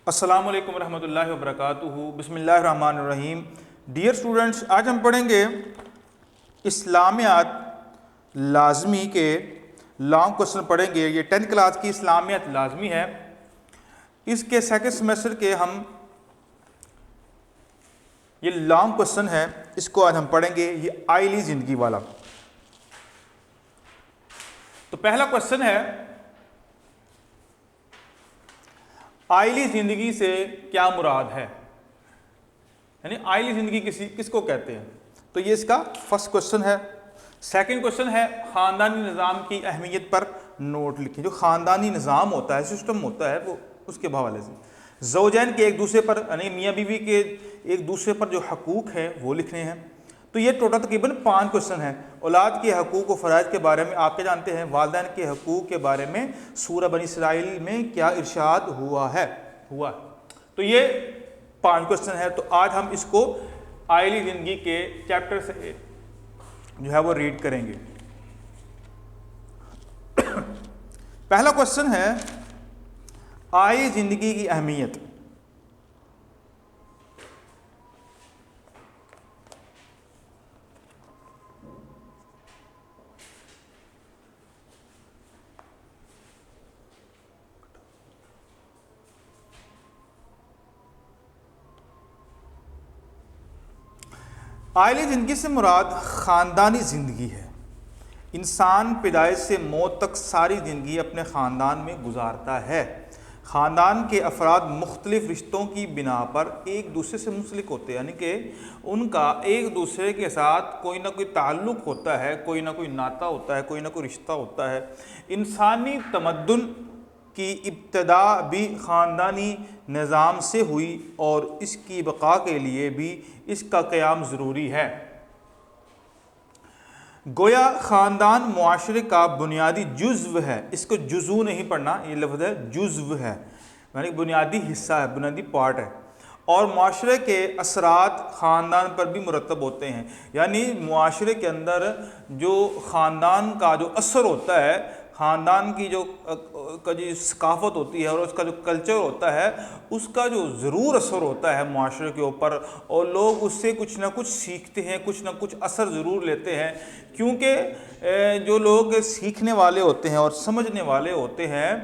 السلام علیکم ورحمۃ اللہ وبرکاتہ۔ بسم اللہ الرحمن الرحیم۔ ڈیئر اسٹوڈنٹس، آج ہم پڑھیں گے اسلامیات لازمی کے لانگ کوشچن پڑھیں گے۔ یہ 10th کلاس کی اسلامیات لازمی ہے، اس کے سیکنڈ سیمسٹر کے ہم یہ لانگ کوشچن ہے، اس کو آج ہم پڑھیں گے، یہ آئلی زندگی والا۔ تو پہلا کوشچن ہے، آئلی زندگی سے کیا مراد ہے، یعنی آئلی زندگی کس کو کہتے ہیں؟ تو یہ اس کا فرسٹ کوشچن ہے۔ سیکنڈ کوشچن ہے، خاندانی نظام کی اہمیت پر نوٹ لکھیں۔ جو خاندانی نظام ہوتا ہے، سسٹم ہوتا ہے، وہ اس کے حوالے سے زوجین کے ایک دوسرے پر، یعنی میاں بیوی کے ایک دوسرے پر جو حقوق ہیں وہ لکھنے ہیں۔ تو یہ ٹوٹل تقریباً 5 کوشچن ہیں۔ اولاد کے حقوق و فرائض کے بارے میں آپ کے جانتے ہیں، والدین کے حقوق کے بارے میں سورہ بنی اسرائیل میں کیا ارشاد ہوا ہے۔ تو یہ 5 کوشچن ہے۔ تو آج ہم اس کو آئلی زندگی کے چیپٹر سے جو ہے وہ ریڈ کریں گے۔ پہلا کوشچن ہے، آئلی زندگی کی اہمیت۔ آئلی زندگی سے مراد خاندانی زندگی ہے۔ انسان پیدائش سے موت تک ساری زندگی اپنے خاندان میں گزارتا ہے۔ خاندان کے افراد مختلف رشتوں کی بنا پر ایک دوسرے سے منسلک ہوتے ہیں، یعنی کہ ان کا ایک دوسرے کے ساتھ کوئی نہ کوئی تعلق ہوتا ہے، کوئی نہ کوئی ناطہ ہوتا ہے، کوئی نہ کوئی رشتہ ہوتا ہے۔ انسانی تمدن کی ابتدا بھی خاندانی نظام سے ہوئی اور اس کی بقا کے لیے بھی اس کا قیام ضروری ہے۔ گویا خاندان معاشرے کا بنیادی جزو ہے۔ اس کو جزو نہیں پڑھنا، یہ لفظ ہے جزو ہے، یعنی بنیادی حصہ ہے، بنیادی پارٹ ہے، اور معاشرے کے اثرات خاندان پر بھی مرتب ہوتے ہیں۔ یعنی معاشرے کے اندر جو خاندان کا جو اثر ہوتا ہے، خاندان کی جو ثقافت ہوتی ہے اور اس کا جو کلچر ہوتا ہے، اس کا جو ضرور اثر ہوتا ہے معاشرے کے اوپر، اور لوگ اس سے کچھ نہ کچھ سیکھتے ہیں، کچھ نہ کچھ اثر ضرور لیتے ہیں، کیونکہ جو لوگ سیکھنے والے ہوتے ہیں اور سمجھنے والے ہوتے ہیں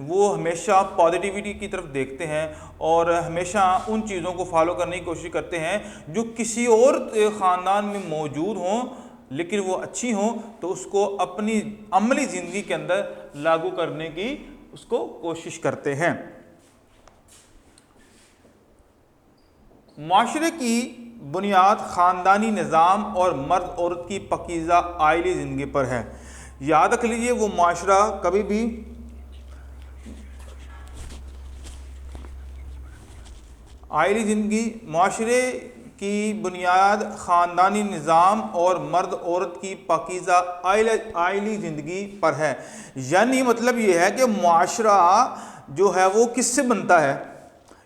وہ ہمیشہ پازیٹیوٹی کی طرف دیکھتے ہیں اور ہمیشہ ان چیزوں کو فالو کرنے کی کوشش کرتے ہیں جو کسی اور خاندان میں موجود ہوں لیکن وہ اچھی ہوں، تو اس کو اپنی عملی زندگی کے اندر لاگو کرنے کی اس کو کوشش کرتے ہیں۔ معاشرے کی بنیاد خاندانی نظام اور مرد عورت کی پاکیزہ آئلی زندگی پر ہے۔ یاد رکھ لیجئے، وہ معاشرہ کبھی بھی آئلی زندگی، معاشرے کی بنیاد خاندانی نظام اور مرد عورت کی پاکیزہ آئلی زندگی پر ہے۔ یعنی مطلب یہ ہے کہ معاشرہ جو ہے وہ کس سے بنتا ہے؟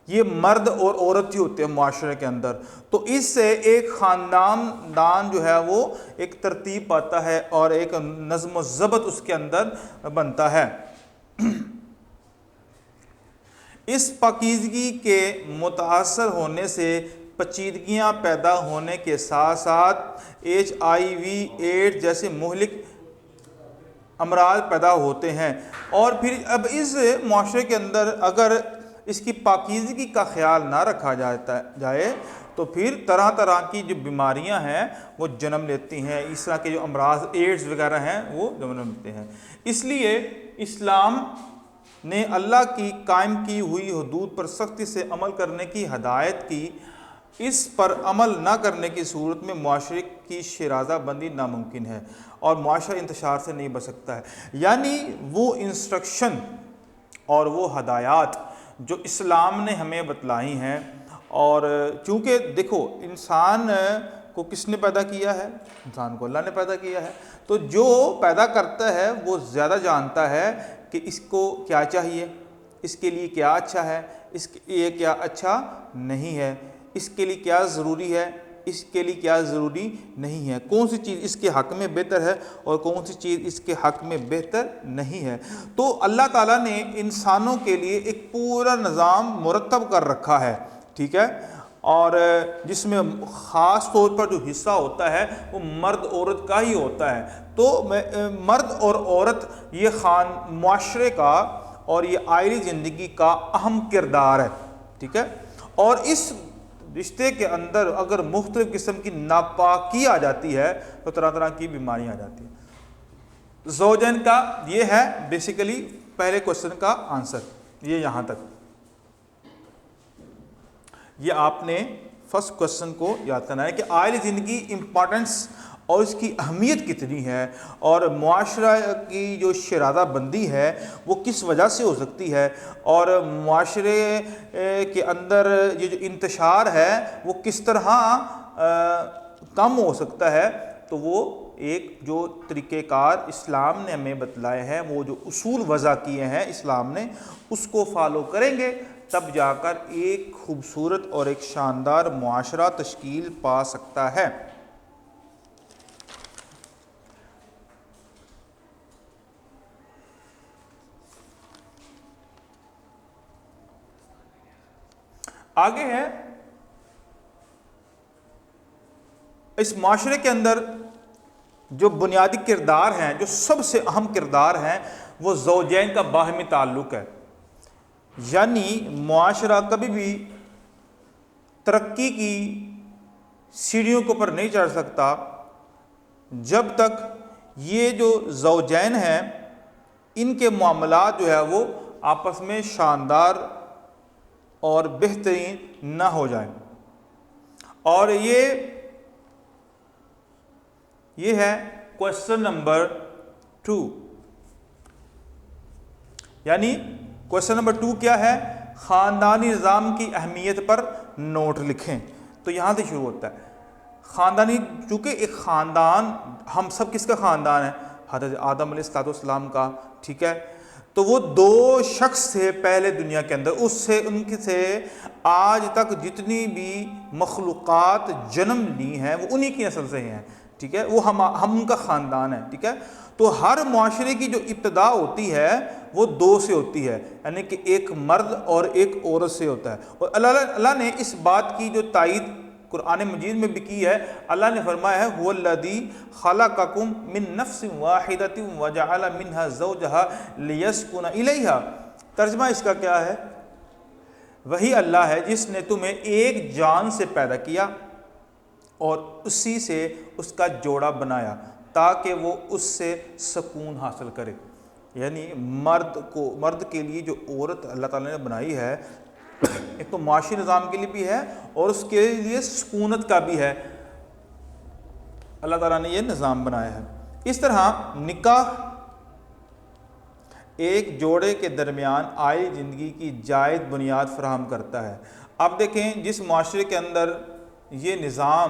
یہ مرد اور عورت ہی ہوتے ہیں معاشرے کے اندر۔ تو اس سے ایک خاندان جو ہے وہ ایک ترتیب پاتا ہے اور ایک نظم و ضبط اس کے اندر بنتا ہے۔ اس پاکیزگی کے متاثر ہونے سے پیچیدگیاں پیدا ہونے کے ساتھ ساتھ HIV ایڈز جیسے مہلک امراض پیدا ہوتے ہیں۔ اور پھر اب اس معاشرے کے اندر اگر اس کی پاکیزگی کا خیال نہ رکھا جائے تو پھر طرح طرح کی جو بیماریاں ہیں وہ جنم لیتی ہیں، اس طرح کے جو امراض ایڈز وغیرہ ہیں وہ جنم لیتے ہیں۔ اس لیے اسلام نے اللہ کی قائم کی ہوئی حدود پر سختی سے عمل کرنے کی ہدایت کی۔ اس پر عمل نہ کرنے کی صورت میں معاشرے کی شیرازہ بندی ناممکن ہے اور معاشرہ انتشار سے نہیں بچ سکتا ہے۔ یعنی وہ انسٹرکشن اور وہ ہدایات جو اسلام نے ہمیں بتلائی ہیں، اور چونکہ دیکھو انسان کو کس نے پیدا کیا ہے؟ انسان کو اللہ نے پیدا کیا ہے۔ تو جو پیدا کرتا ہے وہ زیادہ جانتا ہے کہ اس کو کیا چاہیے، اس کے لیے کیا اچھا ہے، اس کے لیے کیا اچھا نہیں ہے، اس کے لیے کیا ضروری ہے، اس کے لیے کیا ضروری نہیں ہے، کون سی چیز اس کے حق میں بہتر ہے اور کون سی چیز اس کے حق میں بہتر نہیں ہے۔ تو اللہ تعالیٰ نے انسانوں کے لیے ایک پورا نظام مرتب کر رکھا ہے، ٹھیک ہے، اور جس میں خاص طور پر جو حصہ ہوتا ہے وہ مرد عورت کا ہی ہوتا ہے۔ تو مرد اور عورت یہ معاشرے کا اور یہ آئلی زندگی کا اہم کردار ہے، ٹھیک ہے، اور اس رشتے کے اندر اگر مختلف قسم کی ناپاکی آ جاتی ہے تو طرح طرح کی بیماریاں آ جاتی ہیں۔ زوجین کا یہ ہے بیسیکلی پہلے کوشچن کا آنسر، یہ یہاں تک، یہ آپ نے فرسٹ کوشچن کو یاد کرنا ہے کہ آئلی زندگی امپورٹنس اور اس کی اہمیت کتنی ہے، اور معاشرہ کی جو شرادہ بندی ہے وہ کس وجہ سے ہو سکتی ہے، اور معاشرے کے اندر یہ جو انتشار ہے وہ کس طرح کم ہو سکتا ہے۔ تو وہ ایک جو طریقہ کار اسلام نے ہمیں بتلائے ہیں، وہ جو اصول وضع کیے ہیں اسلام نے، اس کو فالو کریں گے تب جا کر ایک خوبصورت اور ایک شاندار معاشرہ تشکیل پا سکتا ہے۔ آگے ہے، اس معاشرے کے اندر جو بنیادی کردار ہیں، جو سب سے اہم کردار ہیں، وہ زوجین کا باہمی تعلق ہے۔ یعنی معاشرہ کبھی بھی ترقی کی سیڑھیوں کے اوپر نہیں چڑھ سکتا جب تک یہ جو زوجین ہیں ان کے معاملات جو ہے وہ آپس میں شاندار اور بہترین نہ ہو جائیں۔ اور یہ ہے کوشچن نمبر 2، یعنی کوشچن نمبر 2 کیا ہے؟ خاندانی نظام کی اہمیت پر نوٹ لکھیں۔ تو یہاں سے شروع ہوتا ہے خاندانی، چونکہ ایک خاندان، ہم سب کس کا خاندان ہے؟ حضرت آدم علیہ السلام کا، ٹھیک ہے، تو وہ 2 شخص تھے پہلے دنیا کے اندر، اس سے ان سے آج تک جتنی بھی مخلوقات جنم لی ہیں وہ انہی کی نسل سے ہیں، ٹھیک ہے، وہ ہم ان کا خاندان ہے، ٹھیک ہے۔ تو ہر معاشرے کی جو ابتدا ہوتی ہے وہ 2 سے ہوتی ہے، یعنی کہ ایک مرد اور ایک عورت سے ہوتا ہے، اور اللہ نے اس بات کی جو تائید قرآن مجید میں بھی کی ہے۔ اللہ نے فرمایا ہے هو الذی خلقکم من نفس واحدۃ وجعل منها زوجها لیسکن الیہا۔ ترجمہ اس کا کیا ہے؟ وہی اللہ ہے جس نے تمہیں ایک جان سے پیدا کیا اور اسی سے اس کا جوڑا بنایا تاکہ وہ اس سے سکون حاصل کرے۔ یعنی مرد کے لیے جو عورت اللہ تعالیٰ نے بنائی ہے، ایک تو معاشی نظام کے لیے بھی ہے اور اس کے لیے سکونت کا بھی ہے، اللہ تعالیٰ نے یہ نظام بنایا ہے۔ اس طرح نکاح ایک جوڑے کے درمیان آئی زندگی کی جائز بنیاد فراہم کرتا ہے۔ اب دیکھیں جس معاشرے کے اندر یہ نظام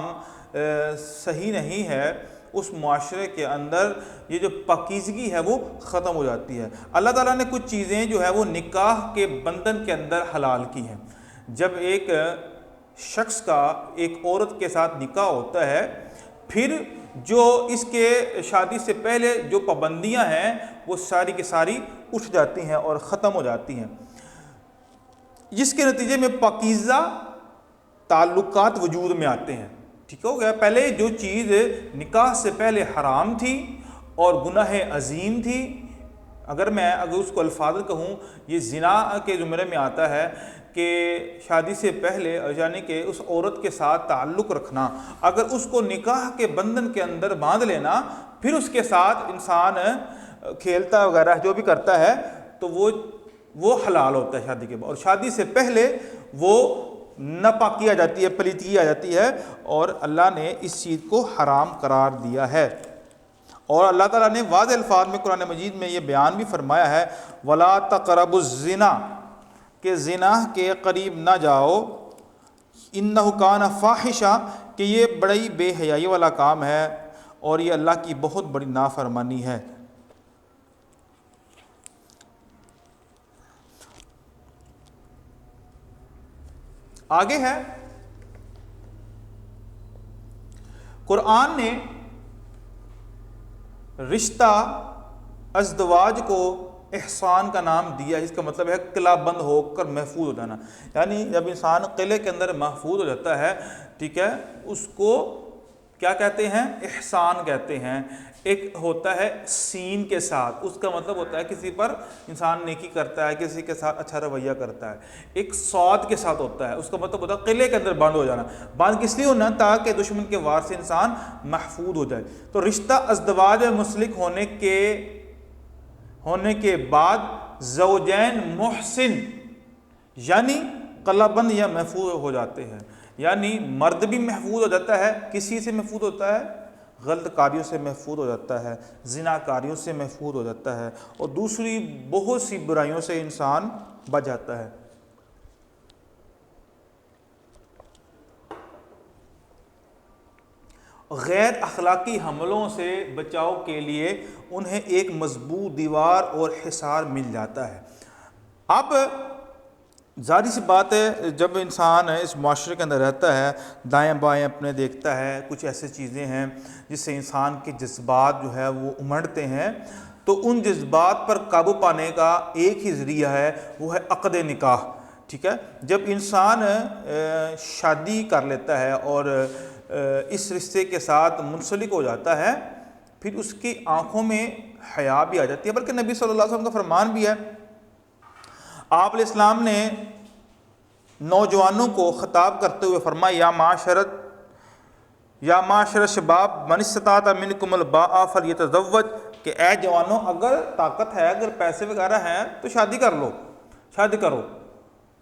صحیح نہیں ہے، اس معاشرے کے اندر یہ جو پاکیزگی ہے وہ ختم ہو جاتی ہے۔ اللہ تعالیٰ نے کچھ چیزیں جو ہے وہ نکاح کے بندھن کے اندر حلال کی ہیں۔ جب ایک شخص کا ایک عورت کے ساتھ نکاح ہوتا ہے، پھر جو اس کے شادی سے پہلے جو پابندیاں ہیں وہ ساری کی ساری اٹھ جاتی ہیں اور ختم ہو جاتی ہیں، جس کے نتیجے میں پاکیزہ تعلقات وجود میں آتے ہیں۔ ٹھیک ہو گیا؟ پہلے جو چیز نکاح سے پہلے حرام تھی اور گناہ عظیم تھی، اگر اس کو الفاظ کہوں، یہ زنا کے زمرے میں آتا ہے کہ شادی سے پہلے یعنی کہ اس عورت کے ساتھ تعلق رکھنا، اگر اس کو نکاح کے بندھن کے اندر باندھ لینا، پھر اس کے ساتھ انسان کھیلتا وغیرہ جو بھی کرتا ہے تو وہ حلال ہوتا ہے شادی کے بعد، اور شادی سے پہلے وہ ناپاکی آ جاتی ہے، پلیتی آ جاتی ہے، اور اللہ نے اس چیز کو حرام قرار دیا ہے۔ اور اللہ تعالیٰ نے واضح الفاظ میں قرآن مجید میں یہ بیان بھی فرمایا ہے وَلَا تَقْرَبُوا الزِّنَا، کہ زنا کے قریب نہ جاؤ، اِنَّهُ كَانَ فَاحِشًا، کہ یہ بڑی بے حیائی والا کام ہے اور یہ اللہ کی بہت بڑی نافرمانی ہے۔ آگے ہے قرآن نے رشتہ ازدواج کو احسان کا نام دیا، جس کا مطلب ہے قلعہ بند ہو کر محفوظ ہو جانا، یعنی جب انسان قلعے کے اندر محفوظ ہو جاتا ہے، ٹھیک ہے، اس کو کیا کہتے ہیں؟ احسان کہتے ہیں۔ ایک ہوتا ہے سین کے ساتھ، اس کا مطلب ہوتا ہے کسی پر انسان نیکی کرتا ہے، کسی کے ساتھ اچھا رویہ کرتا ہے۔ ایک صاد کے ساتھ ہوتا ہے، اس کا مطلب ہوتا ہے قلعے کے اندر بند ہو جانا۔ بند کس لیے ہونا؟ تاکہ دشمن کے وار سے انسان محفوظ ہو جائے۔ تو رشتہ ازدواج میں منسلک ہونے کے بعد زوجین محسن یعنی قلعہ بند یا محفوظ ہو جاتے ہیں، یعنی مرد بھی محفوظ ہو جاتا ہے، کسی سے محفوظ ہوتا ہے؟ غلط کاریوں سے محفوظ ہو جاتا ہے، زنا کاریوں سے محفوظ ہو جاتا ہے، اور دوسری بہت سی برائیوں سے انسان بچ جاتا ہے۔ غیر اخلاقی حملوں سے بچاؤ کے لیے انہیں ایک مضبوط دیوار اور حصار مل جاتا ہے۔ اب ظاہر سی بات ہے، جب انسان اس معاشرے کے اندر رہتا ہے، دائیں بائیں اپنے دیکھتا ہے، کچھ ایسے چیزیں ہیں جس سے انسان کے جذبات جو ہے وہ امڑتے ہیں، تو ان جذبات پر قابو پانے کا ایک ہی ذریعہ ہے، وہ ہے عقد نکاح، ٹھیک ہے۔ جب انسان شادی کر لیتا ہے اور اس رشتے کے ساتھ منسلک ہو جاتا ہے، پھر اس کی آنکھوں میں حیا بھی آ جاتی ہے، بلکہ نبی صلی اللہ علیہ وسلم کا فرمان بھی ہے۔ آپ علیہ السلام نے نوجوانوں کو خطاب کرتے ہوئے فرمایا، یا معاشر الشباب من استطاع منکم الباء فلیتزوج، کہ اے جوانوں، اگر طاقت ہے، اگر پیسے وغیرہ ہیں تو شادی کر لو، شادی کرو۔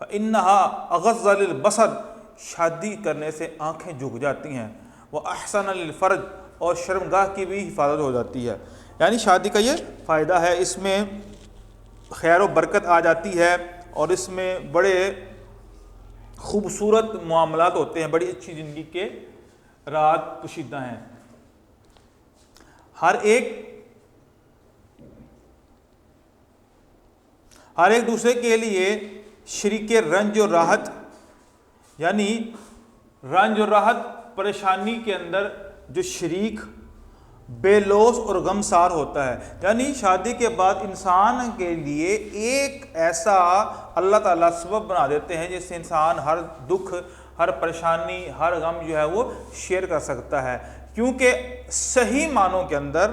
فإنہا اغض للبصر، شادی کرنے سے آنکھیں جھک جاتی ہیں، وأحسن للفرج، اور شرمگاہ کی بھی حفاظت ہو جاتی ہے۔ یعنی شادی کا یہ فائدہ ہے، اس میں خیر و برکت آ جاتی ہے، اور اس میں بڑے خوبصورت معاملات ہوتے ہیں، بڑی اچھی زندگی کے راز پوشیدہ ہیں۔ ہر ایک دوسرے کے لیے شریک رنج و راحت، یعنی رنج و راحت پریشانی کے اندر جو شریک بے لوث اور غمسار ہوتا ہے، یعنی شادی کے بعد انسان کے لیے ایک ایسا اللہ تعالیٰ سبب بنا دیتے ہیں جس سے انسان ہر دکھ، ہر پریشانی، ہر غم جو ہے وہ شیئر کر سکتا ہے، کیونکہ صحیح معنوں کے اندر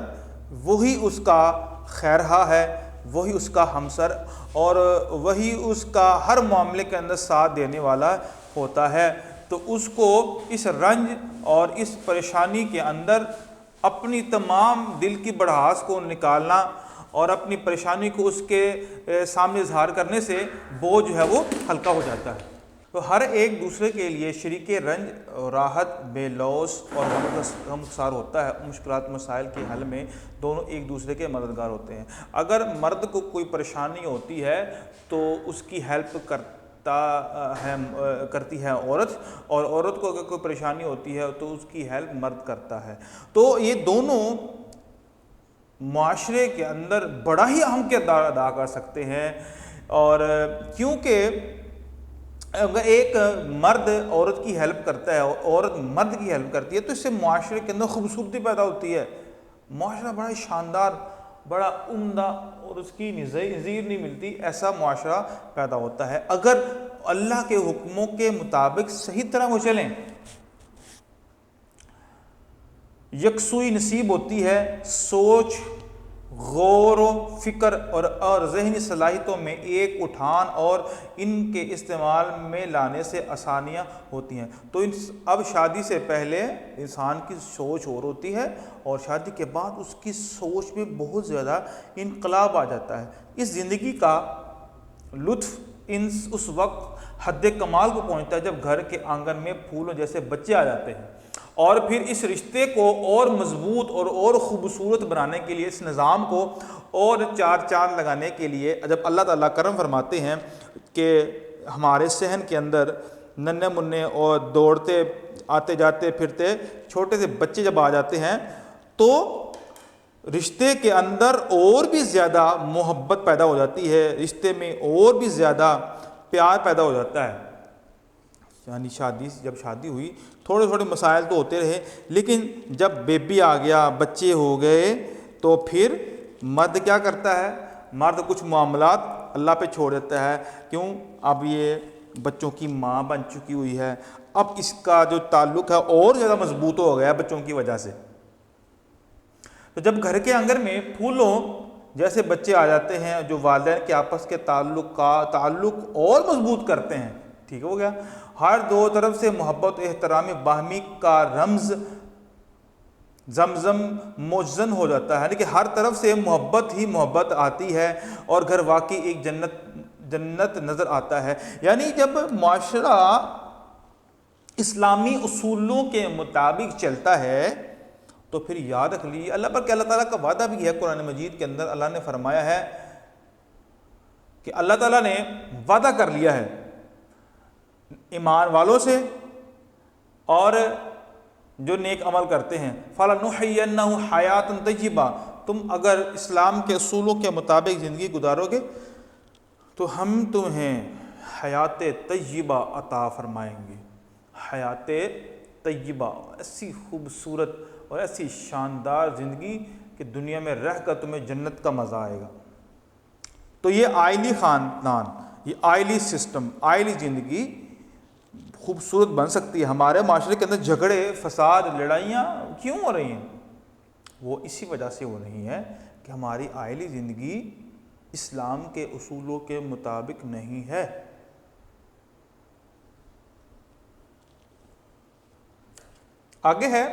وہی اس کا خیرخواہ ہے، وہی اس کا ہمسر، اور وہی اس کا ہر معاملے کے اندر ساتھ دینے والا ہوتا ہے۔ تو اس کو اس رنج اور اس پریشانی کے اندر اپنی تمام دل کی بڑھاس کو نکالنا اور اپنی پریشانی کو اس کے سامنے اظہار کرنے سے بوجھ جو ہے وہ ہلکا ہو جاتا ہے۔ تو ہر ایک دوسرے کے لیے شریک رنج اور راحت، بے لوث اور غمگسار ہوتا ہے۔ مشکلات مسائل کے حل میں دونوں ایک دوسرے کے مددگار ہوتے ہیں۔ اگر مرد کو کوئی پریشانی ہوتی ہے تو اس کی ہیلپ کرتی ہے عورت، اور عورت کو اگر کوئی پریشانی ہوتی ہے تو اس کی ہیلپ مرد کرتا ہے۔ تو یہ دونوں معاشرے کے اندر بڑا ہی اہم کردار ادا کر سکتے ہیں، اور کیونکہ اگر ایک مرد عورت کی ہیلپ کرتا ہے اور عورت مرد کی ہیلپ کرتی ہے تو اس سے معاشرے کے اندر خوبصورتی پیدا ہوتی ہے، معاشرہ بڑا شاندار، بڑا عمدہ، اور اس کی نظیر نہیں ملتی ایسا معاشرہ پیدا ہوتا ہے اگر اللہ کے حکموں کے مطابق صحیح طرح وہ چلیں۔ یکسوئی نصیب ہوتی ہے، سوچ، غور و فکر اور ذہنی صلاحیتوں میں ایک اٹھان اور ان کے استعمال میں لانے سے آسانیاں ہوتی ہیں۔ تو اب شادی سے پہلے انسان کی سوچ اور ہوتی ہے، اور شادی کے بعد اس کی سوچ میں بہت زیادہ انقلاب آ جاتا ہے۔ اس زندگی کا لطف اس وقت حد کمال کو پہنچتا ہے جب گھر کے آنگن میں پھولوں جیسے بچے آ جاتے ہیں، اور پھر اس رشتے کو اور مضبوط اور خوبصورت بنانے کے لیے، اس نظام کو اور چار چاند لگانے کے لیے جب اللہ تعالیٰ کرم فرماتے ہیں کہ ہمارے صحن کے اندر ننھے منھے اور دوڑتے آتے جاتے پھرتے چھوٹے سے بچے جب آ جاتے ہیں تو رشتے کے اندر اور بھی زیادہ محبت پیدا ہو جاتی ہے، رشتے میں اور بھی زیادہ پیار پیدا ہو جاتا ہے۔ یعنی جب شادی ہوئی تھوڑے تھوڑے مسائل تو ہوتے رہے، لیکن جب بیبی آ گیا، بچے ہو گئے، تو پھر مرد کیا کرتا ہے؟ مرد کچھ معاملات اللہ پہ چھوڑ دیتا ہے. کیوں؟ اب یہ بچوں کی ماں بن چکی ہوئی ہے، اب اس کا جو تعلق ہے اور زیادہ مضبوط ہو گیا بچوں کی وجہ سے. تو جب گھر کے آنگن میں پھولوں جیسے بچے آ جاتے ہیں جو والدین کے آپس کے تعلق اور مضبوط کرتے ہیں، ٹھیک ہو گیا. ہر دو طرف سے محبت و احترام باہمی کا رمز زمزم موجزن ہو جاتا ہے، یعنی کہ ہر طرف سے محبت ہی محبت آتی ہے اور گھر واقعی ایک جنت نظر آتا ہے. یعنی جب معاشرہ اسلامی اصولوں کے مطابق چلتا ہے تو پھر یاد رکھ لیجیے اللہ تعالیٰ کا وعدہ بھی ہے قرآن مجید کے اندر. اللہ نے فرمایا ہے کہ اللہ تعالیٰ نے وعدہ کر لیا ہے ایمان والوں سے اور جو نیک عمل کرتے ہیں، فَلَنُحْيِيَنَّهُ حَيَاتًا طَيِّبَةً، تم اگر اسلام کے اصولوں کے مطابق زندگی گزارو گے تو ہم تمہیں حیات طیبہ عطا فرمائیں گے. حیات طیبہ، ایسی خوبصورت اور ایسی شاندار زندگی کہ دنیا میں رہ کر تمہیں جنت کا مزہ آئے گا. تو یہ آئلی خاندان، یہ آئلی سسٹم، آئلی زندگی خوبصورت بن سکتی ہے. ہمارے معاشرے کے اندر جھگڑے، فساد، لڑائیاں کیوں ہو رہی ہیں؟ وہ اسی وجہ سے ہو رہی ہیں کہ ہماری آئلی زندگی اسلام کے اصولوں کے مطابق نہیں ہے. آگے ہے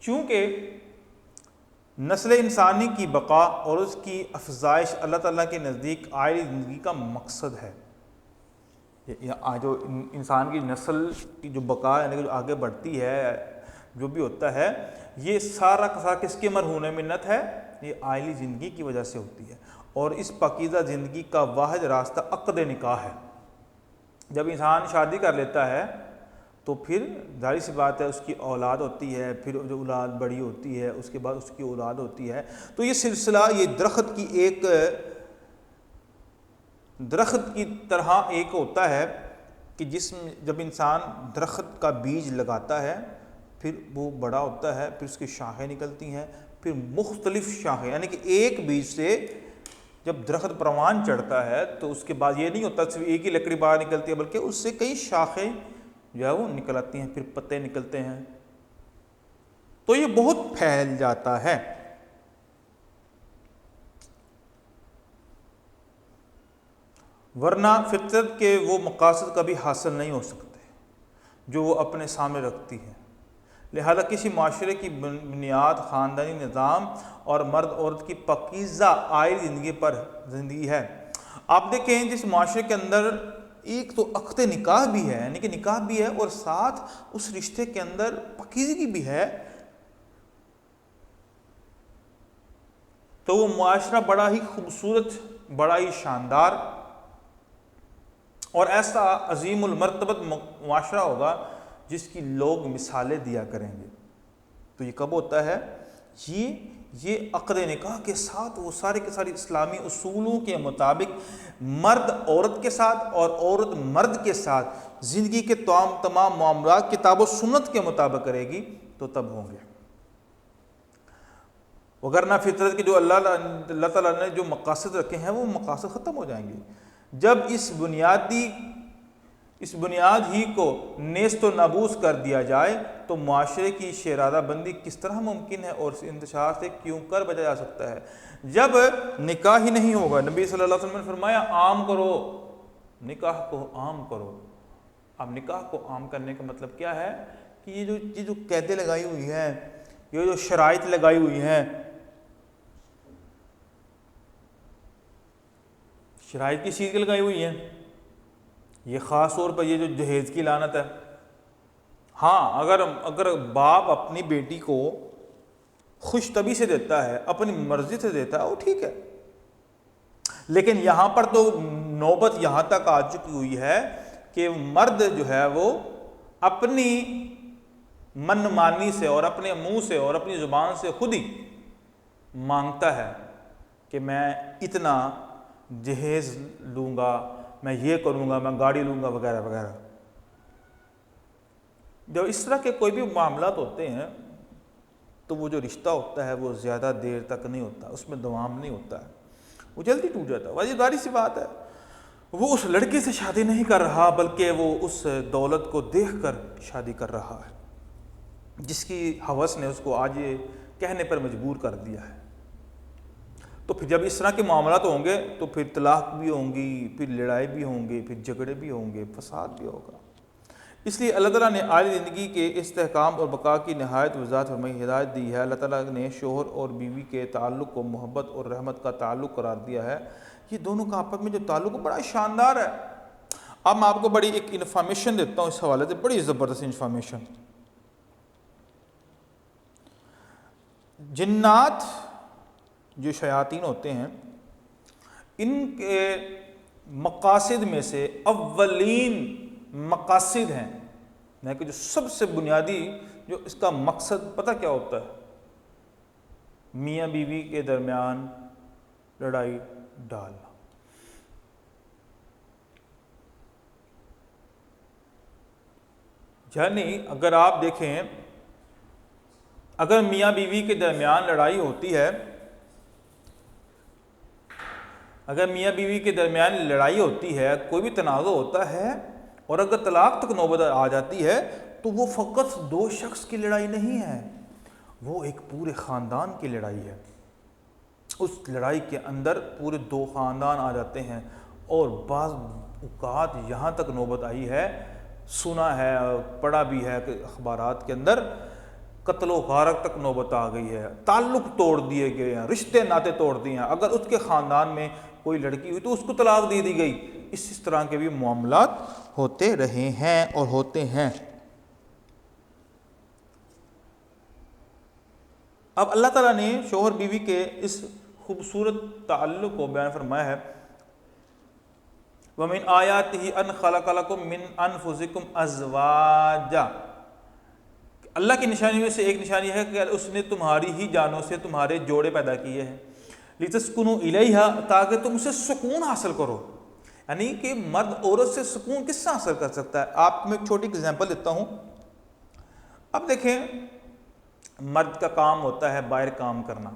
چونکہ نسل انسانی کی بقا اور اس کی افزائش اللہ تعالیٰ کے نزدیک آئلی زندگی کا مقصد ہے. جو انسان کی نسل کی جو بقا یعنی کہ جو آگے بڑھتی ہے، جو بھی ہوتا ہے، یہ سارا کا سارا کس کے مرہون منت ہے؟ یہ آئلی زندگی کی وجہ سے ہوتی ہے. اور اس پاکیزہ زندگی کا واحد راستہ عقد نکاح ہے. جب انسان شادی کر لیتا ہے تو پھر ظاہر سی بات ہے اس کی اولاد ہوتی ہے، پھر جو اولاد بڑی ہوتی ہے اس کے بعد اس کی اولاد ہوتی ہے. تو یہ سلسلہ، یہ درخت کی طرح ایک ہوتا ہے کہ جب انسان درخت کا بیج لگاتا ہے پھر وہ بڑا ہوتا ہے، پھر اس کی شاخیں نکلتی ہیں، پھر مختلف شاخیں، یعنی کہ ایک بیج سے جب درخت پروان چڑھتا ہے تو اس کے بعد یہ نہیں ہوتا صرف ایک ہی لکڑی باہر نکلتی ہے، بلکہ اس سے کئی شاخیں جو ہے وہ نکل آتی ہیں، پھر پتے نکلتے ہیں. تو یہ بہت پھیل جاتا ہے. ورنہ فطرت کے وہ مقاصد کبھی حاصل نہیں ہو سکتے جو وہ اپنے سامنے رکھتی ہے. لہذا کسی معاشرے کی بنیاد خاندانی نظام اور مرد عورت کی پاکیزہ آئلی زندگی ہے. آپ دیکھیں جس معاشرے کے اندر ایک تو عقد نکاح بھی ہے، یعنی کہ نکاح بھی ہے اور ساتھ اس رشتے کے اندر پاکیزگی بھی ہے، تو وہ معاشرہ بڑا ہی خوبصورت، بڑا ہی شاندار اور ایسا عظیم المرتبت معاشرہ ہوگا جس کی لوگ مثالیں دیا کریں گے. تو یہ کب ہوتا ہے؟ یہ عقد نکاح کے ساتھ وہ سارے کے سارے اسلامی اصولوں کے مطابق مرد عورت کے ساتھ اور عورت مرد کے ساتھ زندگی کے تمام معاملات کتاب و سنت کے مطابق کرے گی تو تب ہوں گے. وگرنہ فطرت کے جو اللہ تعالیٰ نے جو مقاصد رکھے ہیں وہ مقاصد ختم ہو جائیں گے. جب اس بنیاد ہی کو نیست و نابود کر دیا جائے تو معاشرے کی شیرازہ بندی کس طرح ممکن ہے اور اس انتشار سے کیوں کر بچا جا سکتا ہے؟ جب نکاح ہی نہیں ہوگا، نبی صلی اللہ علیہ وسلم نے فرمایا عام کرو، نکاح کو عام کرو. اب نکاح کو عام کرنے کا مطلب کیا ہے کہ یہ جو قیدیں لگائی ہوئی ہیں، یہ جو شرائط لگائی ہوئی ہیں، شرائط کس چیز کی لگائی ہوئی ہیں؟ یہ خاص طور پر یہ جو جہیز کی لعنت ہے. ہاں اگر باپ اپنی بیٹی کو خوش طبی سے دیتا ہے، اپنی مرضی سے دیتا ہے، وہ ٹھیک ہے، لیکن یہاں پر تو نوبت یہاں تک آ چکی ہوئی ہے کہ مرد جو ہے وہ اپنی من مانی سے اور اپنے منہ سے اور اپنی زبان سے خود ہی مانگتا ہے کہ میں اتنا جہیز لوں گا، میں یہ کروں گا، میں گاڑی لوں گا وغیرہ وغیرہ۔ جب اس طرح کے کوئی بھی معاملات ہوتے ہیں تو وہ جو رشتہ ہوتا ہے وہ زیادہ دیر تک نہیں ہوتا، اس میں دوام نہیں ہوتا ہے، وہ جلدی ٹوٹ جاتا ہے۔ واضح ظاہر سی بات ہے، وہ اس لڑکے سے شادی نہیں کر رہا بلکہ وہ اس دولت کو دیکھ کر شادی کر رہا ہے جس کی ہوس نے اس کو آج یہ کہنے پر مجبور کر دیا ہے۔ تو پھر جب اس طرح کے معاملات ہوں گے تو پھر طلاق بھی ہوں گی، پھر لڑائی بھی ہوں گے، پھر جھگڑے بھی ہوں گے، فساد بھی ہوگا۔ اس لیے اللہ تعالیٰ نے اعلی زندگی کے استحکام اور بقا کی نہایت وضاحت فرمائی، ہدایت دی ہے۔ اللہ تعالیٰ نے شوہر اور بیوی کے تعلق کو محبت اور رحمت کا تعلق قرار دیا ہے۔ یہ دونوں کا آپس میں جو تعلق بڑا شاندار ہے۔ اب میں آپ کو بڑی ایک انفارمیشن دیتا ہوں اس حوالے سے، بڑی زبردست انفارمیشن۔ جنات جو شیاطین ہوتے ہیں، ان کے مقاصد میں سے اولین مقاصد ہیں، یعنی کہ جو سب سے بنیادی جو اس کا مقصد پتہ کیا ہوتا ہے؟ میاں بیوی کے درمیان لڑائی ڈالنا۔ یعنی اگر آپ دیکھیں، اگر میاں بیوی کے درمیان لڑائی ہوتی ہے، اگر میاں بیوی کے درمیان لڑائی ہوتی ہے، کوئی بھی تنازع ہوتا ہے، اور اگر طلاق تک نوبت آ جاتی ہے تو وہ فقط دو شخص کی لڑائی نہیں ہے، وہ ایک پورے خاندان کی لڑائی ہے۔ اس لڑائی کے اندر پورے دو خاندان آ جاتے ہیں، اور بعض اوقات یہاں تک نوبت آئی ہے، سنا ہے، پڑھا بھی ہے کہ اخبارات کے اندر قتل و غارت تک نوبت آ گئی ہے، تعلق توڑ دیے گئے ہیں، رشتے ناطے توڑ دیے ہیں۔ اگر اس کے خاندان میں کوئی لڑکی ہوئی تو اس کو طلاق دے دی گئی۔ اس طرح کے بھی معاملات ہوتے رہے ہیں اور ہوتے ہیں۔ اب اللہ تعالیٰ نے شوہر بیوی کے اس خوبصورت تعلق کو بیان فرمایا ہے، وَمِنْ آيَاتِهِ أَنْ خَلَقَ لَكُم مِّنْ أَنفُسِكُمْ أَزْوَاجًا، اللہ کی نشانی میں سے ایک نشانی ہے کہ اس نے تمہاری ہی جانوں سے تمہارے جوڑے پیدا کیے ہیں، لِتَسْكُنُوا إِلَيْهَا، تاکہ تم اسے سکون حاصل کرو۔ یعنی کہ مرد عورت سے سکون کس سے حاصل کر سکتا ہے؟ آپ کو میں ایک چھوٹی اگزامپل دیتا ہوں۔ اب دیکھیں، مرد کا کام ہوتا ہے باہر کام کرنا،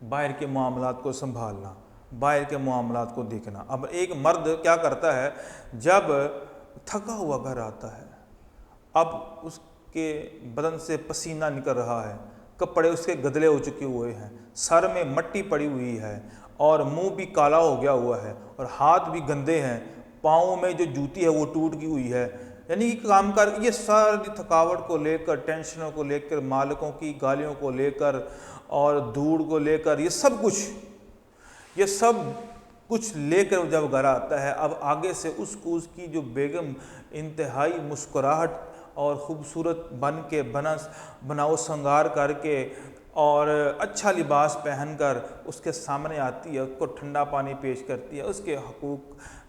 باہر کے معاملات کو سنبھالنا، باہر کے معاملات کو دیکھنا۔ اب ایک مرد کیا کرتا ہے، جب تھکا ہوا گھر آتا ہے، اب اس کے بدن سے پسینہ نکل رہا ہے، کپڑے اس کے گدلے ہو چکے ہوئے ہیں، سر میں مٹی پڑی ہوئی ہے، اور منہ بھی کالا ہو گیا ہوا ہے، اور ہاتھ بھی گندے ہیں، پاؤں میں جو جوتی ہے وہ ٹوٹ گئی ہوئی ہے، یعنی کام کر یہ ساری تھکاوٹ کو لے کر، ٹینشنوں کو لے کر، مالکوں کی گالیوں کو لے کر اور دھوڑ کو لے کر، یہ سب کچھ لے کر جب گھر آتا ہے، اب آگے سے اس کو اس کی جو بیگم انتہائی مسکراہٹ اور خوبصورت بن کے بناؤ سنگار کر کے اور اچھا لباس پہن کر اس کے سامنے آتی ہے، اس کو ٹھنڈا پانی پیش کرتی ہے، اس کے حقوق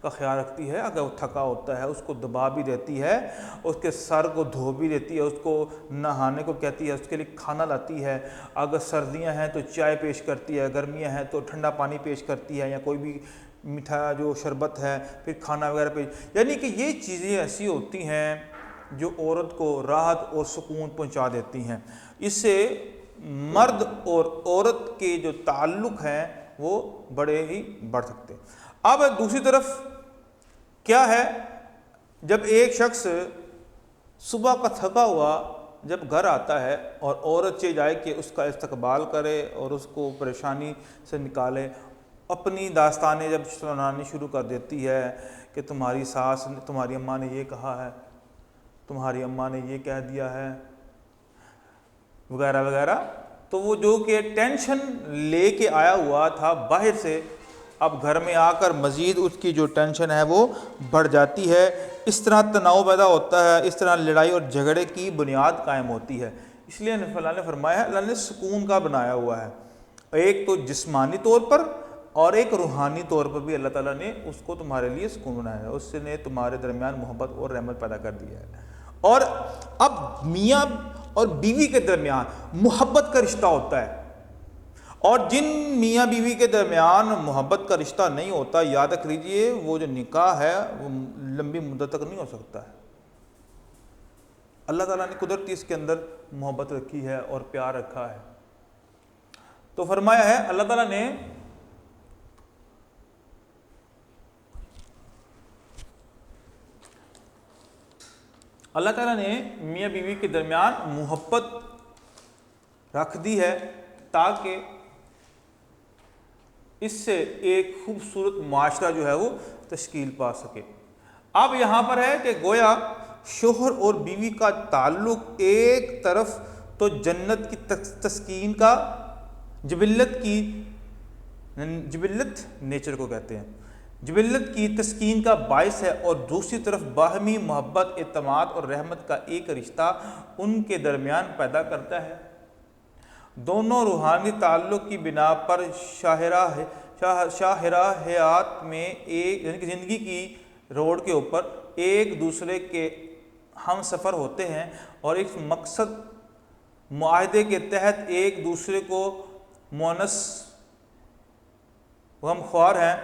کا خیال رکھتی ہے، اگر وہ تھکا ہوتا ہے اس کو دبا بھی دیتی ہے، اس کے سر کو دھو بھی دیتی ہے، اس کو نہانے کو کہتی ہے، اس کے لیے کھانا لاتی ہے، اگر سردیاں ہیں تو چائے پیش کرتی ہے، گرمیاں ہیں تو ٹھنڈا پانی پیش کرتی ہے، یا کوئی بھی میٹھا جو شربت ہے، پھر کھانا وغیرہ پیش، یعنی کہ یہ چیزیں ایسی ہوتی ہیں جو عورت کو راحت اور سکون پہنچا دیتی ہیں۔ اس سے مرد اور عورت کے جو تعلق ہیں وہ بڑے ہی بڑھ سکتے ہیں۔ اب دوسری طرف کیا ہے، جب ایک شخص صبح کا تھکا ہوا جب گھر آتا ہے اور عورت چاہے جائے کہ اس کا استقبال کرے اور اس کو پریشانی سے نکالے، اپنی داستانیں جب سنانی شروع کر دیتی ہے کہ تمہاری ساس نے، تمہاری اماں نے یہ کہا ہے، تمہاری اماں نے یہ کہہ دیا ہے وغیرہ وغیرہ، تو وہ جو کہ ٹینشن لے کے آیا ہوا تھا باہر سے، اب گھر میں آ کر مزید اس کی جو ٹینشن ہے وہ بڑھ جاتی ہے۔ اس طرح تناؤ پیدا ہوتا ہے، اس طرح لڑائی اور جھگڑے کی بنیاد قائم ہوتی ہے۔ اس لیے اللہ نے فرمایا ہے، اللہ نے سکون کا بنایا ہوا ہے، ایک تو جسمانی طور پر اور ایک روحانی طور پر بھی اللہ تعالیٰ نے اس کو تمہارے لیے سکون بنایا ہے، اس نے تمہارے درمیان محبت اور رحمت پیدا کر دیا ہے۔ اور اب میاں اور بیوی کے درمیان محبت کا رشتہ ہوتا ہے، اور جن میاں بیوی کے درمیان محبت کا رشتہ نہیں ہوتا، یاد رکھ لیجئے وہ جو نکاح ہے وہ لمبی مدت تک نہیں ہو سکتا ہے۔ اللہ تعالیٰ نے قدرتی اس کے اندر محبت رکھی ہے اور پیار رکھا ہے۔ تو فرمایا ہے اللہ تعالیٰ نے میاں بیوی کے درمیان محبت رکھ دی ہے تاکہ اس سے ایک خوبصورت معاشرہ جو ہے وہ تشکیل پا سکے۔ اب یہاں پر ہے کہ گویا شوہر اور بیوی کا تعلق ایک طرف تو جنت کی تسکین کا جبلت نیچر کو کہتے ہیں، جبلت کی تسکین کا باعث ہے، اور دوسری طرف باہمی محبت، اعتماد اور رحمت کا ایک رشتہ ان کے درمیان پیدا کرتا ہے۔ دونوں روحانی تعلق کی بنا پر شاہراہ حیات میں ایک یعنی کہ زندگی کی روڈ کے اوپر ایک دوسرے کے ہم سفر ہوتے ہیں اور ایک مقصد معاہدے کے تحت ایک دوسرے کو مونس غمخوار ہیں۔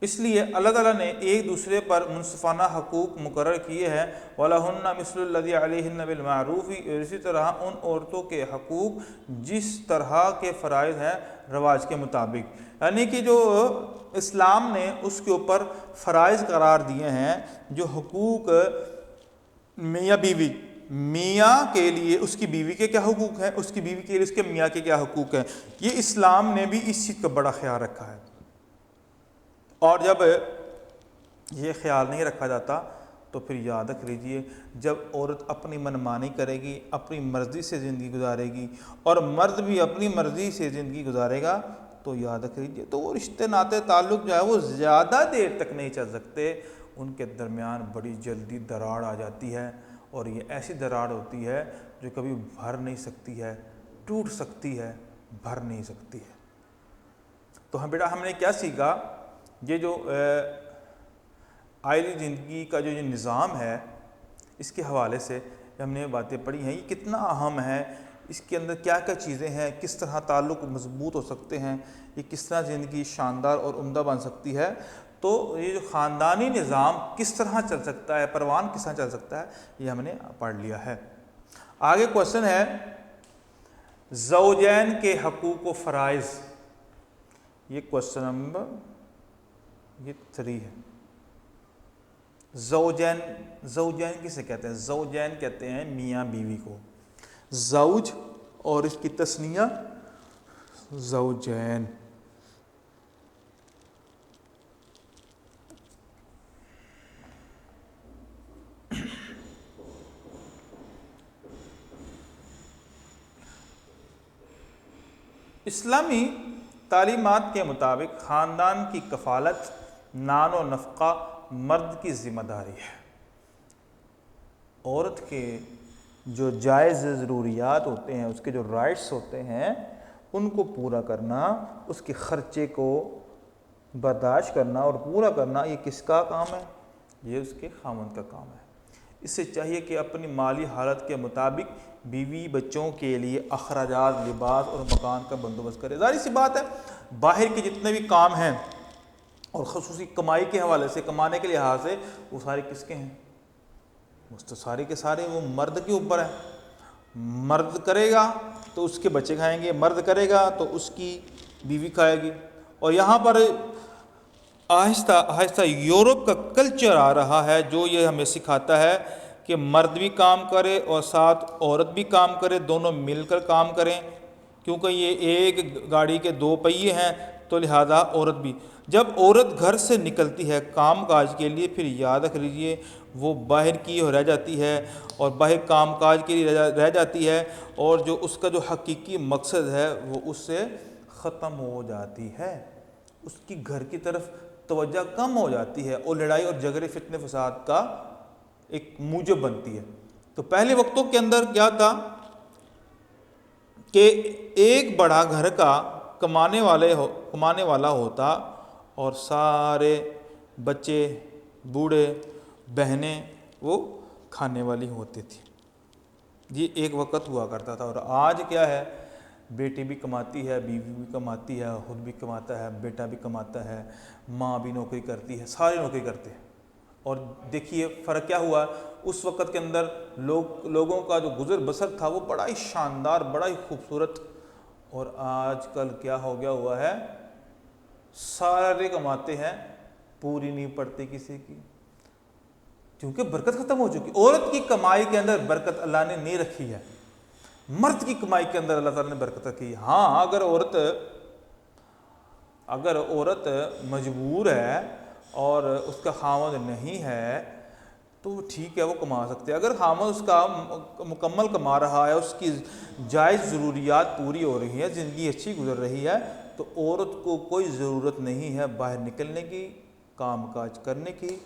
اس لیے اللہ تعالیٰ نے ایک دوسرے پر منصفانہ حقوق مقرر کیے ہیں، وَلَهُنَّ مِثْلُ الَّذِي عَلَيْهِنَّ بِالْمَعْرُوفِ، اسی طرح ان عورتوں کے حقوق جس طرح کے فرائض ہیں رواج کے مطابق، یعنی کہ جو اسلام نے اس کے اوپر فرائض قرار دیے ہیں، جو حقوق میاں بیوی، میاں کے لیے اس کی بیوی کے کیا حقوق ہیں، اس کی بیوی کے لیے اس کے میاں کے کیا حقوق ہیں، یہ اسلام نے بھی اس چیز کا بڑا خیال رکھا ہے۔ اور جب یہ خیال نہیں رکھا جاتا تو پھر یاد رکھ لیجئے جب عورت اپنی منمانی کرے گی، اپنی مرضی سے زندگی گزارے گی، اور مرد بھی اپنی مرضی سے زندگی گزارے گا، تو یاد رکھ لیجئے تو وہ رشتے ناطے تعلق جو ہے وہ زیادہ دیر تک نہیں چل سکتے، ان کے درمیان بڑی جلدی دراڑ آ جاتی ہے، اور یہ ایسی دراڑ ہوتی ہے جو کبھی بھر نہیں سکتی ہے، ٹوٹ سکتی ہے، بھر نہیں سکتی ہے۔ تو بیٹا ہم نے کیا سیکھا؟ یہ جو آئلی زندگی کا جو نظام ہے اس کے حوالے سے ہم نے باتیں پڑھی ہیں، یہ کتنا اہم ہے، اس کے اندر کیا کیا چیزیں ہیں، کس طرح تعلق مضبوط ہو سکتے ہیں، یہ کس طرح زندگی شاندار اور عمدہ بن سکتی ہے۔ تو یہ جو خاندانی نظام کس طرح چل سکتا ہے، پروان کس طرح چل سکتا ہے، یہ ہم نے پڑھ لیا ہے۔ آگے کوشچن ہے زوجین کے حقوق و فرائض، یہ کوشچن نمبر 3 ہے۔ زوجین کسے کہتے ہیں؟ زوجین کہتے ہیں میاں بیوی کو، زوج اور اس کی تثنیہ زوجین۔ اسلامی تعلیمات کے مطابق خاندان کی کفالت، نان و نفقہ مرد کی ذمہ داری ہے۔ عورت کے جو جائز ضروریات ہوتے ہیں، اس کے جو رائٹس ہوتے ہیں، ان کو پورا کرنا، اس کے خرچے کو برداشت کرنا اور پورا کرنا، یہ کس کا کام ہے؟ یہ اس کے خاوند کا کام ہے۔ اس سے چاہیے کہ اپنی مالی حالت کے مطابق بیوی بچوں کے لیے اخراجات، لباس اور مکان کا بندوبست کرے۔ ظاہر سی بات ہے باہر کے جتنے بھی کام ہیں اور خصوصی کمائی کے حوالے سے، کمانے کے لحاظ سے، وہ سارے کس کے ہیں؟ تو سارے کے سارے وہ مرد کے اوپر ہے۔ مرد کرے گا تو اس کے بچے کھائیں گے، مرد کرے گا تو اس کی بیوی کھائے گی۔ اور یہاں پر آہستہ آہستہ یورپ کا کلچر آ رہا ہے جو یہ ہمیں سکھاتا ہے کہ مرد بھی کام کرے اور ساتھ عورت بھی کام کرے، دونوں مل کر کام کریں، کیونکہ یہ ایک گاڑی کے 2 پہیے ہیں، تو لہذا عورت بھی۔ جب عورت گھر سے نکلتی ہے کام کاج کے لیے، پھر یاد رکھ لیجئے وہ باہر کی رہ جاتی ہے اور باہر کام کاج کے لیے رہ جاتی ہے، اور جو اس کا جو حقیقی مقصد ہے وہ اس سے ختم ہو جاتی ہے، اس کی گھر کی طرف توجہ کم ہو جاتی ہے، اور لڑائی اور جھگڑے فتنے فساد کا ایک موجب بنتی ہے۔ تو پہلے وقتوں کے اندر کیا تھا کہ ایک بڑا گھر کا کمانے والا ہوتا اور سارے بچے، بوڑھے، بہنیں وہ کھانے والی ہوتی تھی۔ یہ ایک وقت ہوا کرتا تھا۔ اور آج کیا ہے بیٹی بھی کماتی ہے، بیوی بھی کماتی ہے، خود بھی کماتا ہے، بیٹا بھی کماتا ہے، ماں بھی نوکری کرتی ہے، سارے نوکری کرتے ہیں۔ اور دیکھیے فرق کیا ہوا، اس وقت کے اندر لوگوں کا جو گزر بسر تھا وہ بڑا ہی شاندار، بڑا ہی خوبصورت، اور آج کل کیا ہو گیا ہوا ہے، سارے کماتے ہیں، پوری نہیں پڑتی کسی کی، کیونکہ برکت ختم ہو چکی۔ عورت کی کمائی کے اندر برکت اللہ نے نہیں رکھی ہے، مرد کی کمائی کے اندر اللہ تعالیٰ نے برکت رکھی ہے۔ ہاں اگر عورت مجبور ہے اور اس کا خاوند نہیں ہے تو ٹھیک ہے، وہ کما سکتے ہیں۔ اگر خاوند اس کا مکمل کما رہا ہے، اس کی جائز ضروریات پوری ہو رہی ہیں، زندگی اچھی گزر رہی ہے، تو عورت کو کوئی ضرورت نہیں ہے باہر نکلنے کی، کام کاج کرنے کی،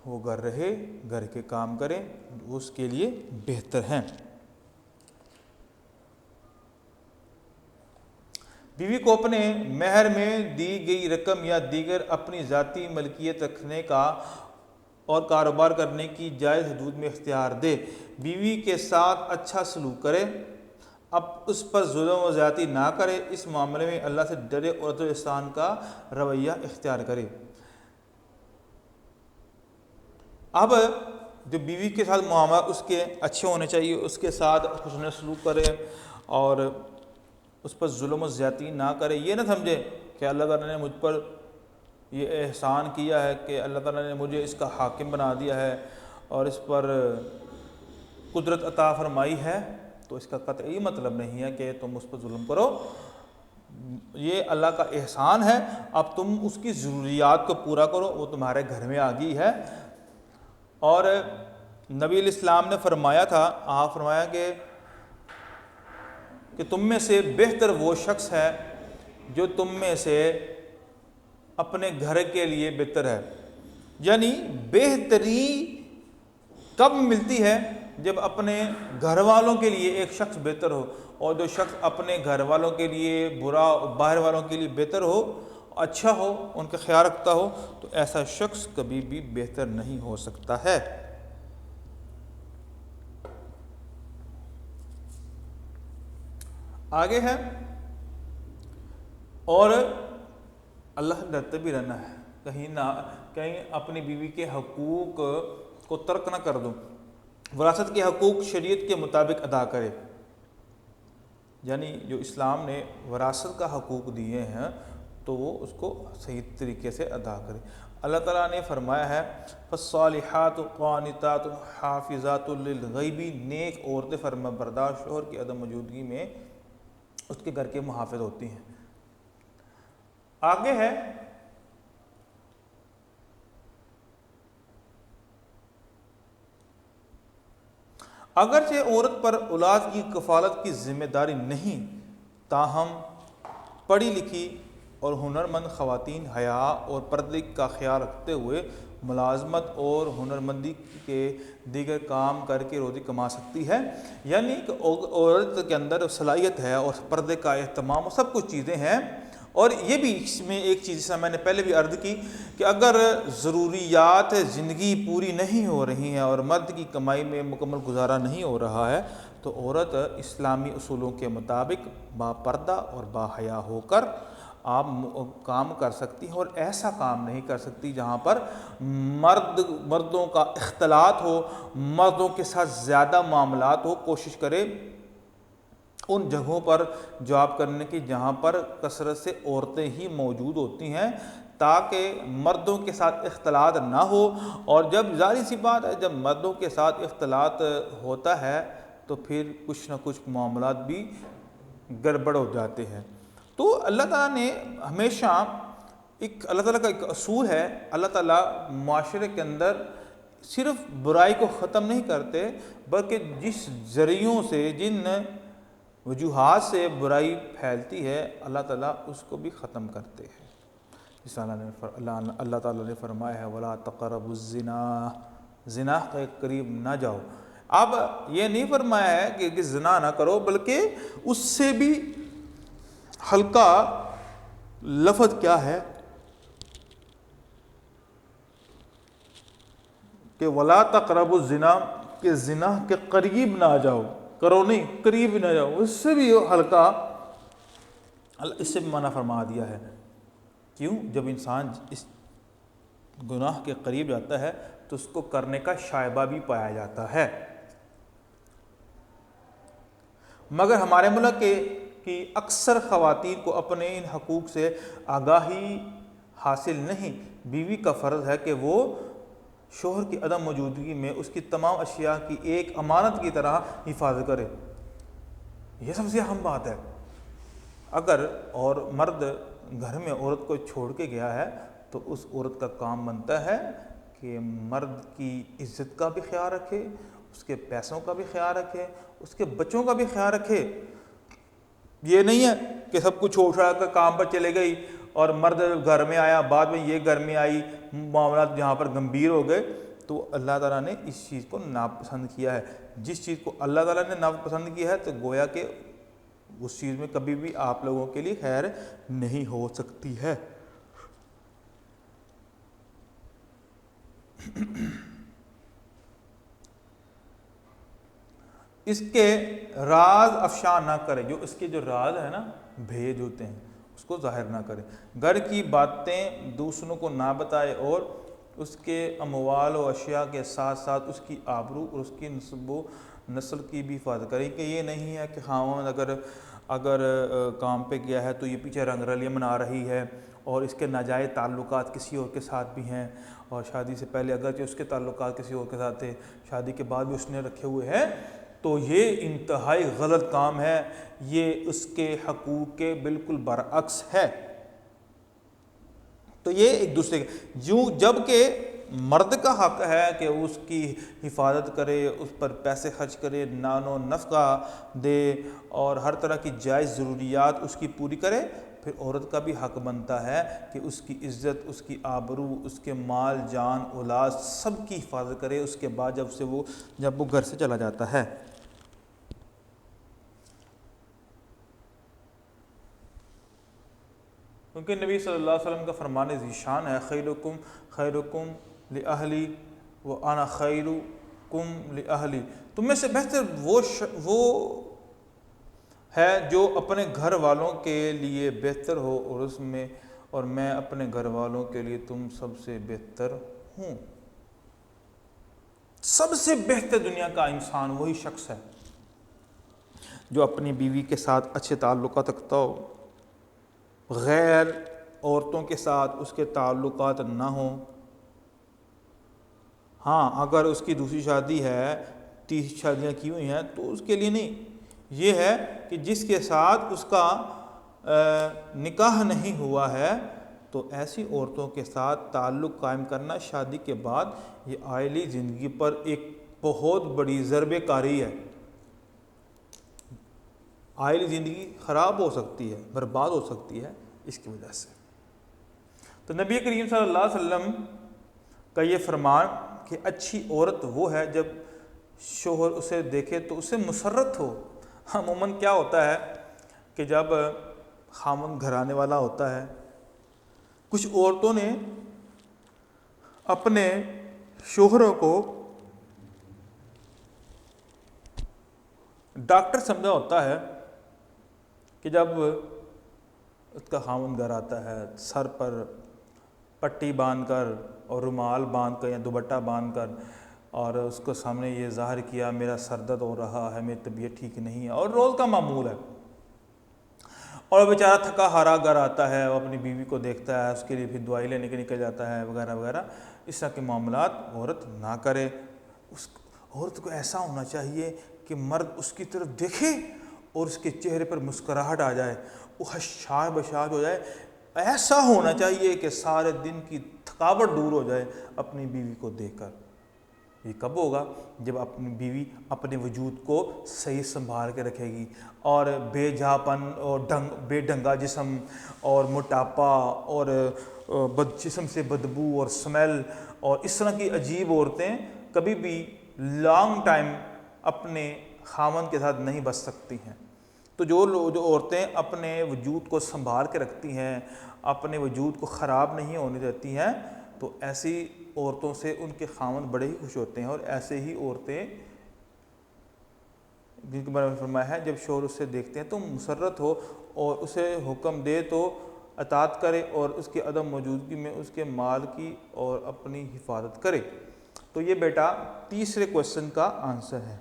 وہ گھر رہے، گھر کے کام کریں، اس کے لیے بہتر ہیں۔ بیوی کو اپنے مہر میں دی گئی رقم یا دیگر اپنی ذاتی ملکیت رکھنے کا اور کاروبار کرنے کی جائز حدود میں اختیار دے، بیوی کے ساتھ اچھا سلوک کرے، اب اس پر ظلم و زیادتی نہ کرے، اس معاملے میں اللہ سے ڈرے اور عدل و احسان کا رویہ اختیار کرے۔ اب جو بیوی کے ساتھ معاملات اس کے اچھے ہونے چاہیے، اس کے ساتھ حسن سلوک کرے اور اس پر ظلم و زیادتی نہ کرے۔ یہ نہ سمجھے کہ اللہ تعالیٰ نے مجھ پر یہ احسان کیا ہے کہ اللہ تعالیٰ نے مجھے اس کا حاکم بنا دیا ہے اور اس پر قدرت عطا فرمائی ہے، تو اس کا قطعی مطلب نہیں ہے کہ تم اس پر ظلم کرو۔ یہ اللہ کا احسان ہے، اب تم اس کی ضروریات کو پورا کرو، وہ تمہارے گھر میں آ گئی ہے۔ اور نبی علیہ السلام نے فرمایا تھا، آپ فرمایا کہ تم میں سے بہتر وہ شخص ہے جو تم میں سے اپنے گھر کے لیے بہتر ہے۔ یعنی بہتری کب ملتی ہے؟ جب اپنے گھر والوں کے لیے ایک شخص بہتر ہو، اور جو شخص اپنے گھر والوں کے لیے برا، باہر والوں کے لیے بہتر ہو، اچھا ہو، ان کا خیال رکھتا ہو، تو ایسا شخص کبھی بھی بہتر نہیں ہو سکتا ہے۔ آگے ہے، اور اللہ سے ڈرتے بھی رہنا ہے، کہیں اپنی بیوی کے حقوق کو ترک نہ کر دو، وراثت کے حقوق شریعت کے مطابق ادا کرے۔ یعنی جو اسلام نے وراثت کا حقوق دیے ہیں تو وہ اس کو صحیح طریقے سے ادا کرے۔ اللہ تعالیٰ نے فرمایا ہے فالصالحات قانتات حافظات للغیب، نیک عورتیں فرما بردار شوہر کی عدم موجودگی میں اس کے گھر کے محافظ ہوتی ہیں۔ آگے ہے، اگرچہ عورت پر اولاد کی کفالت کی ذمہ داری نہیں، تاہم پڑھی لکھی اور ہنرمند خواتین حیا اور پردے کا خیال رکھتے ہوئے ملازمت اور ہنرمندی کے دیگر کام کر کے روزی کما سکتی ہے۔ یعنی کہ عورت کے اندر صلاحیت ہے اور پردے کا اہتمام، وہ سب کچھ چیزیں ہیں۔ اور یہ بھی اس میں ایک چیز جیسا میں نے پہلے بھی عرض کی کہ اگر ضروریات زندگی پوری نہیں ہو رہی ہیں اور مرد کی کمائی میں مکمل گزارا نہیں ہو رہا ہے، تو عورت اسلامی اصولوں کے مطابق با پردہ اور با حیا ہو کر آپ کام کر سکتی ہیں، اور ایسا کام نہیں کر سکتی جہاں پر مردوں کا اختلاط ہو، مردوں کے ساتھ زیادہ معاملات ہو۔ کوشش کرے ان جگہوں پر جاب کرنے کی جہاں پر کثرت سے عورتیں ہی موجود ہوتی ہیں، تاکہ مردوں کے ساتھ اختلاط نہ ہو۔ اور جب ظاہر سی بات ہے، جب مردوں کے ساتھ اختلاط ہوتا ہے تو پھر کچھ نہ کچھ معاملات بھی گڑبڑ ہو جاتے ہیں۔ تو اللہ تعالیٰ نے ہمیشہ اللہ تعالیٰ کا ایک اصول ہے، اللہ تعالیٰ معاشرے کے اندر صرف برائی کو ختم نہیں کرتے، بلکہ جس ذریعوں سے، جن وجوہات سے برائی پھیلتی ہے، اللہ تعالیٰ اس کو بھی ختم کرتے ہیں۔ جس اللہ تعالیٰ نے فرمایا ہے وَلَا تَقْرَبُوا الزِّنَا، زنا کے قریب نہ جاؤ۔ اب یہ نہیں فرمایا ہے کہ زنا نہ کرو، بلکہ اس سے بھی ہلکا لفظ کیا ہے کہ وَلَا تَقْرَبُوا الزِّنَا، کہ زنا کے قریب نہ جاؤ، کرو نہیں، قریب نہ جاؤ، اس سے بھی ہلکا اللہ اس سے بھی منع فرما دیا ہے۔ کیوں؟ جب انسان اس گناہ کے قریب جاتا ہے تو اس کو کرنے کا شائبہ بھی پایا جاتا ہے۔ مگر ہمارے ملک کی اکثر خواتین کو اپنے ان حقوق سے آگاہی حاصل نہیں۔ بیوی کا فرض ہے کہ وہ شوہر کی عدم موجودگی میں اس کی تمام اشیاء کی ایک امانت کی طرح حفاظت کرے۔ یہ سب سے اہم بات ہے۔ اگر اور مرد گھر میں عورت کو چھوڑ کے گیا ہے تو اس عورت کا کام بنتا ہے کہ مرد کی عزت کا بھی خیال رکھے، اس کے پیسوں کا بھی خیال رکھے، اس کے بچوں کا بھی خیال رکھے۔ یہ نہیں ہے کہ سب کچھ چھوڑ چھاڑ کر کام پر چلے گئی اور مرد گھر میں آیا، بعد میں یہ گھر میں آئی، معاملات جہاں پر گمبھیر ہو گئے۔ تو اللہ تعالیٰ نے اس چیز کو ناپسند کیا ہے۔ جس چیز کو اللہ تعالیٰ نے ناپسند کیا ہے تو گویا کہ اس چیز میں کبھی بھی آپ لوگوں کے لیے خیر نہیں ہو سکتی ہے۔ اس کے راز افشا نہ کرے، جو اس کے جو راز ہے نا، بھید ہوتے ہیں، اس کو ظاہر نہ کرے۔ گھر کی باتیں دوسروں کو نہ بتائے اور اس کے اموال و اشیاء کے ساتھ ساتھ اس کی آبرو اور اس کی نسب و نسل کی بھی حفاظت کرے۔ کہ یہ نہیں ہے کہ خاوند اگر کام پہ گیا ہے تو یہ پیچھے رنگ رلیاں منا رہی ہے اور اس کے ناجائز تعلقات کسی اور کے ساتھ بھی ہیں، اور شادی سے پہلے اگرچہ اس کے تعلقات کسی اور کے ساتھ تھے، شادی کے بعد بھی اس نے رکھے ہوئے ہیں، تو یہ انتہائی غلط کام ہے۔ یہ اس کے حقوق کے بالکل برعکس ہے۔ تو یہ ایک دوسرے جب کہ مرد کا حق ہے کہ اس کی حفاظت کرے، اس پر پیسے خرچ کرے، نان و نفقہ دے اور ہر طرح کی جائز ضروریات اس کی پوری کرے، پھر عورت کا بھی حق بنتا ہے کہ اس کی عزت، اس کی آبرو، اس کے مال جان اولاد سب کی حفاظت کرے اس کے بعد جب وہ گھر سے چلا جاتا ہے۔ کیونکہ نبی صلی اللہ علیہ وسلم کا فرمان ذیشان ہے، خیرکم خیرکم لأہلی وانا خیرکم لأہلی۔ تم میں سے بہتر وہ ہے جو اپنے گھر والوں کے لیے بہتر ہو اور میں اپنے گھر والوں کے لیے تم سب سے بہتر ہوں۔ سب سے بہتر دنیا کا انسان وہی شخص ہے جو اپنی بیوی کے ساتھ اچھے تعلقات رکھتا ہو، غیر عورتوں کے ساتھ اس کے تعلقات نہ ہوں۔ ہاں، اگر اس کی دوسری شادی ہے، 30 شادیاں کی ہوئی ہیں، تو اس کے لیے نہیں۔ یہ ہے کہ جس کے ساتھ اس کا نکاح نہیں ہوا ہے تو ایسی عورتوں کے ساتھ تعلق قائم کرنا شادی کے بعد یہ آئلی زندگی پر ایک بہت بڑی ضربہ کاری ہے۔ آئلی زندگی خراب ہو سکتی ہے، برباد ہو سکتی ہے اس کی وجہ سے۔ تو نبی کریم صلی اللہ علیہ وسلم کا یہ فرمان کہ اچھی عورت وہ ہے جب شوہر اسے دیکھے تو اسے مسرت ہو۔ عموماً کیا ہوتا ہے کہ جب خاوند گھر آنے والا ہوتا ہے، کچھ عورتوں نے اپنے شوہروں کو ڈاکٹر سمجھا ہوتا ہے کہ جب اس کا خاوند گھر آتا ہے، سر پر پٹی باندھ کر اور رومال باندھ کر یا دوپٹہ باندھ کر اور اس کو سامنے یہ ظاہر کیا میرا سر درد ہو رہا ہے، میری طبیعت ٹھیک نہیں ہے، اور روز کا معمول ہے، اور بیچارہ تھکا ہارا گھر آتا ہے، وہ اپنی بیوی کو دیکھتا ہے، اس کے لیے پھر دوائی لینے کے نکل جاتا ہے وغیرہ وغیرہ۔ اس طرح کے معاملات عورت نہ کرے۔ عورت کو ایسا ہونا چاہیے کہ مرد اس کی طرف دیکھے اور اس کے چہرے پر مسکراہٹ آ جائے، وہ حشاش بشاش ہو جائے۔ ایسا ہونا چاہیے کہ سارے دن کی تھکاوٹ دور ہو جائے اپنی بیوی کو دیکھ کر۔ یہ کب ہوگا؟ جب اپنی بیوی اپنے وجود کو صحیح سنبھال کے رکھے گی، اور بے جاپن اور بے ڈھنگا جسم اور موٹاپا اور جسم سے بدبو اور سمیل اور اس طرح کی عجیب عورتیں کبھی بھی لانگ ٹائم اپنے خاوند کے ساتھ نہیں بچ سکتی ہیں۔ تو جو عورتیں اپنے وجود کو سنبھال کے رکھتی ہیں، اپنے وجود کو خراب نہیں ہونے دیتی ہیں، تو ایسی عورتوں سے ان کے خاوند بڑے ہی خوش ہوتے ہیں۔ اور ایسے ہی عورتیں جن کے بارے میں فرمایا ہے جب شوہر اس سے دیکھتے ہیں تو مسرت ہو اور اسے حکم دے تو اطاعت کرے اور اس کے عدم موجودگی میں اس کے مال کی اور اپنی حفاظت کرے۔ تو یہ بیٹا تیسرے کوشچن کا آنسر ہے،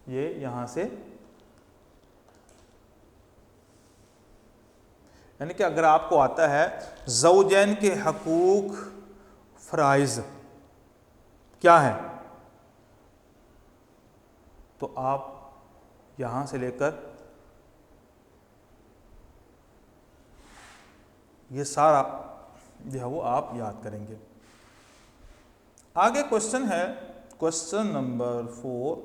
یہ یہاں سے، یعنی کہ اگر آپ کو آتا ہے زوجین کے حقوق فرائض کیا ہے، تو آپ یہاں سے لے کر یہ سارا جو ہے وہ آپ یاد کریں گے۔ آگے کوشچن ہے، کوشچن نمبر 4،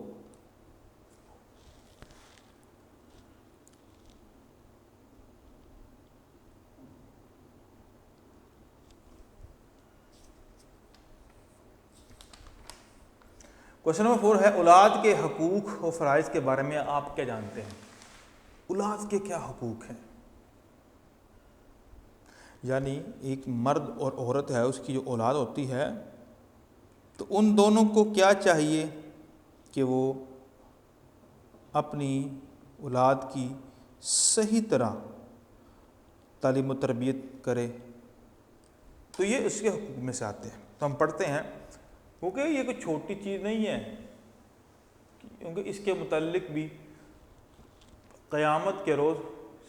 کوشچن نمبر 4 ہے اولاد کے حقوق و فرائض کے بارے میں آپ کیا جانتے ہیں؟ اولاد کے کیا حقوق ہیں؟ یعنی ایک مرد اور عورت ہے، اس کی جو اولاد ہوتی ہے تو ان دونوں کو کیا چاہیے کہ وہ اپنی اولاد کی صحیح طرح تعلیم و تربیت کرے۔ تو یہ اس کے حقوق میں سے آتے ہیں، تو ہم پڑھتے ہیں، کیونکہ یہ کوئی چھوٹی چیز نہیں ہے، کیونکہ اس کے متعلق بھی قیامت کے روز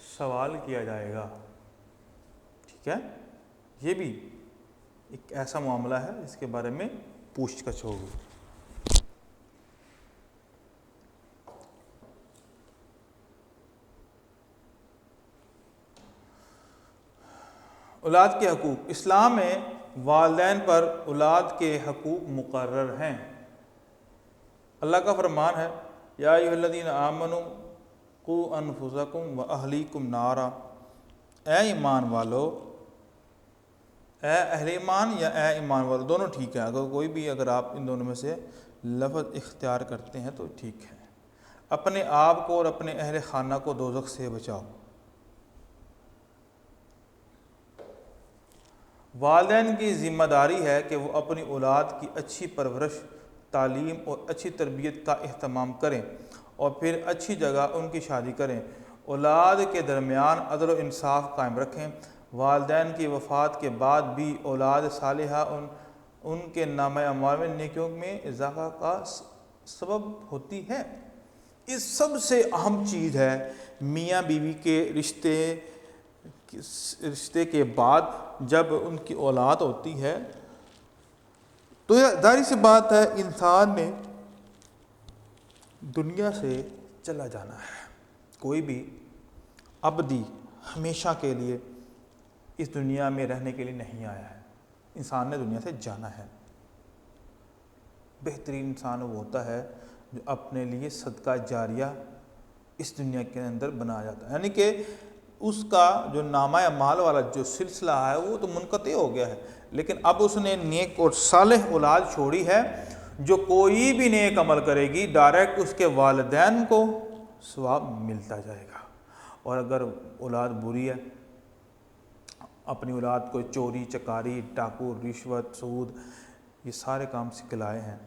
سوال کیا جائے گا، ٹھیک ہے؟ یہ بھی ایک ایسا معاملہ ہے جس کے بارے میں پوچھ گچھ ہوگی۔ اولاد کے حقوق، اسلام میں والدین پر اولاد کے حقوق مقرر ہیں۔ اللہ کا فرمان ہے، یا ایھا الذین آمنوا قوا انفسکم واہلیکم نارا، اے ایمان والو، اے اہل ایمان یا اے ایمان والو، دونوں ٹھیک ہے، اگر کوئی بھی اگر آپ ان دونوں میں سے لفظ اختیار کرتے ہیں تو ٹھیک ہے، اپنے آپ کو اور اپنے اہل خانہ کو دوزخ سے بچاؤ۔ والدین کی ذمہ داری ہے کہ وہ اپنی اولاد کی اچھی پرورش، تعلیم اور اچھی تربیت کا اہتمام کریں اور پھر اچھی جگہ ان کی شادی کریں، اولاد کے درمیان عدل و انصاف قائم رکھیں۔ والدین کی وفات کے بعد بھی اولاد صالحہ ان کے نامہ اعمال میں نیکیوں میں اضافہ کا سبب ہوتی ہے۔ اس سب سے اہم چیز ہے میاں بیوی کے رشتے کے بعد جب ان کی اولاد ہوتی ہے تو یہ ظاہر سی بات ہے انسان نے دنیا سے چلا جانا ہے، کوئی بھی ابدی ہمیشہ کے لیے اس دنیا میں رہنے کے لیے نہیں آیا ہے، انسان نے دنیا سے جانا ہے۔ بہترین انسان وہ ہوتا ہے جو اپنے لیے صدقہ جاریہ اس دنیا کے اندر بنایا جاتا ہے، یعنی کہ اس کا جو نامہ اعمال والا جو سلسلہ ہے وہ تو منقطع ہو گیا ہے، لیکن اب اس نے نیک اور صالح اولاد چھوڑی ہے، جو کوئی بھی نیک عمل کرے گی ڈائریکٹ اس کے والدین کو ثواب ملتا جائے گا، اور اگر اولاد بری ہے، اپنی اولاد کو چوری چکاری ڈاکو رشوت سود یہ سارے کام سکھلائے ہیں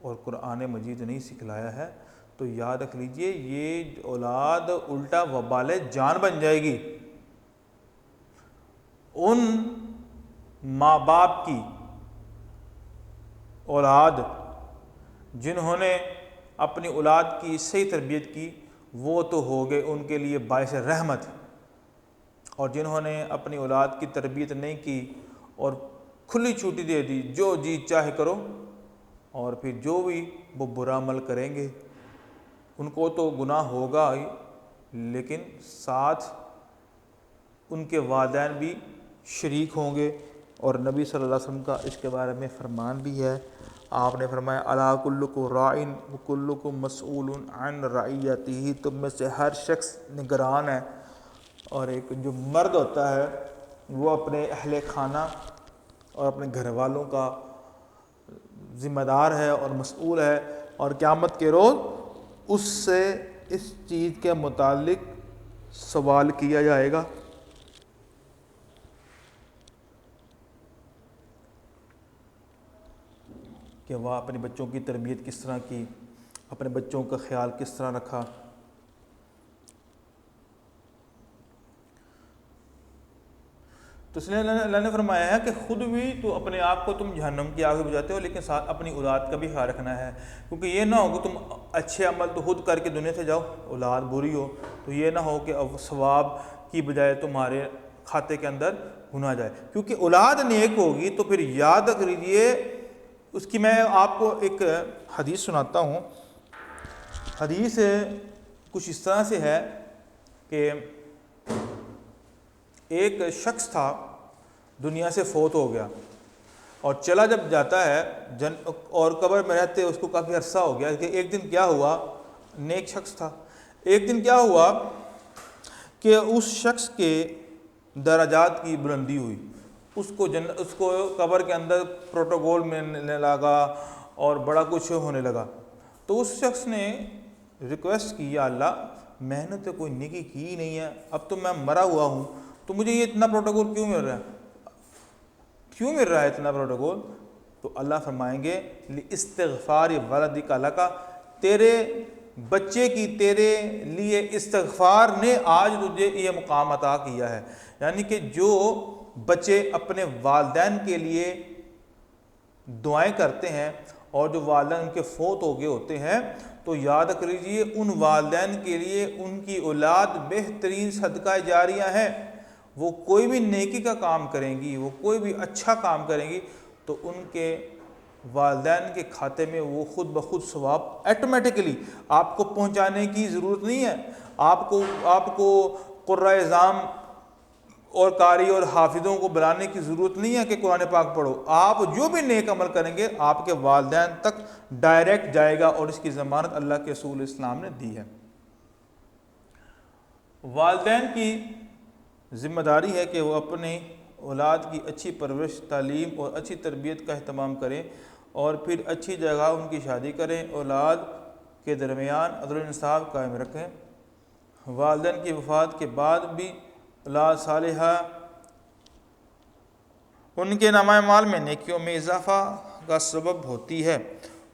اور قرآن مجید نہیں سکھلایا ہے، تو یاد رکھ لیجئے یہ اولاد الٹا وبال جان بن جائے گی۔ ان ماں باپ کی اولاد جنہوں نے اپنی اولاد کی صحیح تربیت کی وہ تو ہو گئے ان کے لیے باعث رحمت، اور جنہوں نے اپنی اولاد کی تربیت نہیں کی اور کھلی چھٹی دے دی جو جی چاہے کرو، اور پھر جو بھی وہ برا عمل کریں گے ان کو تو گناہ ہوگا ہی، لیکن ساتھ ان کے والدین بھی شریک ہوں گے، اور نبی صلی اللہ علیہ وسلم کا اس کے بارے میں فرمان بھی ہے، آپ نے فرمایا الا کلکم راعٍ وکلکم مسئول عن رعیتہ، تم میں سے ہر شخص نگران ہے، اور ایک جو مرد ہوتا ہے وہ اپنے اہل خانہ اور اپنے گھر والوں کا ذمہ دار ہے اور مسئول ہے، اور قیامت کے روز اس سے اس چیز کے متعلق سوال کیا جائے گا۔ کہ وہ اپنے بچوں کی تربیت کس طرح کی، اپنے بچوں کا خیال کس طرح رکھا، تو اس لیے اللہ نے فرمایا ہے کہ خود بھی تو اپنے آپ کو تم جہنم کی آگ سے بجاتے ہو، لیکن ساتھ اپنی اولاد کا بھی خیال رکھنا ہے، کیونکہ یہ نہ ہو کہ تم اچھے عمل تو خود کر کے دنیا سے جاؤ، اولاد بری ہو، تو یہ نہ ہو کہ اب ثواب کی بجائے تمہارے کھاتے کے اندر گناہ جائے، کیونکہ اولاد نیک ہوگی تو پھر یاد کریجئے اس کی۔ میں آپ کو ایک حدیث سناتا ہوں۔ حدیث کچھ اس طرح سے ہے کہ ایک شخص تھا، دنیا سے فوت ہو گیا، اور چلا جب جاتا ہے اور قبر میں رہتے اس کو کافی عرصہ ہو گیا کہ ایک دن کیا ہوا، نیک شخص تھا، ایک دن کیا ہوا کہ اس شخص کے درجات کی بلندی ہوئی، اس کو قبر کے اندر پروٹوکول ملنے لگا اور بڑا کچھ ہونے لگا۔ تو اس شخص نے ریکویسٹ کی، یا اللہ میں نے تو کوئی نیکی کی ہی نہیں ہے، اب تو میں مرا ہوا ہوں، تو مجھے یہ اتنا پروٹوکول کیوں مل رہا ہے، کیوں مل رہا ہے اتنا پروٹوکول؟ تو اللہ فرمائیں گے استغفار ولدک لک، تیرے بچے کی تیرے لیے استغفار نے آج تجھے یہ مقام عطا کیا ہے۔ یعنی کہ جو بچے اپنے والدین کے لیے دعائیں کرتے ہیں اور جو والدین ان کے فوت ہو گئے ہوتے ہیں، تو یاد کریجئے ان والدین کے لیے ان کی اولاد بہترین صدقہ جاریہ ہے۔ وہ کوئی بھی نیکی کا کام کریں گی، وہ کوئی بھی اچھا کام کریں گی، تو ان کے والدین کے کھاتے میں وہ خود بخود ثواب ایٹومیٹکلی، آپ کو پہنچانے کی ضرورت نہیں ہے، آپ کو قرۂ اعظام اور قاری اور حافظوں کو بلانے کی ضرورت نہیں ہے کہ قرآن پاک پڑھو، آپ جو بھی نیک عمل کریں گے آپ کے والدین تک ڈائریکٹ جائے گا، اور اس کی ضمانت اللہ کے رسول اسلام نے دی ہے۔ والدین کی ذمہ داری ہے کہ وہ اپنی اولاد کی اچھی پرورش، تعلیم اور اچھی تربیت کا اہتمام کریں، اور پھر اچھی جگہ ان کی شادی کریں، اولاد کے درمیان عدل و انصاف قائم رکھیں۔ والدین کی وفات کے بعد بھی اولاد صالحہ ان کے نامہ اعمال میں نیکیوں میں اضافہ کا سبب ہوتی ہے۔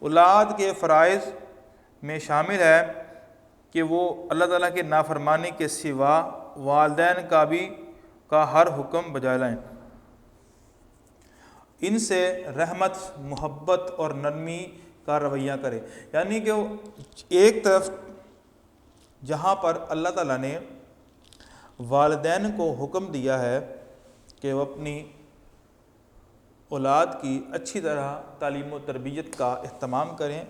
اولاد کے فرائض میں شامل ہے کہ وہ اللہ تعالیٰ کے نافرمانی کے سوا والدین کا ہر حکم بجا لائیں، ان سے رحمت، محبت اور نرمی کا رویہ کریں۔ یعنی کہ ایک طرف جہاں پر اللہ تعالیٰ نے والدین کو حکم دیا ہے کہ وہ اپنی اولاد کی اچھی طرح تعلیم و تربیت کا اہتمام کریں،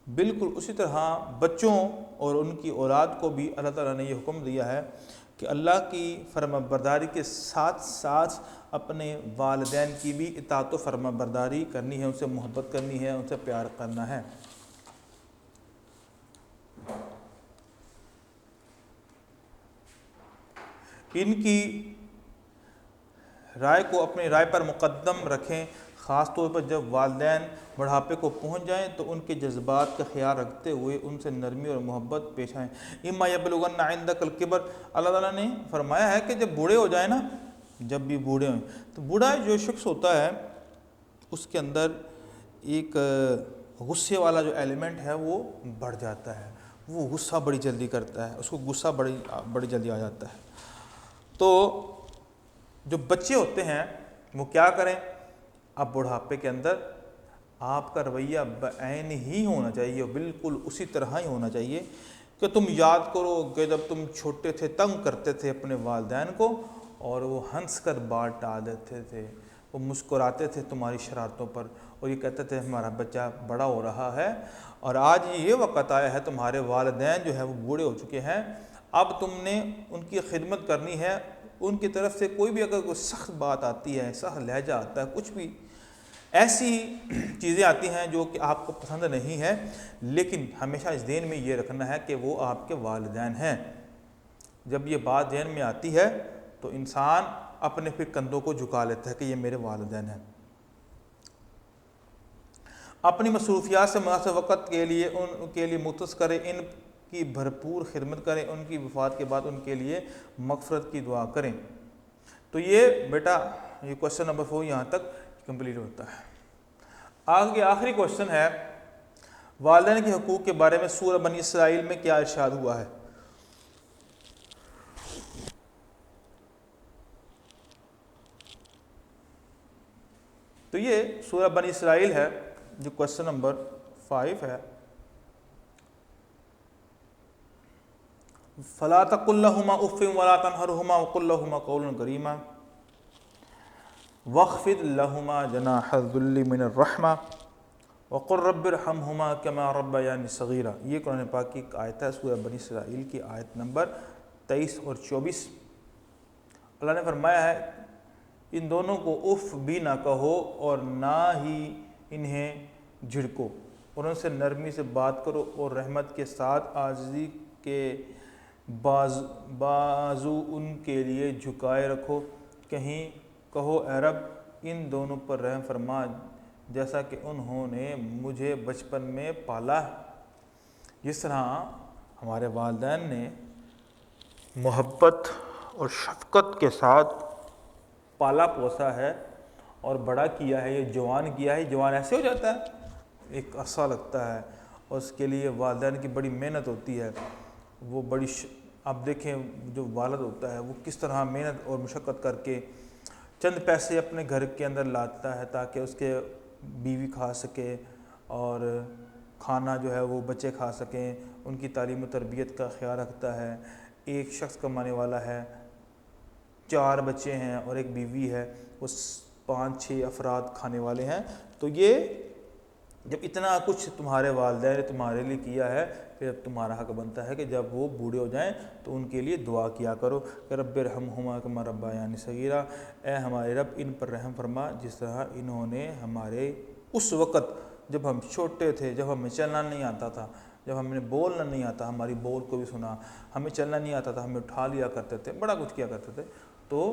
بالکل اسی طرح بچوں اور ان کی اولاد کو بھی اللہ تعالیٰ نے یہ حکم دیا ہے کہ اللہ کی فرما برداری کے ساتھ ساتھ اپنے والدین کی بھی اطاعت و فرما برداری کرنی ہے، ان سے محبت کرنی ہے، ان سے پیار کرنا ہے۔ ان کی رائے کو اپنی رائے پر مقدم رکھیں، خاص طور پر جب والدین بڑھاپے کو پہنچ جائیں تو ان کے جذبات کا خیال رکھتے ہوئے ان سے نرمی اور محبت پیش آئیں۔ اما یبلغن عندک الکبر، اللہ تعالیٰ نے فرمایا ہے کہ جب بوڑھے ہو جائیں نا، جب بھی بوڑھے ہوئیں، تو بوڑھا جو شخص ہوتا ہے اس کے اندر ایک غصے والا جو ایلیمنٹ ہے وہ بڑھ جاتا ہے، وہ غصہ بڑی جلدی کرتا ہے، اس کو غصہ بڑی جلدی آ جاتا ہے۔ تو جو بچے ہوتے ہیں وہ کیا کریں؟ اب بڑھاپے کے اندر آپ کا رویہ بعین ہی ہونا چاہیے، بالکل اسی طرح ہی ہونا چاہیے کہ تم یاد کرو کہ جب تم چھوٹے تھے تنگ کرتے تھے اپنے والدین کو، اور وہ ہنس کر بات ٹال دیتے تھے، وہ مسکراتے تھے تمہاری شرارتوں پر، اور یہ کہتے تھے ہمارا بچہ بڑا ہو رہا ہے، اور آج یہ وقت آیا ہے تمہارے والدین جو ہیں وہ بوڑھے ہو چکے ہیں، اب تم نے ان کی خدمت کرنی ہے۔ ان کی طرف سے کوئی بھی اگر کوئی سخت بات آتی ہے، سخت لہجہ آتا ہے، کچھ بھی ایسی چیزیں آتی ہیں جو کہ آپ کو پسند نہیں ہے، لیکن ہمیشہ اس ذہن میں یہ رکھنا ہے کہ وہ آپ کے والدین ہیں۔ جب یہ بات ذہن میں آتی ہے تو انسان اپنے پھر کندھوں کو جھکا لیتا ہے کہ یہ میرے والدین ہیں۔ اپنی مصروفیات سے مناسب وقت کے لیے ان کے لیے مختص کریں، ان کی بھرپور خدمت کریں، ان کی وفات کے بعد ان کے لیے مغفرت کی دعا کریں۔ تو یہ بیٹا یہ کوشچن نمبر 4 یہاں تک کمپلیٹ ہوتا ہے۔ آگے آخری کوشچن ہے والدین کے حقوق کے بارے میں سورہ بنی اسرائیل میں کیا ارشاد ہوا ہے؟ تو یہ سورہ بنی اسرائیل ہے جو کوشچن نمبر 5 ہے. فلا تقل لهما اف ولا تنهرهما وقل لهما قولا كريما واخفض لهما جناح الذل من الرحمة وقل رب ارحمهما كما ربياني صغيرا. یہ قرآن پاک کی ایک آیت ہے سورہ بنی اسرائیل کی آیت نمبر 23 اور 24. اللہ نے فرمایا ہے ان دونوں کو اف بھی نہ کہو اور نہ ہی انہیں جھڑکو اور ان سے نرمی سے بات کرو اور رحمت کے ساتھ عاجزی کے بازو ان کے لیے جھکائے رکھو. کہیں کہو اے رب ان دونوں پر رحم فرما جیسا کہ انہوں نے مجھے بچپن میں پالا ہے. جس طرح ہمارے والدین نے محبت اور شفقت کے ساتھ پالا پوسا ہے اور بڑا کیا ہے, یہ جوان کیا ہے. جوان ایسے ہو جاتا ہے, ایک عرصہ لگتا ہے اور اس کے لیے والدین کی بڑی محنت ہوتی ہے. وہ بڑی آپ دیکھیں جو والد ہوتا ہے وہ کس طرح محنت اور مشقت کر کے چند پیسے اپنے گھر کے اندر لاتا ہے تاکہ اس کے بیوی کھا سکے اور کھانا جو ہے وہ بچے کھا سکیں, ان کی تعلیم و تربیت کا خیال رکھتا ہے. ایک شخص کمانے والا ہے, 4 بچے ہیں اور ایک بیوی ہے, وہ 5-6 افراد کھانے والے ہیں. تو یہ جب اتنا کچھ تمہارے والدین نے تمہارے لیے کیا ہے, پھر اب تمہارا حق بنتا ہے کہ جب وہ بوڑھے ہو جائیں تو ان کے لیے دعا کیا کرو کہ رب ارحمہما کما ربیانی صغیرا, اے ہمارے رب ان پر رحم فرما جس طرح انہوں نے ہمارے اس وقت جب ہم چھوٹے تھے, جب ہمیں چلنا نہیں آتا تھا, جب ہمیں بولنا نہیں آتا, ہماری بول کو بھی سنا, ہمیں چلنا نہیں آتا تھا, ہمیں اٹھا لیا کرتے تھے, بڑا کچھ کیا کرتے تھے. تو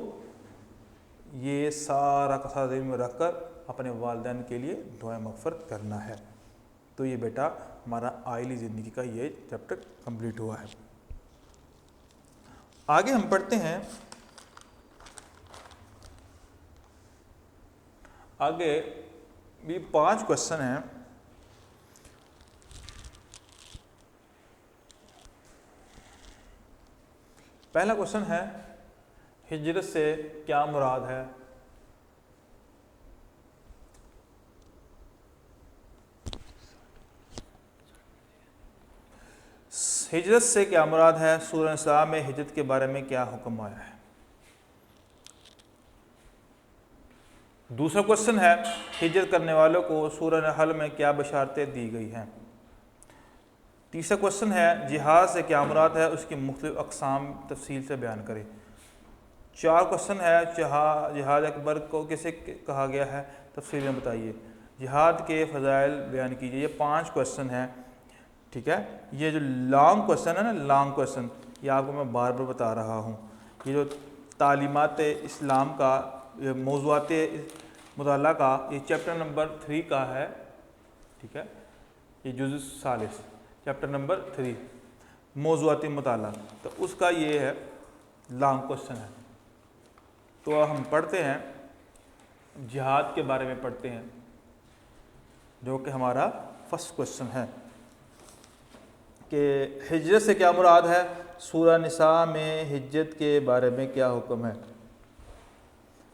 یہ سارا کا سارا ذہن میں رکھ کر اپنے والدین کے لیے دعائیں مغفرت کرنا ہے. تو یہ بیٹا ہمارا آئلی زندگی کا یہ چیپٹر کمپلیٹ ہوا ہے. آگے ہم پڑھتے ہیں, آگے بھی 5 کوشچن ہیں. پہلا کوشچن ہے ہجرت سے کیا مراد ہے؟ ہجرت سے کیا مراد ہے؟ سورہ نساء میں ہجرت کے بارے میں کیا حکم آیا ہے؟ دوسرا کوشچن ہے ہجرت کرنے والوں کو سورہ نحل میں کیا بشارتیں دی گئی ہیں؟ تیسرا کوشچن ہے جہاد سے کیا مراد ہے, اس کی مختلف اقسام تفصیل سے بیان کریں. 4 کوشچن ہے جہاد اکبر کو کسے کہا گیا ہے, تفصیل میں بتائیے. جہاد کے فضائل بیان کیجیے. یہ 5 کوشچن ہیں, ٹھیک ہے. یہ جو لانگ کوشچن ہے نا, لانگ کوشچن, یہ آپ کو میں بار بار بتا رہا ہوں. یہ جو تعلیمات اسلام کا موضوعات مطالعہ کا یہ چیپٹر نمبر 3 کا ہے, ٹھیک ہے. یہ جزء ثالث چیپٹر نمبر 3 موضوعات مطالعہ, تو اس کا یہ ہے لانگ کوشچن ہے. تو ہم پڑھتے ہیں جہاد کے بارے میں پڑھتے ہیں جو کہ ہمارا فرسٹ کوشچن ہے کہ ہجرت سے کیا مراد ہے, سورہ نساء میں ہجرت کے بارے میں کیا حکم ہے.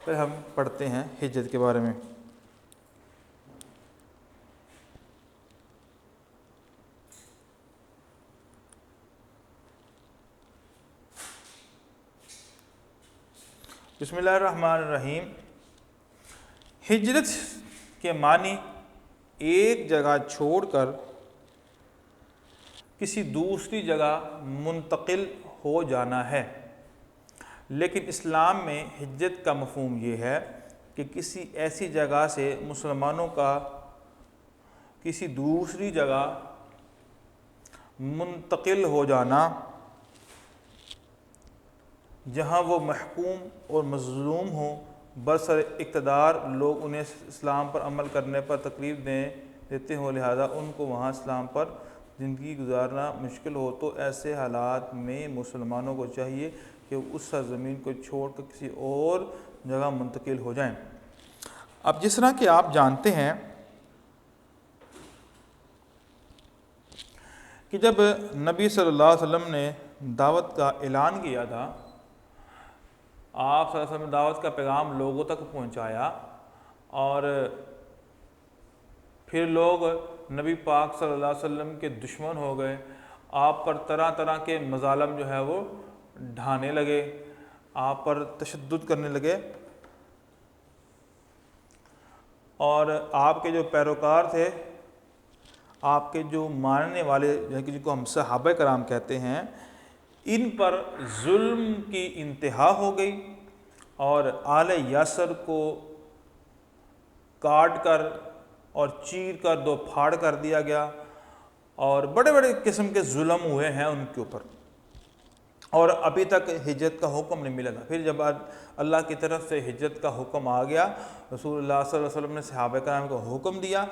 پھر ہم پڑھتے ہیں ہجرت کے بارے میں. بسم اللہ الرحمن الرحیم. ہجرت کے معنی ایک جگہ چھوڑ کر کسی دوسری جگہ منتقل ہو جانا ہے, لیکن اسلام میں ہجرت کا مفہوم یہ ہے کہ کسی ایسی جگہ سے مسلمانوں کا کسی دوسری جگہ منتقل ہو جانا جہاں وہ محکوم اور مظلوم ہوں. برسر اقتدار لوگ انہیں اسلام پر عمل کرنے پر تکلیف دیتے ہوں, لہذا ان کو وہاں اسلام پر زندگی گزارنا مشکل ہو, تو ایسے حالات میں مسلمانوں کو چاہیے کہ وہ اس سرزمین کو چھوڑ کر کسی اور جگہ منتقل ہو جائیں. اب جس طرح کہ آپ جانتے ہیں کہ جب نبی صلی اللہ علیہ وسلم نے دعوت کا اعلان کیا تھا, آپ صلی اللہ علیہ وسلم نے دعوت کا پیغام لوگوں تک پہنچایا, اور پھر لوگ نبی پاک صلی اللہ علیہ وسلم کے دشمن ہو گئے، آپ پر طرح طرح کے مظالم جو ہے وہ ڈھانے لگے، آپ پر تشدد کرنے لگے، اور آپ کے جو پیروکار تھے، آپ کے جو ماننے والے جن کو ہم صحابہ کرام کہتے ہیں، ان پر ظلم کی انتہا ہو گئی، اور آل یاسر کو کاٹ کر اور چیر کر دو پھاڑ کر دیا گیا، اور بڑے بڑے قسم کے ظلم ہوئے ہیں ان کے اوپر، اور ابھی تک ہجرت کا حکم نہیں ملا تھا۔ پھر جب اللہ کی طرف سے ہجرت کا حکم آ گیا، رسول اللہ صلی اللہ علیہ وسلم نے صحابہ کرام کو حکم دیا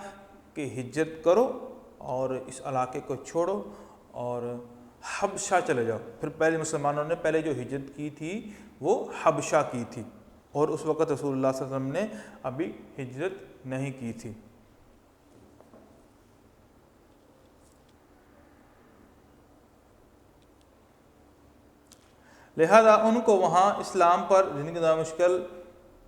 کہ ہجرت کرو اور اس علاقے کو چھوڑو اور حبشہ چلے جاؤ۔ پھر پہلے مسلمانوں نے پہلے جو ہجرت کی تھی وہ حبشہ کی تھی، اور اس وقت رسول اللہ صلی اللہ علیہ وسلم نے ابھی ہجرت نہیں کی تھی۔ لہذا ان کو وہاں اسلام پر زندگی گزارنا مشکل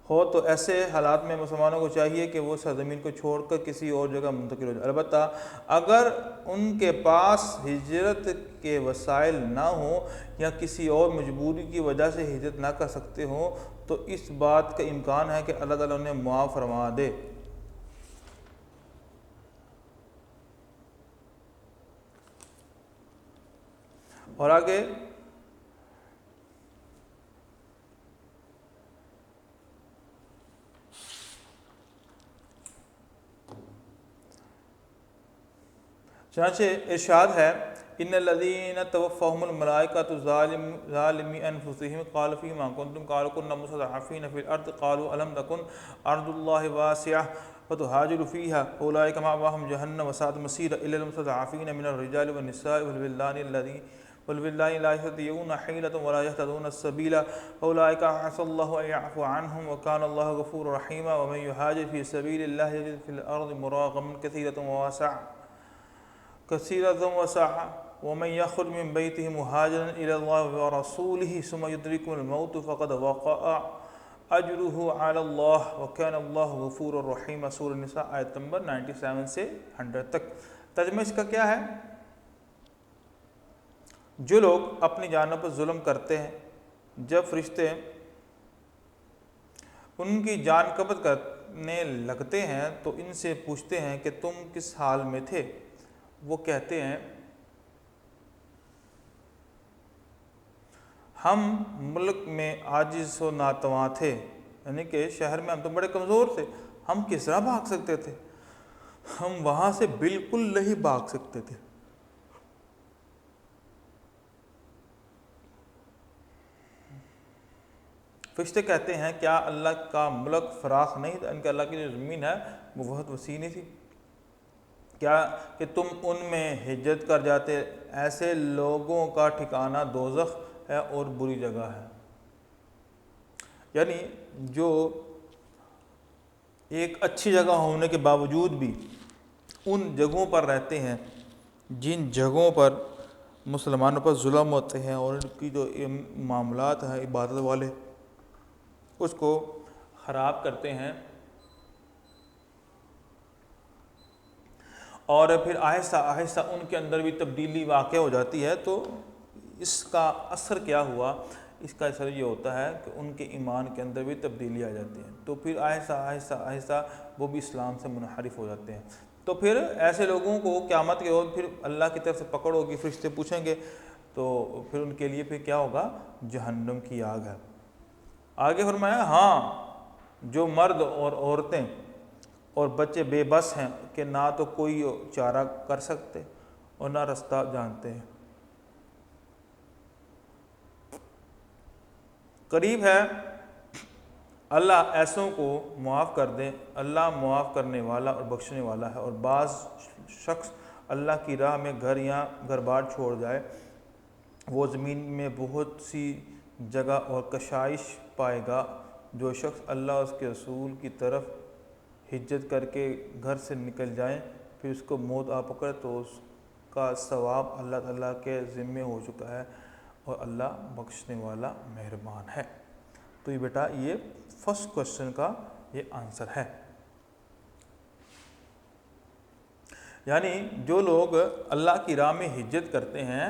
ہو تو ایسے حالات میں مسلمانوں کو چاہیے کہ وہ سرزمین کو چھوڑ کر کسی اور جگہ منتقل ہو جائے۔ البتہ اگر ان کے پاس ہجرت کے وسائل نہ ہوں یا کسی اور مجبوری کی وجہ سے ہجرت نہ کر سکتے ہوں تو اس بات کا امکان ہے کہ اللہ تعالیٰ انہیں معاف فرما دے۔ اور آگے چنانچہ ارشاد ہے، ان الذین توفاہم الملائکۃ ظالمی انفسہم قالوا فیما کنتم قالوا کنا مستضعفین فی الارض قالوا الم تکن ارض اللہ واسعہ فتہاجروا فیہا اولئک مأواہم جہنم وساءت مصیرا الا المستضعفین من الرجال والنساء والولدان لا یستطیعون حیلۃ ولا یہتدون السبیل اولئک عسى اللہ ان یعفو عنہم وکان اللہ غفورا رحیما ومن یہاجر فی سبیل اللہ یجد فی الارض مراغما کثیرة وسعة ومن يخرج من بيته مهاجرا إلى الله ورسوله ثم يدركه الموت فقد وقع أجره على الله وكان الله غفورا رحيما۔ سورہ النساء آیت نمبر 97 سے 100 تک۔ ترجمہ اس کا کیا ہے؟ جو لوگ اپنی جانوں پر ظلم کرتے ہیں، جب فرشتے ان کی جان قبض کرنے لگتے ہیں تو ان سے پوچھتے ہیں کہ تم کس حال میں تھے؟ وہ کہتے ہیں ہم ملک میں عاجز و ناتواں تھے، یعنی کہ شہر میں ہم تو بڑے کمزور تھے، ہم کس طرح بھاگ سکتے تھے، ہم وہاں سے بالکل نہیں بھاگ سکتے تھے۔ فرشتے کہتے ہیں کیا اللہ کا ملک فراخ نہیں تھا؟ ان کے اللہ کی جو زمین ہے وہ بہت وسیع نہیں تھی کیا کہ تم ان میں ہجرت کر جاتے؟ ایسے لوگوں کا ٹھکانہ دوزخ ہے اور بری جگہ ہے۔ یعنی جو ایک اچھی جگہ ہونے کے باوجود بھی ان جگہوں پر رہتے ہیں جن جگہوں پر مسلمانوں پر ظلم ہوتے ہیں اور ان کی جو معاملات ہیں عبادت والے اس کو خراب کرتے ہیں، اور پھر آہستہ آہستہ ان کے اندر بھی تبدیلی واقع ہو جاتی ہے، تو اس کا اثر کیا ہوا؟ اس کا اثر یہ ہوتا ہے کہ ان کے ایمان کے اندر بھی تبدیلی آ جاتی ہے، تو پھر آہستہ آہستہ آہستہ وہ بھی اسلام سے منحرف ہو جاتے ہیں۔ تو پھر ایسے لوگوں کو قیامت کے روز پھر اللہ کی طرف سے پکڑ ہوگی، فرشتے پوچھیں گے، تو پھر ان کے لیے پھر کیا ہوگا؟ جہنم کی آگ ہے۔ آگے فرمایا ہاں جو مرد اور عورتیں اور بچے بے بس ہیں کہ نہ تو کوئی چارہ کر سکتے اور نہ رستہ جانتے ہیں، قریب ہے اللہ ایسوں کو معاف کر دے۔ اللہ معاف کرنے والا اور بخشنے والا ہے۔ اور بعض شخص اللہ کی راہ میں گھر بار چھوڑ جائے، وہ زمین میں بہت سی جگہ اور کشائش پائے گا۔ جو شخص اللہ اور اس کے رسول کی طرف ہجرت کر کے گھر سے نکل جائیں پھر اس کو موت آ پکڑے تو اس کا ثواب اللہ تعالیٰ کے ذمے ہو چکا ہے، اور اللہ بخشنے والا مہربان ہے۔ تو یہ بیٹا یہ فرسٹ کوسچن کا یہ آنسر ہے۔ یعنی جو لوگ اللہ کی راہ میں ہجرت کرتے ہیں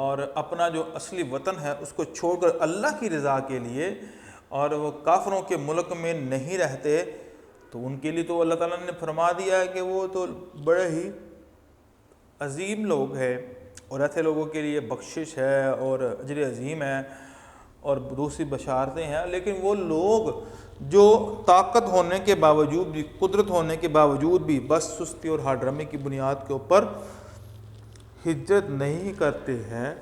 اور اپنا جو اصلی وطن ہے اس کو چھوڑ کر اللہ کی رضا کے لیے اور وہ کافروں کے ملک میں نہیں رہتے، تو ان کے لیے تو اللہ تعالیٰ نے فرما دیا ہے کہ وہ تو بڑے ہی عظیم لوگ ہیں، اور ایسے لوگوں کے لیے بخشش ہے اور اجر عظیم ہے اور دوسری بشارتیں ہیں۔ لیکن وہ لوگ جو طاقت ہونے کے باوجود بھی، قدرت ہونے کے باوجود بھی بس سستی اور ہار ڈرمی کی بنیاد کے اوپر ہجرت نہیں کرتے ہیں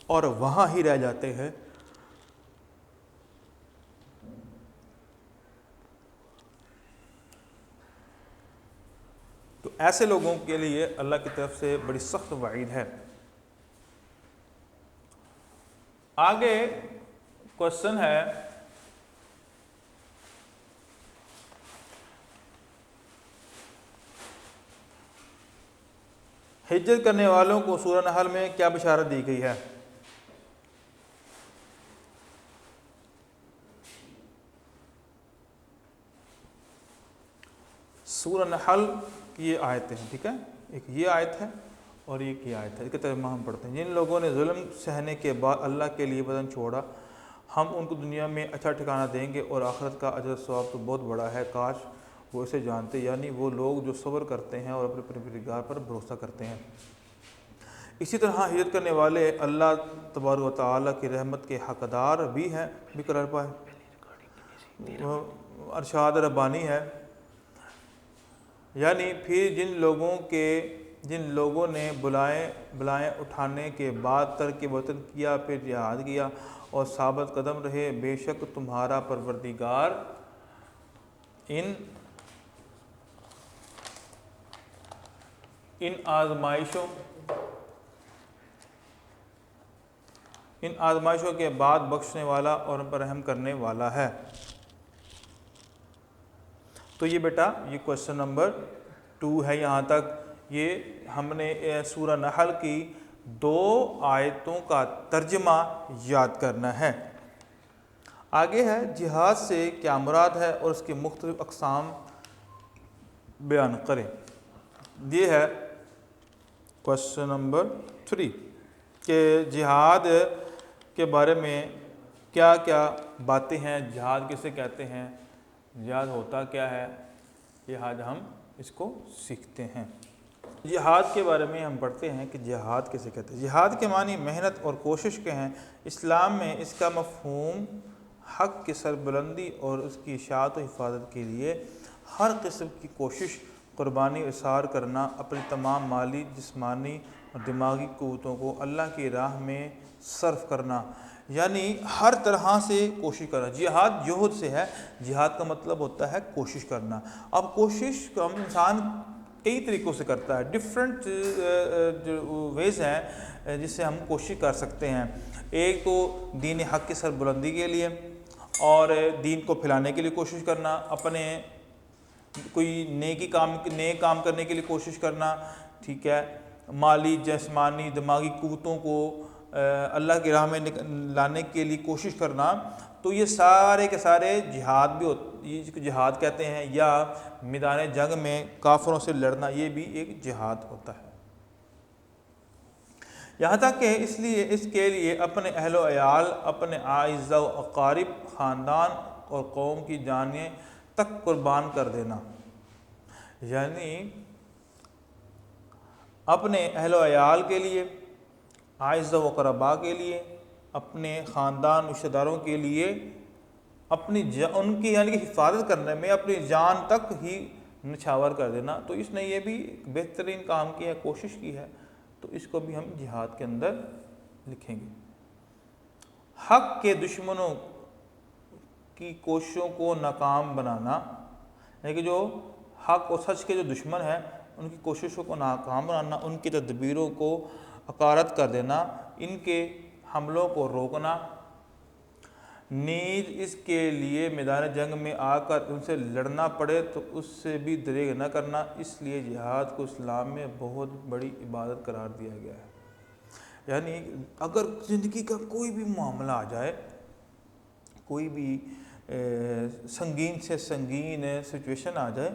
اور وہاں ہی رہ جاتے ہیں، تو ایسے لوگوں کے لیے اللہ کی طرف سے بڑی سخت وعید ہے۔ آگے کوشچن ہے ہجرت کرنے والوں کو سورہ نحل میں کیا بشارت دی گئی ہے؟ سورہ نحل کی یہ آیتیں ہیں، ٹھیک ہے، ایک یہ آیت ہے اور ایک یہ آیت ہے، اس کا ترجمہ ہم پڑھتے ہیں۔ جن لوگوں نے ظلم سہنے کے بعد اللہ کے لیے وطن چھوڑا، ہم ان کو دنیا میں اچھا ٹھکانہ دیں گے اور آخرت کا اجر ثواب تو بہت بڑا ہے، کاش وہ اسے جانتے۔ یعنی وہ لوگ جو صبر کرتے ہیں اور اپنے پروردگار پر بھروسہ کرتے ہیں۔ اسی طرح ہجرت کرنے والے اللہ تبارک و تعالیٰ کی رحمت کے حقدار بھی ہیں، بھی قرار پائے، ارشاد ربانی ہے۔ یعنی پھر جن لوگوں نے بلائیں اٹھانے کے بعد ترک وطن کیا، پھر جہاد کیا اور ثابت قدم رہے، بے شک تمہارا پروردگار ان آزمائشوں کے بعد بخشنے والا اور ان پر رحم کرنے والا ہے۔ تو یہ بیٹا یہ کوشچن نمبر 2 ہے، یہاں تک یہ ہم نے سورہ نحل کی 2 آیتوں کا ترجمہ یاد کرنا ہے۔ آگے ہے جہاد سے کیا مراد ہے اور اس کی مختلف اقسام بیان کریں۔ یہ ہے کوشچن نمبر 3 کہ جہاد کے بارے میں کیا کیا باتیں ہیں، جہاد کسے کہتے ہیں، جہاد ہوتا کیا ہے، یہ آج ہم اس کو سیکھتے ہیں۔ جہاد کے بارے میں ہم پڑھتے ہیں کہ جہاد کسے کہتے ہیں۔ جہاد کے معنی محنت اور کوشش کے ہیں۔ اسلام میں اس کا مفہوم حق کی سربلندی اور اس کی اشاعت و حفاظت کے لیے ہر قسم کی کوشش، قربانی اثار کرنا، اپنی تمام مالی، جسمانی اور دماغی قوتوں کو اللہ کی راہ میں صرف کرنا، یعنی ہر طرح سے کوشش کرنا۔ جہاد جہد سے ہے، جہاد کا مطلب ہوتا ہے کوشش کرنا۔ اب کوشش کا انسان کئی طریقوں سے کرتا ہے، ڈیفرنٹ ویز ہیں جس سے ہم کوشش کر سکتے ہیں۔ ایک تو دین حق کی سربلندی کے لیے اور دین کو پھیلانے کے لیے کوشش کرنا، اپنے کوئی نیک کام کرنے کے لیے کوشش کرنا، ٹھیک ہے، مالی، جسمانی، دماغی قوتوں کو اللہ کی راہ میں لانے کے لیے کوشش کرنا، تو یہ سارے کے سارے جہاد بھی یہ جہاد کہتے ہیں، یا میدان جنگ میں کافروں سے لڑنا، یہ بھی ایک جہاد ہوتا ہے۔ یہاں تک کہ اس کے لیے اپنے اہل و عیال، اپنے اعزاء و اقارب، خاندان اور قوم کی جانیں تک قربان کر دینا، یعنی اپنے اہل و عیال کے لیے، اعزاء و اقرباء کے لیے، اپنے خاندان رشتہ داروں کے لیے، ان کی یعنی کہ حفاظت کرنے میں اپنی جان تک ہی نچھاور کر دینا، تو اس نے یہ بھی بہترین کام کیا ہے، کوشش کی ہے، تو اس کو بھی ہم جہاد کے اندر لکھیں گے۔ حق کے دشمنوں کی کوششوں کو ناکام بنانا، یعنی کہ جو حق اور سچ کے جو دشمن ہیں ان کی کوششوں کو ناکام بنانا، ان کی تدبیروں کو عقارت کر دینا، ان کے حملوں کو روکنا، نیز اس کے لیے میدان جنگ میں آ کر ان سے لڑنا پڑے تو اس سے بھی دریغ نہ کرنا۔ اس لیے جہاد کو اسلام میں بہت بڑی عبادت قرار دیا گیا ہے۔ یعنی اگر زندگی کا کوئی بھی معاملہ آ جائے، کوئی بھی سنگین سے سنگین سچویشن آ جائے،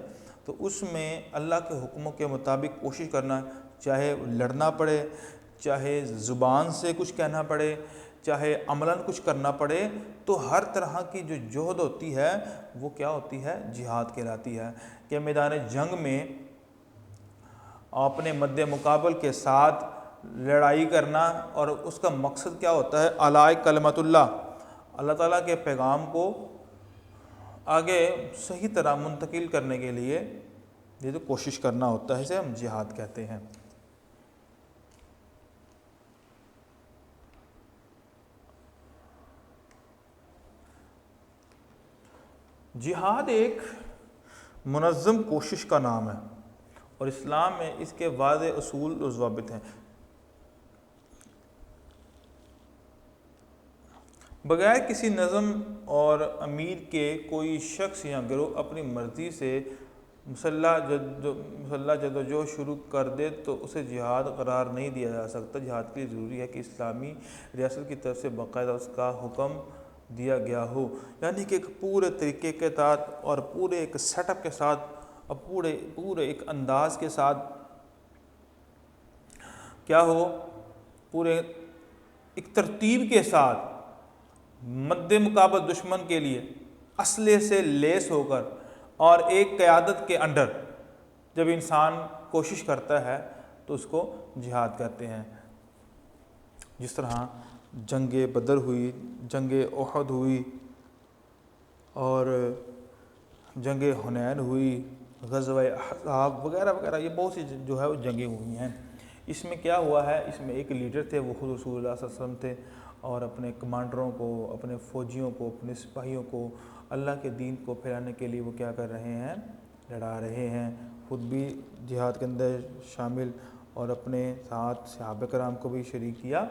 تو اس میں اللہ کے حکموں کے مطابق کوشش کرنا، چاہے لڑنا پڑے، چاہے زبان سے کچھ کہنا پڑے، چاہے عملاً کچھ کرنا پڑے، تو ہر طرح کی جو جہد ہوتی ہے وہ کیا ہوتی ہے؟ جہاد کہلاتی ہے۔ کہ میدان جنگ میں اپنے مد مقابل کے ساتھ لڑائی کرنا، اور اس کا مقصد کیا ہوتا ہے؟ اعلاء کلمت اللہ، اللہ تعالیٰ کے پیغام کو آگے صحیح طرح منتقل کرنے کے لیے یہ تو کوشش کرنا ہوتا ہے، اسے ہم جہاد کہتے ہیں۔ جہاد ایک منظم کوشش کا نام ہے، اور اسلام میں اس کے واضح اصول و ضوابط ہیں۔ بغیر کسی نظم اور امیر کے کوئی شخص یا گروہ اپنی مرضی سے مسلح جدوجہد شروع کر دے تو اسے جہاد قرار نہیں دیا جا سکتا۔ جہاد کے لیے ضروری ہے کہ اسلامی ریاست کی طرف سے باقاعدہ اس کا حکم دیا گیا ہو، یعنی کہ ایک پورے طریقے کے تحت اور پورے ایک سیٹ اپ کے ساتھ اور پورے ایک انداز کے ساتھ کیا ہو، پورے ایک ترتیب کے ساتھ مد مقابل دشمن کے لیے اسلحے سے لیس ہو کر اور ایک قیادت کے انڈر جب انسان کوشش کرتا ہے تو اس کو جہاد کہتے ہیں۔ جس طرح جنگ بدر ہوئی، جنگ احد ہوئی، اور جنگ حنین ہوئی، غزوہ احزاب وغیرہ وغیرہ، یہ بہت سی جو ہے وہ جنگیں ہوئی ہیں۔ اس میں کیا ہوا ہے؟ اس میں ایک لیڈر تھے، وہ خود رسول اللہ صلی اللہ علیہ وسلم تھے، اور اپنے کمانڈروں کو، اپنے فوجیوں کو، اپنے سپاہیوں کو اللہ کے دین کو پھیلانے کے لیے وہ کیا کر رہے ہیں؟ لڑا رہے ہیں۔ خود بھی جہاد کے اندر شامل اور اپنے ساتھ صحابہ کرام کو بھی شریک کیا۔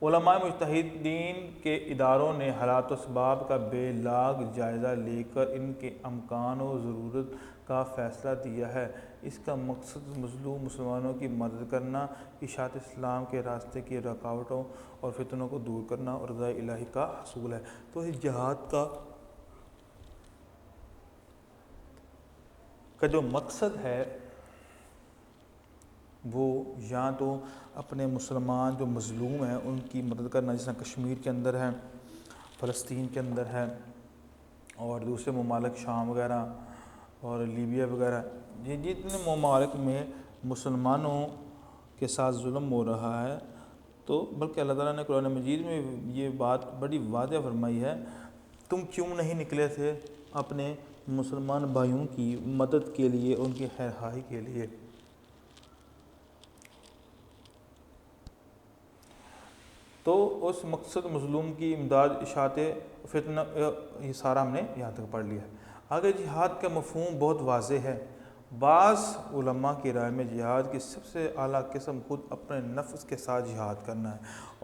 علماء مجتہدین کے اداروں نے حالات و اسباب کا بے لاگ جائزہ لے کر ان کے امکان و ضرورت کا فیصلہ دیا ہے۔ اس کا مقصد مظلوم مسلمانوں کی مدد کرنا، اشاعت اسلام کے راستے کی رکاوٹوں اور فتنوں کو دور کرنا اور رضا الہی کا حصول ہے۔ تو اس جہاد کا جو مقصد ہے وہ یا تو اپنے مسلمان جو مظلوم ہیں ان کی مدد کرنا، جس طرح کشمیر کے اندر ہے، فلسطین کے اندر ہے، اور دوسرے ممالک شام وغیرہ اور لیبیا وغیرہ، جتنے ممالک میں مسلمانوں کے ساتھ ظلم ہو رہا ہے، تو بلکہ اللہ تعالیٰ نے قرآن مجید میں یہ بات بڑی واضح فرمائی ہے، تم کیوں نہیں نکلے تھے اپنے مسلمان بھائیوں کی مدد کے لیے، ان کی خیرخواہی کے لیے۔ تو اس مقصد مظلوم کی امداد، اشاعت فتنہ، یہ سارا ہم نے یہاں تک پڑھ لیا ہے۔ آگے جہاد کا مفہوم بہت واضح ہے۔ بعض علماء کی رائے میں جہاد کی سب سے اعلیٰ قسم خود اپنے نفس کے ساتھ جہاد کرنا ہے،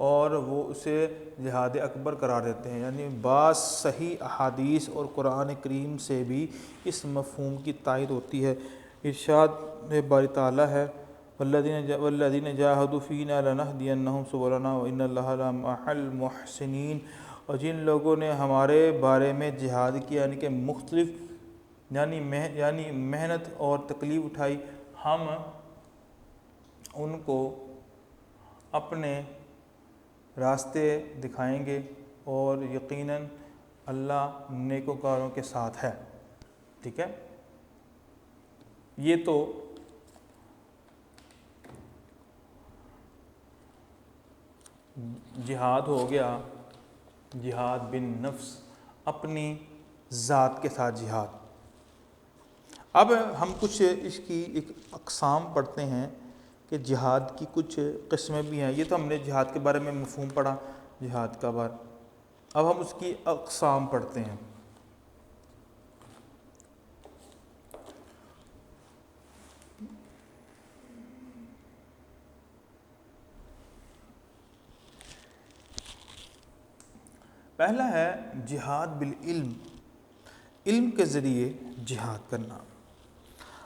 اور وہ اسے جہاد اکبر قرار دیتے ہیں۔ یعنی بعض صحیح احادیث اور قرآن کریم سے بھی اس مفہوم کی تائید ہوتی ہے۔ ارشاد باری تعالیٰ ہے، والذین جاہدوا فینا لنہدینہم سبلنا وان اللہ لمع المحسنین، اور جن لوگوں نے ہمارے بارے میں جہاد کیا، یعنی کہ مختلف یعنی محنت اور تکلیف اٹھائی، ہم ان کو اپنے راستے دکھائیں گے، اور یقیناً اللہ نیکوکاروں کے ساتھ ہے۔ ٹھیک ہے، یہ تو جہاد ہو گیا، جہاد بن نفس، اپنی ذات کے ساتھ جہاد۔ اب ہم کچھ اس کی ایک اقسام پڑھتے ہیں کہ جہاد کی کچھ قسمیں بھی ہیں۔ یہ تو ہم نے جہاد کے بارے میں مفہوم پڑھا جہاد کا بار، اب ہم اس کی اقسام پڑھتے ہیں۔ پہلا ہے جہاد بالعلم، علم کے ذریعے جہاد کرنا۔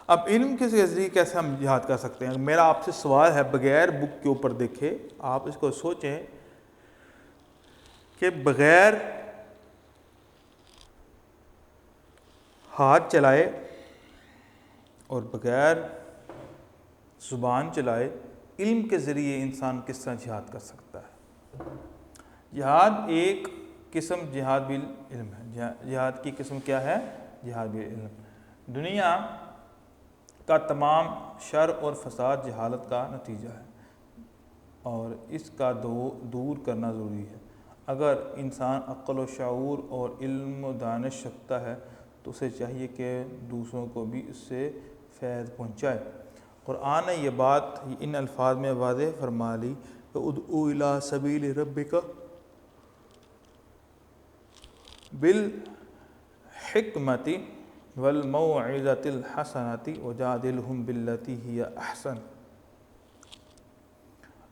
اب علم کے ذریعے کیسے ہم جہاد کر سکتے ہیں؟ میرا آپ سے سوال ہے، بغیر بک کے اوپر دیکھے آپ اس کو سوچیں کہ بغیر ہاتھ چلائے اور بغیر زبان چلائے علم کے ذریعے انسان کس طرح جہاد کر سکتا ہے۔ جہاد ایک قسم جہاد بالعلم ہے۔ جہاد کی قسم کیا ہے؟ جہاد بالعلم۔ دنیا کا تمام شر اور فساد جہالت کا نتیجہ ہے اور اس کا دور کرنا ضروری ہے۔ اگر انسان عقل و شعور اور علم و دانش رکھتا ہے تو اسے چاہیے کہ دوسروں کو بھی اس سے فیض پہنچائے۔ قرآن نے یہ بات ان الفاظ میں واضح فرما لی کہ ادعو الی سبیل ربک بالحکمۃ والموعظۃ الحسنۃ وجادلہم باللتی ہی احسن۔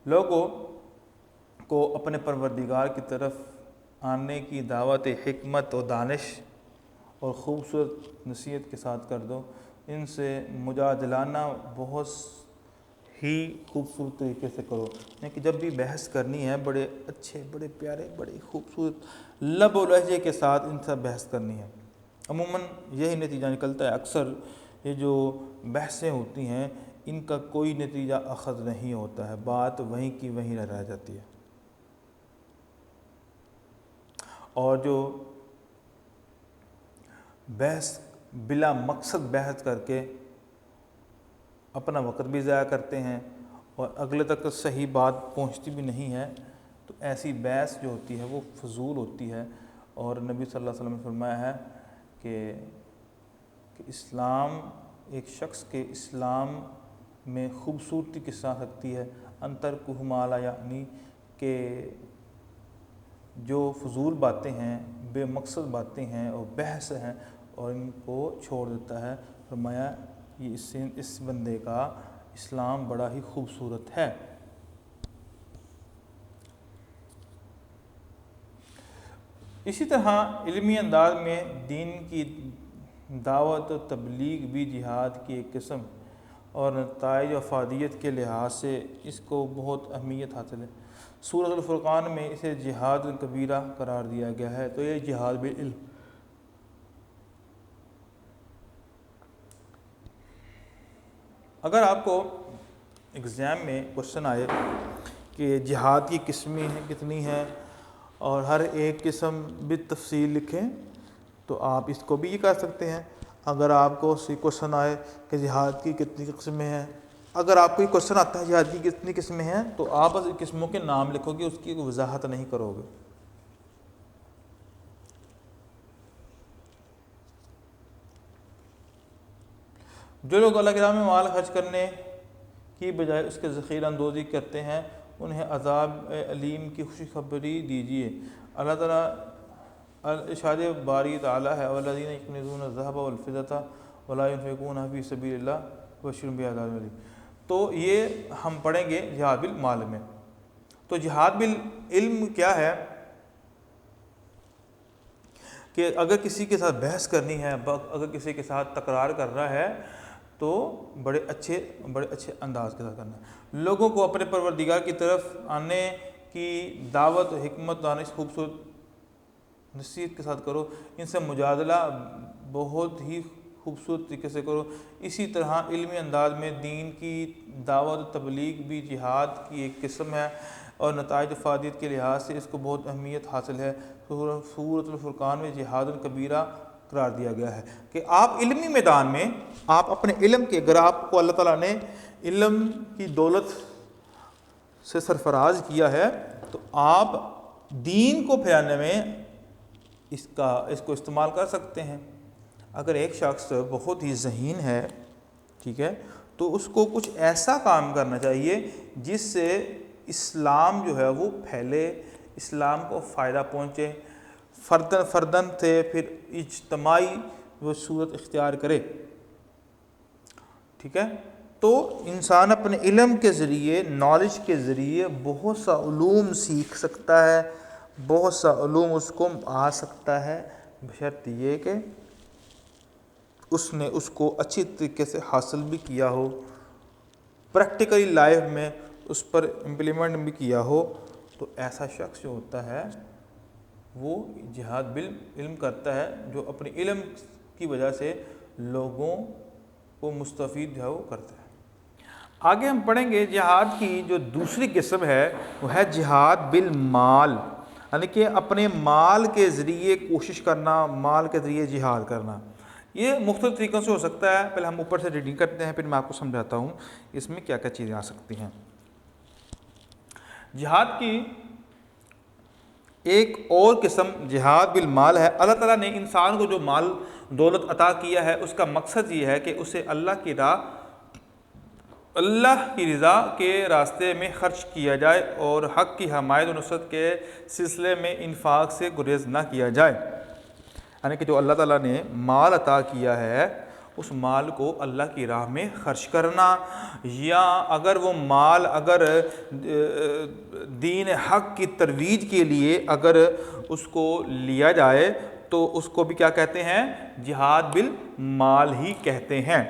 لوگوں کو اپنے پروردگار کی طرف آنے کی دعوت حکمت و دانش اور خوبصورت نصیحت کے ساتھ کر دو۔ ان سے مجادلانہ بہت ہی خوبصورت طریقے سے کرو، یعنی کہ جب بھی بحث کرنی ہے بڑے اچھے، بڑے پیارے، بڑے خوبصورت لب و لہجے کے ساتھ ان سے بحث کرنی ہے۔ عموماً یہی نتیجہ نکلتا ہے۔ اکثر یہ جو بحثیں ہوتی ہیں ان کا کوئی نتیجہ اخذ نہیں ہوتا ہے، بات وہیں کی وہیں رہ جاتی ہے، اور جو بحث بلا مقصد بحث کر کے اپنا وقت بھی ضائع کرتے ہیں اور اگلے تک صحیح بات پہنچتی بھی نہیں ہے، تو ایسی بحث جو ہوتی ہے وہ فضول ہوتی ہے۔ اور نبی صلی اللہ علیہ وسلم نے فرمایا ہے کہ اسلام ایک شخص کے اسلام میں خوبصورتی کس طرح رکھتی ہے، انتر کو مالا، یعنی کہ جو فضول باتیں ہیں، بے مقصد باتیں ہیں اور بحث ہیں، اور ان کو چھوڑ دیتا ہے۔ فرمایا یہ اس بندے کا اسلام بڑا ہی خوبصورت ہے۔ اسی طرح علمی انداز میں دین کی دعوت و تبلیغ بھی جہاد کی ایک قسم اور نتائج و افادیت کے لحاظ سے اس کو بہت اہمیت حاصل ہے۔ سورۃ الفرقان میں اسے جہاد کبیرہ قرار دیا گیا ہے، تو یہ جہاد بالعلم۔ اگر آپ کو ایگزام میں کوشچن آئے کہ جہاد کی قسمیں کتنی ہیں اور ہر ایک قسم بالتفصیل لکھیں، تو آپ اس کو بھی یہ کر سکتے ہیں۔ اگر آپ کو کوشچن آئے کہ جہاد کی کتنی قسمیں ہیں، اگر آپ کو یہ کوشچن آتا ہے جہاد کی کتنی قسمیں ہیں، تو آپ بس قسموں کے نام لکھو گے، اس کی وضاحت نہیں کرو گے۔ جو لوگ اللہ کی راہ میں مال خرچ کرنے کی بجائے اس کے ذخیرہ اندوزی کرتے ہیں، انہیں عذاب علیم کی خوشخبری دیجیے۔ اللہ تعالیٰ ارشاد باری تعالیٰ ہے والذین یکنزون الذھب والفضة ولا ينفقونها فی سبیل اللہ فبشرھم بعذاب الیم۔ تو یہ ہم پڑھیں گے جہاد بالمال میں۔ تو جہاد بالعلم کیا ہے کہ اگر کسی کے ساتھ بحث کرنی ہے، اگر کسی کے ساتھ تکرار کر رہا ہے، تو بڑے اچھے انداز کے ساتھ کرنا ہے۔ لوگوں کو اپنے پروردگار کی طرف آنے کی دعوت حکمت دانش خوبصورت نصیحت کے ساتھ کرو، ان سے مجادلہ بہت ہی خوبصورت طریقے سے کرو۔ اسی طرح علمی انداز میں دین کی دعوت و تبلیغ بھی جہاد کی ایک قسم ہے اور نتائج افادیت کے لحاظ سے اس کو بہت اہمیت حاصل ہے۔ سورۃ الفرقان میں جہاد کبیرہ قرار دیا گیا ہے کہ آپ علمی میدان میں آپ اپنے علم کے، اگر آپ کو اللہ تعالیٰ نے علم کی دولت سے سرفراز کیا ہے، تو آپ دین کو پھیلانے میں اس کو استعمال کر سکتے ہیں۔ اگر ایک شخص بہت ہی ذہین ہے، ٹھیک ہے، تو اس کو کچھ ایسا کام کرنا چاہیے جس سے اسلام جو ہے وہ پھیلے، اسلام کو فائدہ پہنچے، فردن سے پھر اجتماعی وہ صورت اختیار کرے، ٹھیک ہے۔ تو انسان اپنے علم کے ذریعے، نالج کے ذریعے بہت سا علوم سیکھ سکتا ہے، بہت سا علوم اس کو آ سکتا ہے، بشرط یہ کہ اس نے اس کو اچھی طریقے سے حاصل بھی کیا ہو، پریکٹیکلی لائف میں اس پر امپلیمنٹ بھی کیا ہو۔ تو ایسا شخص جو ہوتا ہے وہ جہاد بالعلم کرتا ہے، جو اپنے علم کی وجہ سے لوگوں کو مستفید جو ہے وہ کرتا ہے۔ آگے ہم پڑھیں گے جہاد کی جو دوسری قسم ہے وہ ہے جہاد بالمال، یعنی کہ اپنے مال کے ذریعے کوشش کرنا، مال کے ذریعے جہاد کرنا۔ یہ مختلف طریقوں سے ہو سکتا ہے، پہلے ہم اوپر سے ریڈنگ کرتے ہیں، پھر میں آپ کو سمجھاتا ہوں اس میں کیا کیا چیزیں آ سکتی ہیں۔ جہاد کی ایک اور قسم جہاد بالمال ہے۔ اللہ تعالیٰ نے انسان کو جو مال دولت عطا کیا ہے اس کا مقصد یہ ہے کہ اسے اللہ کی راہ، اللہ کی رضا کے راستے میں خرچ کیا جائے اور حق کی حمایت و نصرت کے سلسلے میں انفاق سے گریز نہ کیا جائے، یعنی کہ جو اللہ تعالیٰ نے مال عطا کیا ہے اس مال کو اللہ کی راہ میں خرچ کرنا، یا اگر وہ مال اگر دین حق کی ترویج کے لیے اگر اس کو لیا جائے تو اس کو بھی کیا کہتے ہیں؟ جہاد بالمال ہی کہتے ہیں۔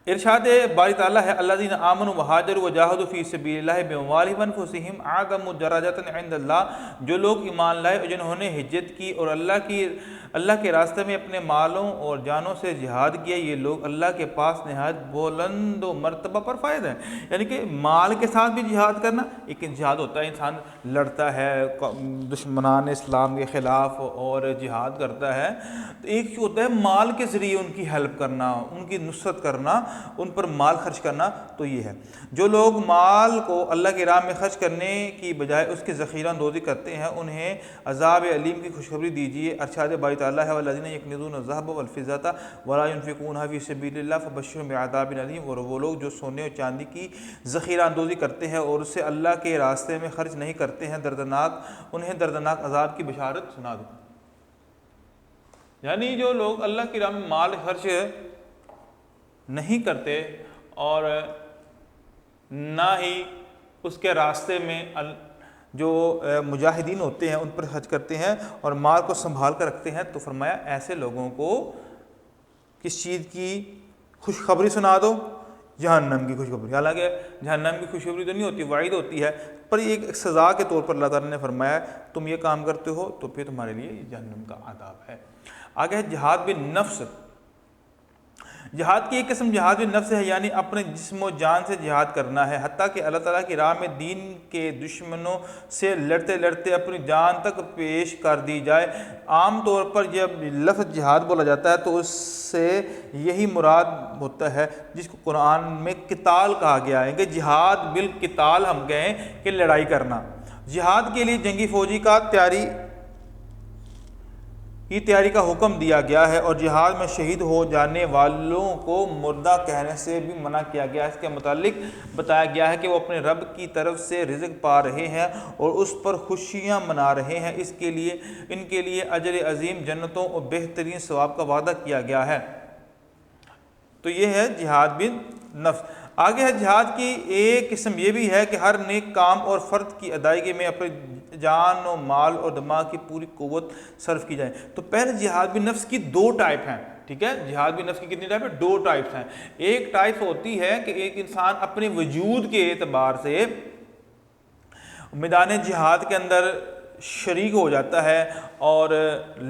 ارشاد باری تعالیٰ ہے الذین آمنوا وہاجروا وجاہدوا فی سبیل اللہ باموالہم وانفسہم اعظم درجات عند اللہ، جو لوگ ایمان لائے اور جنہوں نے ہجرت کی اور اللہ کے راستے میں اپنے مالوں اور جانوں سے جہاد کیا، یہ لوگ اللہ کے پاس نہایت بلند و مرتبہ پر فائز ہیں۔ یعنی کہ مال کے ساتھ بھی جہاد کرنا ایک جہاد ہوتا ہے، انسان لڑتا ہے دشمنان اسلام کے خلاف اور جہاد کرتا ہے، تو ایک جو ہوتا ہے مال کے ذریعے ان کی ہیلپ کرنا، ان کی نصرت کرنا، ان پر مال خرچ کرنا، تو یہ ہے۔ جو لوگ مال کو اللہ کی راہ میں خرچ کرنے کی بجائے اس کی ذخیرہ اندوزی کرتے ہیں انہیں عذاب علیم کی خوشخبری دیجیے۔ ارشاد باری تعالیٰ ہے والذین یکنزون الذھب والفضة ولا ينفقونها فی سبیل اللہ فبشرهم بعذاب علیم، اور وہ لوگ جو سونے اور چاندی کی ذخیرہ اندوزی کرتے ہیں اور اسے اللہ کے راستے میں خرچ نہیں کرتے ہیں، انہیں دردناک عذاب کی بشارت سنا دو۔ یعنی جو لوگ اللہ کی راہ میں مال خرچ نہیں کرتے اور نہ ہی اس کے راستے میں جو مجاہدین ہوتے ہیں ان پر خرچ کرتے ہیں اور مال کو سنبھال کر رکھتے ہیں، تو فرمایا ایسے لوگوں کو کس چیز کی خوشخبری سنا دو؟ جہنم کی خوشخبری۔ حالانکہ جہنم کی خوشخبری تو نہیں ہوتی، وعید ہوتی ہے، پر یہ ایک سزا کے طور پر اللہ تعالیٰ نے فرمایا تم یہ کام کرتے ہو تو پھر تمہارے لیے یہ جہنم کا عذاب ہے۔ آگے ہے جہاد بالنفس۔ جہاد کی ایک قسم جہاد بالنفس ہے، یعنی اپنے جسم و جان سے جہاد کرنا ہے، حتیٰ کہ اللہ تعالیٰ کی راہ میں دین کے دشمنوں سے لڑتے لڑتے اپنی جان تک پیش کر دی جائے۔ عام طور پر جب لفظ جہاد بولا جاتا ہے تو اس سے یہی مراد ہوتا ہے جس کو قرآن میں قتال کہا گیا ہے، کہ جہاد بالقتال ہم کہیں کہ لڑائی کرنا۔ جہاد کے لیے جنگی فوجی کا تیاری کا حکم دیا گیا ہے، اور جہاد میں شہید ہو جانے والوں کو مردہ کہنے سے بھی منع کیا گیا ہے۔ اس کے متعلق بتایا گیا ہے کہ وہ اپنے رب کی طرف سے رزق پا رہے ہیں اور اس پر خوشیاں منا رہے ہیں، ان کے لیے اجر عظیم جنتوں اور بہترین ثواب کا وعدہ کیا گیا ہے۔ تو یہ ہے جہاد بالنفس۔ آگے ہے جہاد کی ایک قسم یہ بھی ہے کہ ہر نیک کام اور فرض کی ادائیگی میں اپنے جان و مال اور دماغ کی پوری قوت صرف کی جائے۔ تو پہلے جہاد بالنفس کی دو ٹائپ ہیں، ٹھیک ہے؟ جہاد بالنفس کی کتنی ٹائپ ہے؟ دو ٹائپس ہیں۔ ایک ٹائپ ہوتی ہے کہ ایک انسان اپنے وجود کے اعتبار سے میدان جہاد کے اندر شریک ہو جاتا ہے اور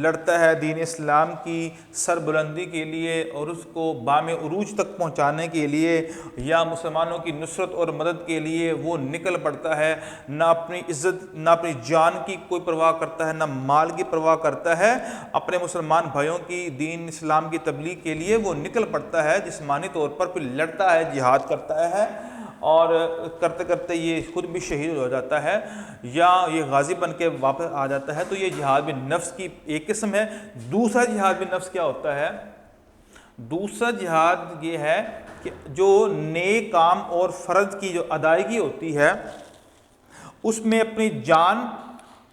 لڑتا ہے دین اسلام کی سربلندی کے لیے اور اس کو بام عروج تک پہنچانے کے لیے، یا مسلمانوں کی نصرت اور مدد کے لیے وہ نکل پڑتا ہے، نہ اپنی عزت نہ اپنی جان کی کوئی پرواہ کرتا ہے، نہ مال کی پرواہ کرتا ہے، اپنے مسلمان بھائیوں کی دین اسلام کی تبلیغ کے لیے وہ نکل پڑتا ہے، جسمانی طور پر پھر لڑتا ہے، جہاد کرتا ہے، اور کرتے کرتے یہ خود بھی شہید ہو جاتا ہے یا یہ غازی بن کے واپس آ جاتا ہے۔ تو یہ جہاد بالنفس کی ایک قسم ہے۔ دوسرا جہاد بالنفس کیا ہوتا ہے؟ دوسرا جہاد یہ ہے کہ جو نیک کام اور فرض کی جو ادائیگی ہوتی ہے اس میں اپنی جان،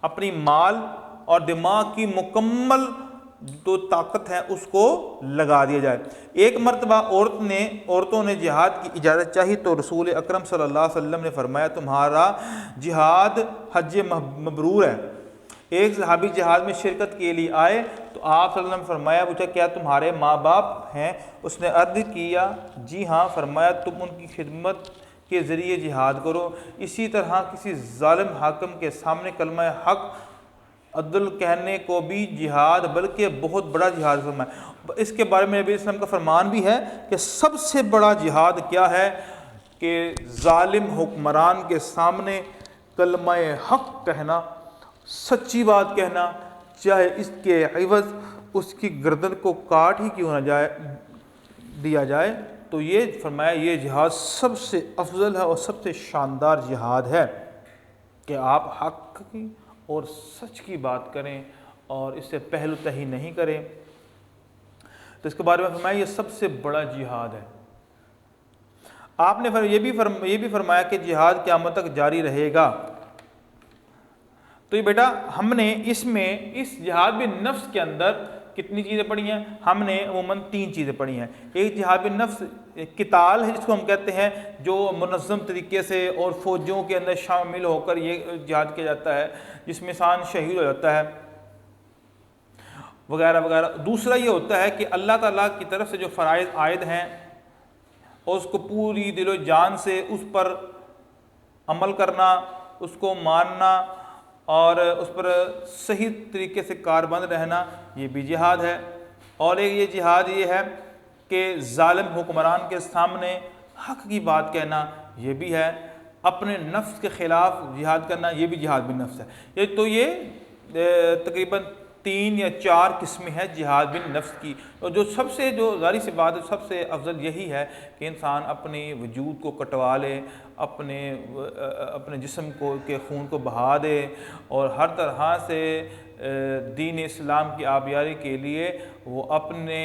اپنی مال اور دماغ کی مکمل جو طاقت ہے اس کو لگا دیا جائے۔ ایک مرتبہ عورتوں نے جہاد کی اجازت چاہی تو رسول اکرم صلی اللہ علیہ وسلم نے فرمایا تمہارا جہاد حج مبرور ہے۔ ایک صحابی جہاد میں شرکت کے لیے آئے تو آپ صلی اللہ علیہ وسلم نے فرمایا، پوچھا کیا تمہارے ماں باپ ہیں؟ اس نے عرض کیا جی ہاں۔ فرمایا تم ان کی خدمت کے ذریعے جہاد کرو۔ اسی طرح کسی ظالم حاکم کے سامنے کلمہ حق عدل کہنے کو بھی جہاد بلکہ بہت بڑا جہاد فرمایا۔ اس کے بارے میں نبی علیہ السلام کا فرمان بھی ہے کہ سب سے بڑا جہاد کیا ہے کہ ظالم حکمران کے سامنے کلمہ حق کہنا، سچی بات کہنا، چاہے اس کے عوض اس کی گردن کو کاٹ ہی کیوں نہ دیا جائے۔ تو یہ فرمایا یہ جہاد سب سے افضل ہے اور سب سے شاندار جہاد ہے کہ آپ حق کی اور سچ کی بات کریں اور اس سے پہلو تہی نہیں کریں۔ تو اس کے بارے میں فرمایا یہ سب سے بڑا جہاد ہے۔ آپ نے یہ بھی فرمایا کہ جہاد قیامت تک جاری رہے گا۔ تو یہ بیٹا ہم نے اس جہاد بن نفس کے اندر کتنی چیزیں پڑھی ہیں؟ ہم نے عموماً 3 چیزیں پڑھی ہیں۔ ایک جہاد بن نفس قتال ہے جس کو ہم کہتے ہیں، جو منظم طریقے سے اور فوجوں کے اندر شامل ہو کر یہ جہاد کیا جاتا ہے، جس میں انسان شہید ہو جاتا ہے وغیرہ وغیرہ۔ دوسرا یہ ہوتا ہے کہ اللہ تعالیٰ کی طرف سے جو فرائض عائد ہیں اور اس کو پوری دل و جان سے اس پر عمل کرنا، اس کو ماننا اور اس پر صحیح طریقے سے کاربند رہنا، یہ بھی جہاد ہے۔ اور ایک یہ جہاد یہ ہے کہ ظالم حکمران کے سامنے حق کی بات کہنا، یہ بھی ہے۔ اپنے نفس کے خلاف جہاد کرنا، یہ بھی جہاد بن نفس ہے۔ تو یہ تقریباً 3 یا 4 قسمیں ہیں جہاد بن نفس کی، اور جو ظاہری سی بات ہے سب سے افضل یہی ہے کہ انسان اپنے وجود کو کٹوا لے، اپنے جسم کے خون کو بہا دے اور ہر طرح سے دین اسلام کی آبیاری کے لیے وہ اپنے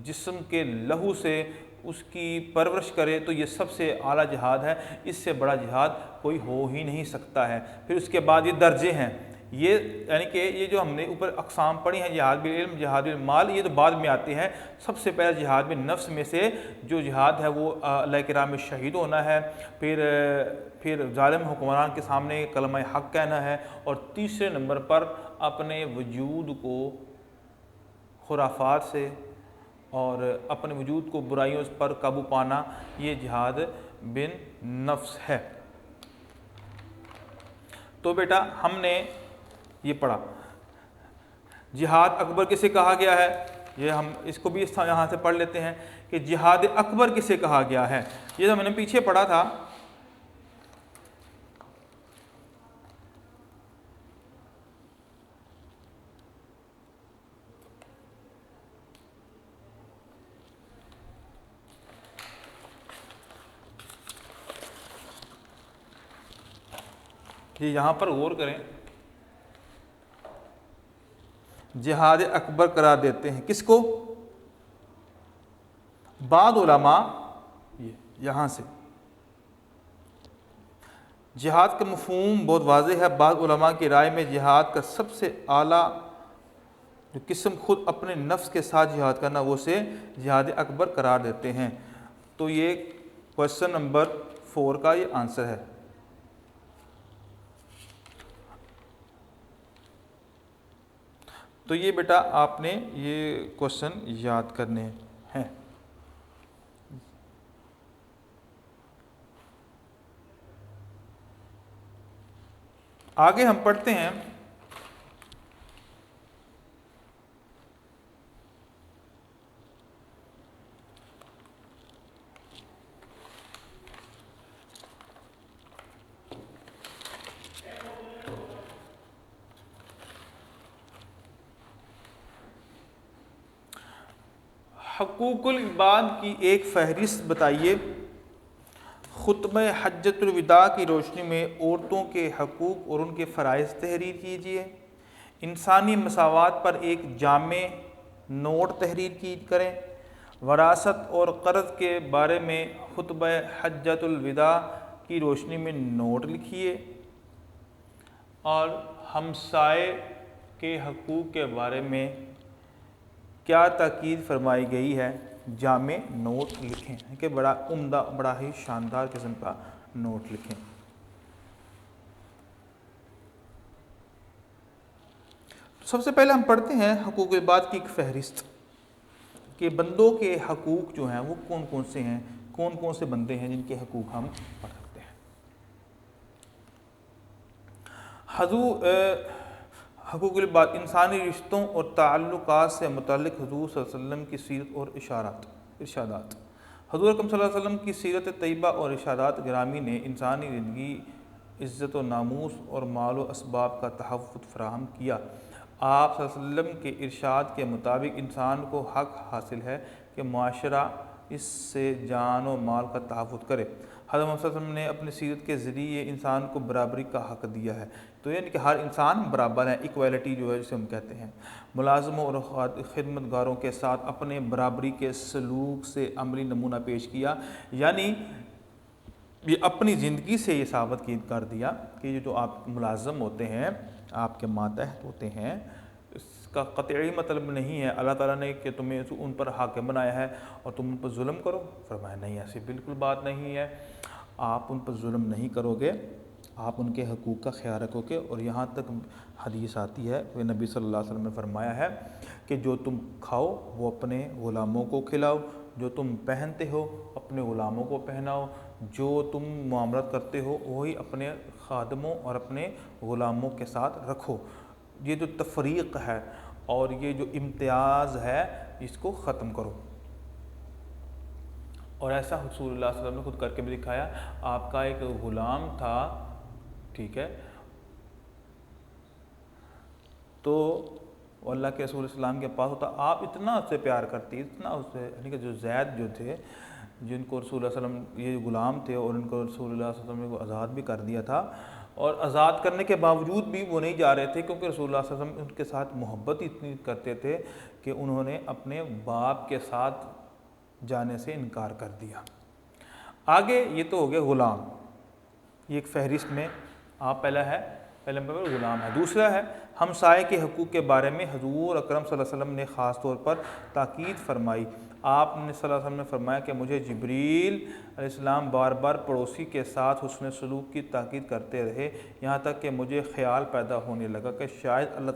جسم کے لہو سے اس کی پرورش کرے، تو یہ سب سے اعلیٰ جہاد ہے۔ اس سے بڑا جہاد کوئی ہو ہی نہیں سکتا ہے۔ پھر اس کے بعد یہ درجے ہیں، یعنی کہ یہ جو ہم نے اوپر اقسام پڑھی ہیں، جہاد بالعلم، جہاد بالمال، یہ تو بعد میں آتے ہیں۔ سب سے پہلے جہاد بالنفس میں سے جو جہاد ہے وہ اللہ کی راہ میں شہید ہونا ہے، پھر ظالم حکمران کے سامنے کلمہ حق کہنا ہے، اور تیسرے نمبر پر اپنے وجود کو خرافات سے اور اپنے وجود کو برائیوں پر قابو پانا، یہ جہاد بن نفس ہے۔ تو بیٹا ہم نے یہ پڑھا جہاد اکبر کسے کہا گیا ہے، یہ ہم اس کو بھی یہاں سے پڑھ لیتے ہیں کہ جہاد اکبر کسے کہا گیا ہے۔ یہ تو میں نے پیچھے پڑھا تھا، یہ یہاں پر غور کریں، جہاد اکبر قرار دیتے ہیں کس کو؟ بعض علماء یہاں سے جہاد کا مفہوم بہت واضح ہے۔ بعض علماء کی رائے میں جہاد کا سب سے اعلیٰ جو قسم خود اپنے نفس کے ساتھ جہاد کرنا، وہ سے جہاد اکبر قرار دیتے ہیں۔ تو یہ کوشچن نمبر 4 کا یہ آنسر ہے۔ تو یہ بیٹا آپ نے یہ کوشچن یاد کرنے ہیں۔ آگے ہم پڑھتے ہیں حقوق العباد کی ایک فہرست بتائیے۔ خطبہ حجۃ الوداع کی روشنی میں عورتوں کے حقوق اور ان کے فرائض تحریر کیجیے۔ انسانی مساوات پر ایک جامع نوٹ تحریر کریں۔ وراثت اور قرض کے بارے میں خطبہ حجۃ الوداع کی روشنی میں نوٹ لکھیے، اور ہمسائے کے حقوق کے بارے میں کیا تاکید فرمائی گئی ہے، جامع نوٹ لکھیں، کہ بڑا عمدہ، بڑا ہی شاندار قسم کا نوٹ لکھیں۔ سب سے پہلے ہم پڑھتے ہیں حقوق العباد کی ایک فہرست، کہ بندوں کے حقوق جو ہیں وہ کون کون سے ہیں، کون کون سے بندے ہیں جن کے حقوق ہم پڑھ سکتے ہیں۔ حقوق العباد، انسانی رشتوں اور تعلقات سے متعلق حضور صلی اللہ علیہ وسلم کی سیرت اور ارشادات۔ حضور اکرم صلی اللہ علیہ وسلم کی سیرت طیبہ اور ارشادات گرامی نے انسانی زندگی، عزت و ناموس اور مال و اسباب کا تحفظ فراہم کیا۔ آپ صلی اللہ علیہ وسلم کے ارشاد کے مطابق انسان کو حق حاصل ہے کہ معاشرہ اس سے جان و مال کا تحفظ کرے۔ حضرت محمد صلی اللہ علیہ وسلم نے اپنی سیرت کے ذریعے انسان کو برابری کا حق دیا ہے، تو یعنی کہ ہر انسان برابر ہے، ایکویلٹی جو ہے جسے ہم کہتے ہیں۔ ملازموں اور خدمت گاروں کے ساتھ اپنے برابری کے سلوک سے عملی نمونہ پیش کیا، یعنی یہ اپنی زندگی سے یہ ثابت کر دیا کہ یہ جو آپ ملازم ہوتے ہیں، آپ کے ماتحت ہوتے ہیں، اس کا قطعی مطلب نہیں ہے اللہ تعالیٰ نے کہ تمہیں ان پر حاکم بنایا ہے اور تم ان پر ظلم کرو۔ فرمایا نہیں، ایسی بالکل بات نہیں ہے، آپ ان پر ظلم نہیں کرو گے، آپ ان کے حقوق کا خیال رکھو گے۔ اور یہاں تک حدیث آتی ہے کہ نبی صلی اللہ علیہ وسلم نے فرمایا ہے کہ جو تم کھاؤ وہ اپنے غلاموں کو کھلاؤ، جو تم پہنتے ہو اپنے غلاموں کو پہناؤ، جو تم معاملات کرتے ہو وہی اپنے خادموں اور اپنے غلاموں کے ساتھ رکھو۔ یہ جو تفریق ہے اور یہ جو امتیاز ہے اس کو ختم کرو۔ اور ایسا رسول اللہ صلی اللہ علیہ وسلم نے خود کر کے بھی دکھایا۔ آپ کا ایک غلام تھا، ٹھیک ہے، تو اللہ کے رسول السلام کے پاس ہوتا، آپ اتنا اس سے پیار کرتی، اتنا اس سے، یعنی کہ جو زید جو تھے، جن کو رسول اللہ صلی اللہ علیہ وسلم، یہ غلام تھے اور ان کو رسول اللہ صلی اللہ علیہ وسلم نے آزاد بھی کر دیا تھا، اور آزاد کرنے کے باوجود بھی وہ نہیں جا رہے تھے کیونکہ رسول اللہ صلی اللہ علیہ وسلم ان کے ساتھ محبت اتنی کرتے تھے کہ انہوں نے اپنے باپ کے ساتھ جانے سے انکار کر دیا۔ آگے یہ تو ہو گیا غلام، یہ ایک فہرست میں آپ پہلے نمبر غلام ہے۔ دوسرا ہے ہمسائے کے حقوق کے بارے میں حضور اکرم صلی اللہ علیہ وسلم نے خاص طور پر تاکید فرمائی۔ آپ نے صلی اللہ علیہ وسلم نے فرمایا کہ مجھے جبریل علیہ السلام بار بار پڑوسی کے ساتھ حسن سلوک کی تاکید کرتے رہے، یہاں تک کہ مجھے خیال پیدا ہونے لگا کہ شاید اللہ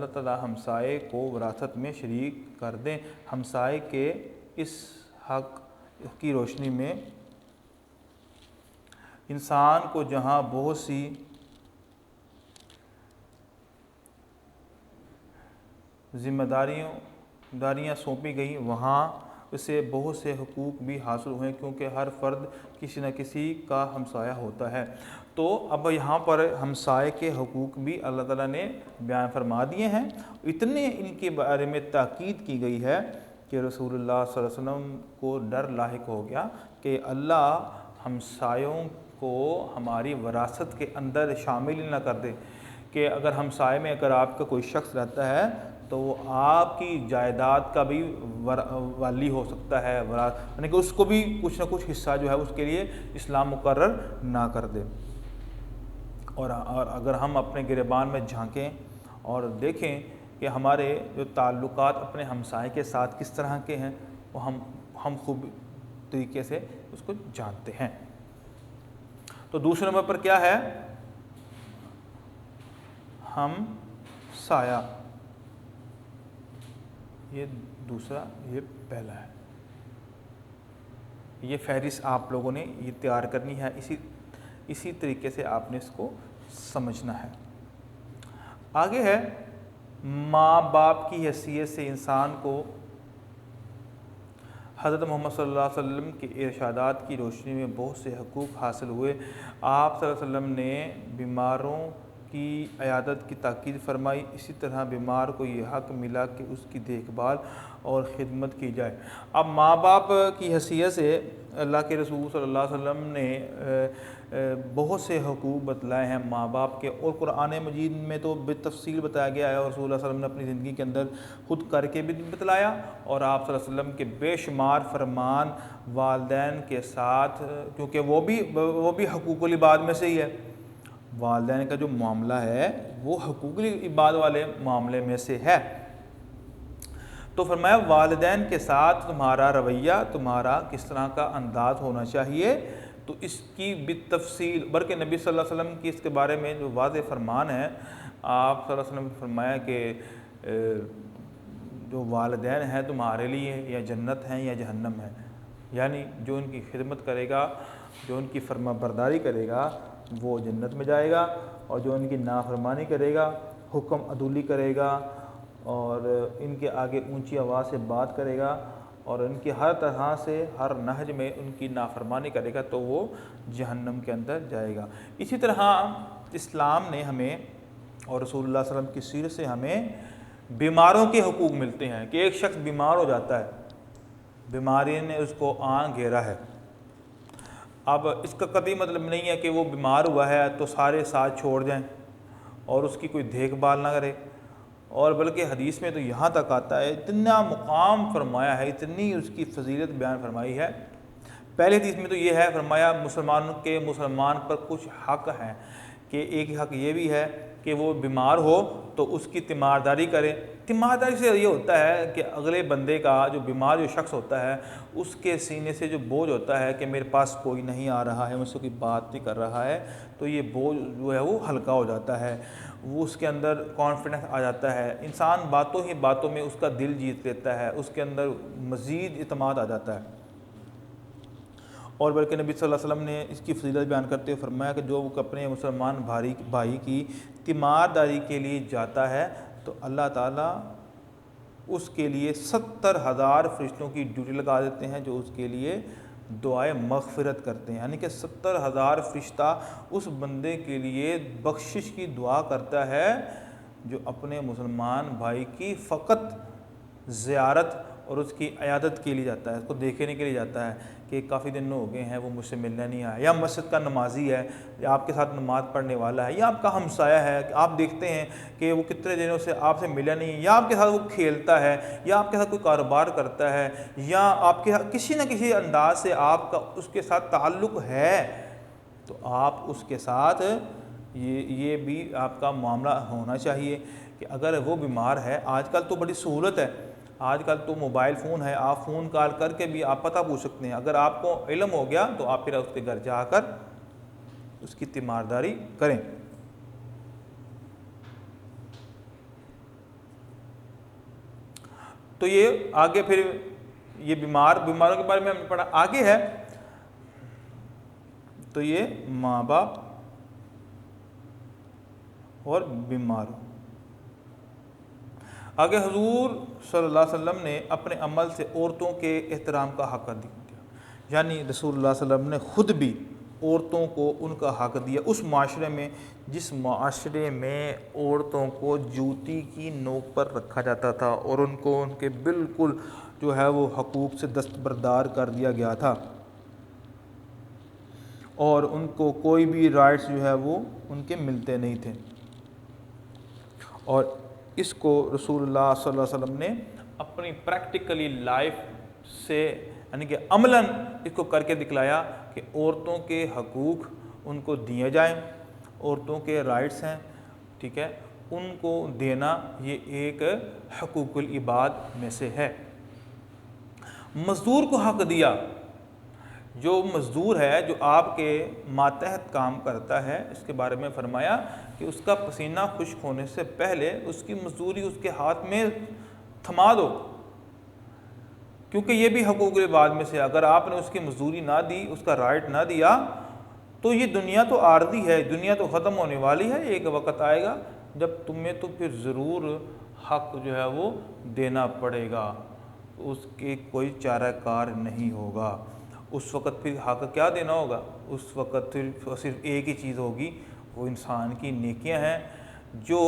تعالیٰ ہمسائے کو وراثت میں شریک کر دیں۔ ہمسائے کے اس حق کی روشنی میں انسان کو جہاں بہت سی ذمہ داریاں سونپی گئیں، وہاں اسے بہت سے حقوق بھی حاصل ہوئے، کیونکہ ہر فرد کسی نہ کسی کا ہمسایہ ہوتا ہے۔ تو اب یہاں پر ہمسائے کے حقوق بھی اللہ تعالیٰ نے بیان فرما دیے ہیں، اتنے ان کے بارے میں تاکید کی گئی ہے کہ رسول اللہ صلی اللہ علیہ وسلم کو ڈر لاحق ہو گیا کہ اللہ ہمسایوں کو ہماری وراثت کے اندر شامل ہی نہ کر دے، کہ اگر ہمسائے میں اگر آپ کا کوئی شخص رہتا ہے تو وہ آپ کی جائیداد کا بھی والی ہو سکتا ہے، یعنی کہ اس کو بھی کچھ نہ کچھ حصہ جو ہے اس کے لیے اسلام مقرر نہ کر دے۔ اور اگر ہم اپنے گریبان میں جھانکیں اور دیکھیں کہ ہمارے جو تعلقات اپنے ہمسائے کے ساتھ کس طرح کے ہیں، وہ ہم خوب طریقے سے اس کو جانتے ہیں۔ تو دوسرے نمبر پر کیا ہے؟ ہمسایہ، یہ دوسرا، یہ پہلا ہے۔ یہ فہرست آپ لوگوں نے یہ تیار کرنی ہے، اسی طریقے سے آپ نے اس کو سمجھنا ہے۔ آگے ہے ماں باپ کی حیثیت سے انسان کو حضرت محمد صلی اللہ علیہ وسلم کے ارشادات کی روشنی میں بہت سے حقوق حاصل ہوئے۔ آپ صلی اللہ علیہ وسلم نے بیماروں کی عیادت کی تاکید فرمائی، اسی طرح بیمار کو یہ حق ملا کہ اس کی دیکھ بھال اور خدمت کی جائے۔ اب ماں باپ کی حیثیت سے اللہ کے رسول صلی اللہ علیہ وسلم نے بہت سے حقوق بتلائے ہیں ماں باپ کے، اور قرآن مجید میں تو بالتفصیل بتایا گیا ہے، اور رسول اللہ صلی اللہ علیہ وسلم نے اپنی زندگی کے اندر خود کر کے بھی بتلایا، اور آپ صلی اللہ علیہ وسلم کے بے شمار فرمان والدین کے ساتھ، کیونکہ وہ بھی حقوق العباد میں سے ہی ہے، والدین کا جو معاملہ ہے وہ حقوق العباد والے معاملے میں سے ہے۔ تو فرمایا والدین کے ساتھ تمہارا رویہ، تمہارا کس طرح کا انداز ہونا چاہیے، تو اس کی بالتفصیل، بلکہ نبی صلی اللہ علیہ وسلم کی اس کے بارے میں جو واضح فرمان ہے، آپ صلی اللہ علیہ وسلم نے فرمایا کہ جو والدین ہیں تمہارے لیے یا جنت ہیں یا جہنم ہے، یعنی جو ان کی خدمت کرے گا، جو ان کی فرما برداری کرے گا، وہ جنت میں جائے گا، اور جو ان کی نافرمانی کرے گا، حکم عدولی کرے گا اور ان کے آگے اونچی آواز سے بات کرے گا اور ان کی ہر طرح سے ہر نہج میں ان کی نافرمانی کرے گا تو وہ جہنم کے اندر جائے گا۔ اسی طرح اسلام نے ہمیں اور رسول اللہ صلی اللہ علیہ وسلم کی سیرت سے ہمیں بیماروں کے حقوق ملتے ہیں کہ ایک شخص بیمار ہو جاتا ہے، بیماری نے اس کو آن گھیرا ہے، اب اس کا قطعی مطلب نہیں ہے کہ وہ بیمار ہوا ہے تو سارے ساتھ چھوڑ جائیں اور اس کی کوئی دیکھ بھال نہ کرے، اور بلکہ حدیث میں تو یہاں تک آتا ہے، اتنا مقام فرمایا ہے، اتنی اس کی فضیلت بیان فرمائی ہے۔ پہلے حدیث میں تو یہ ہے فرمایا مسلمان پر کچھ حق ہیں، کہ ایک حق یہ بھی ہے کہ وہ بیمار ہو تو اس کی تیمارداری کرے۔ تیمارداری سے یہ ہوتا ہے کہ اگلے بندے کا جو بیمار جو شخص ہوتا ہے اس کے سینے سے جو بوجھ ہوتا ہے کہ میرے پاس کوئی نہیں آ رہا ہے، مجھ سے کوئی بات نہیں کر رہا ہے، تو یہ بوجھ جو ہے وہ ہلکا ہو جاتا ہے، وہ اس کے اندر کانفیڈنس آ جاتا ہے، انسان باتوں ہی باتوں میں اس کا دل جیت لیتا ہے، اس کے اندر مزید اعتماد آ جاتا ہے۔ اور بلکہ نبی صلی اللہ علیہ وسلم نے اس کی فضیلت بیان کرتے ہوئے فرمایا کہ جو اپنے مسلمان بھائی کی تیمارداری کے لیے جاتا ہے تو اللہ تعالیٰ اس کے لیے 70,000 فرشتوں کی ڈیوٹی لگا دیتے ہیں جو اس کے لیے دعائے مغفرت کرتے ہیں، یعنی کہ 70,000 فرشتہ اس بندے کے لیے بخشش کی دعا کرتا ہے جو اپنے مسلمان بھائی کی فقط زیارت اور اس کی عیادت کے لیے جاتا ہے، اس کو دیکھنے کے لیے جاتا ہے کہ کافی دن ہو گئے ہیں وہ مجھ سے ملنے نہیں آیا، یا مسجد کا نمازی ہے یا آپ کے ساتھ نماز پڑھنے والا ہے یا آپ کا ہمسایہ ہے کہ آپ دیکھتے ہیں کہ وہ کتنے دنوں سے آپ سے ملا نہیں ہے، یا آپ کے ساتھ وہ کھیلتا ہے یا آپ کے ساتھ کوئی کاروبار کرتا ہے یا آپ کے کسی نہ کسی انداز سے آپ کا اس کے ساتھ تعلق ہے، تو آپ اس کے ساتھ یہ بھی آپ کا معاملہ ہونا چاہیے کہ اگر وہ بیمار ہے، آج کل تو بڑی سہولت ہے، آج کل تو موبائل فون ہے، آپ فون کال کر کے بھی آپ پتہ پوچھ سکتے ہیں، اگر آپ کو علم ہو گیا تو آپ پھر اس کے گھر جا کر اس کی تیمارداری کریں۔ تو یہ آگے پھر یہ بیماروں کے بارے میں ہم نے پڑھا، آگے ہے تو یہ ماں باپ اور بیماروں۔ آگے حضور صلی اللہ علیہ وسلم نے اپنے عمل سے عورتوں کے احترام کا حق دیا، یعنی رسول اللہ صلی اللہ علیہ وسلم نے خود بھی عورتوں کو ان کا حق دیا اس معاشرے میں جس معاشرے میں عورتوں کو جوتی کی نوک پر رکھا جاتا تھا اور ان کو ان کے بالکل جو ہے وہ حقوق سے دستبردار کر دیا گیا تھا اور ان کو کوئی بھی رائٹس جو ہے وہ ان کے ملتے نہیں تھے، اور اس کو رسول اللہ صلی اللہ علیہ وسلم نے اپنی پریکٹیکلی لائف سے یعنی کہ عملاً اس کو کر کے دکھلایا کہ عورتوں کے حقوق ان کو دیے جائیں، عورتوں کے رائٹس ہیں، ٹھیک ہے، ان کو دینا یہ ایک حقوق العباد میں سے ہے۔ مزدور کو حق دیا، جو مزدور ہے جو آپ کے ماتحت کام کرتا ہے، اس کے بارے میں فرمایا کہ اس کا پسینہ خشک ہونے سے پہلے اس کی مزدوری اس کے ہاتھ میں تھما دو، کیونکہ یہ بھی حقوق العباد میں سے، اگر آپ نے اس کی مزدوری نہ دی، اس کا رائٹ نہ دیا تو یہ دنیا تو عارضی ہے، دنیا تو ختم ہونے والی ہے، ایک وقت آئے گا جب تمہیں تو پھر ضرور حق جو ہے وہ دینا پڑے گا، اس کے کوئی چارہ کار نہیں ہوگا، اس وقت پھر حق کیا دینا ہوگا، اس وقت پھر صرف ایک ہی چیز ہوگی، وہ انسان کی نیکیاں ہیں، جو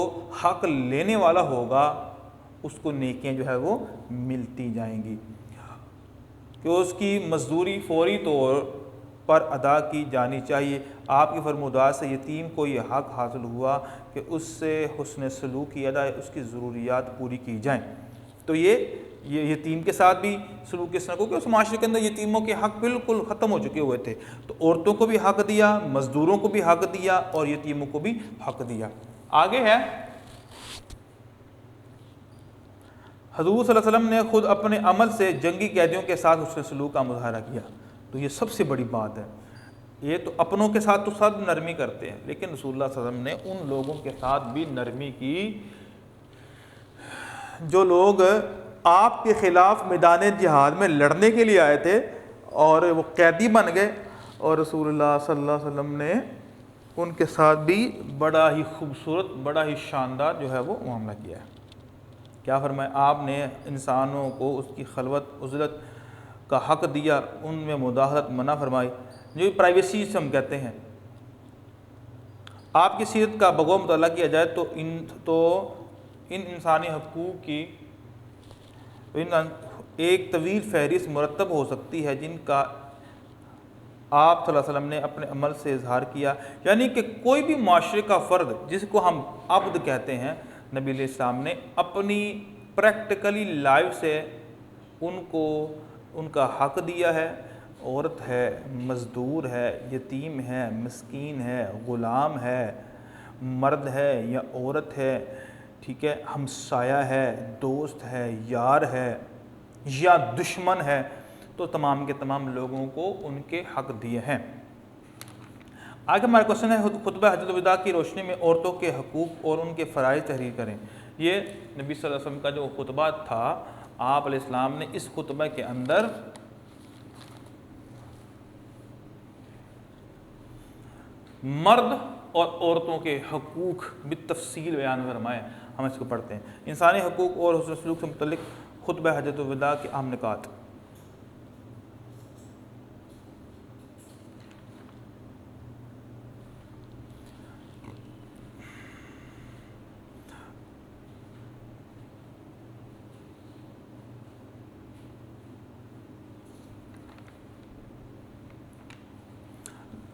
حق لینے والا ہوگا اس کو نیکیاں جو ہے وہ ملتی جائیں گی، کہ اس کی مزدوری فوری طور پر ادا کی جانی چاہیے۔ آپ کی فرمودات سے یتیم کو یہ حق حاصل ہوا کہ اس سے حسن سلوک کیا جائے، اس کی ضروریات پوری کی جائیں، تو یہ یتیم کے ساتھ بھی سلوک اس طرح کو کہ اس معاشرے کے اندر یتیموں کے حق بالکل ختم ہو چکے ہوئے تھے، تو عورتوں کو بھی حق دیا، مزدوروں کو بھی حق دیا اور یتیموں کو بھی حق دیا۔ آگے ہے حضور صلی اللہ علیہ وسلم نے خود اپنے عمل سے جنگی قیدیوں کے ساتھ حسن سلوک کا مظاہرہ کیا، تو یہ سب سے بڑی بات ہے۔ یہ تو اپنوں کے ساتھ تو سب نرمی کرتے ہیں، لیکن رسول اللہ صلی اللہ علیہ وسلم نے ان لوگوں کے ساتھ بھی نرمی کی جو لوگ آپ کے خلاف میدان جہاد میں لڑنے کے لیے آئے تھے اور وہ قیدی بن گئے، اور رسول اللہ صلی اللہ علیہ وسلم نے ان کے ساتھ بھی بڑا ہی خوبصورت، بڑا ہی شاندار جو ہے وہ معاملہ کیا ہے۔ کیا فرمایا؟ آپ نے انسانوں کو اس کی خلوت عزلت کا حق دیا، ان میں مداخلت منع فرمائی، جو پرائیویسی سے ہم کہتے ہیں۔ آپ کی سیرت کا بغور مطالعہ کیا جائے تو ان انسانی حقوق کی ایک طویل فہرست مرتب ہو سکتی ہے، جن کا آپ صلی اللہ علیہ وسلم نے اپنے عمل سے اظہار کیا۔ یعنی کہ کوئی بھی معاشرے کا فرد جس کو ہم عبد کہتے ہیں، نبی علیہ السلام نے اپنی پریکٹیکلی لائف سے ان کو ان کا حق دیا ہے۔ عورت ہے، مزدور ہے، یتیم ہے، مسکین ہے، غلام ہے، مرد ہے یا عورت ہے، ٹھیک ہے، ہمسایہ ہے، دوست ہے، یار ہے یا دشمن ہے، تو تمام کے تمام لوگوں کو ان کے حق دیے ہیں۔ آگے ہمارا کوشچن ہے، خطبہ حجۃ الوداع کی روشنی میں عورتوں کے حقوق اور ان کے فرائض تحریر کریں۔ یہ نبی صلی اللہ علیہ وسلم کا جو خطبہ تھا، آپ علیہ السلام نے اس خطبہ کے اندر مرد اور عورتوں کے حقوق بالتفصیل بیان فرمائے۔ ہم اس کو پڑھتے ہیں۔ انسانی حقوق اور حسن سلوک سے متعلق خطبہ حجۃ الوداع کے اہم نکات۔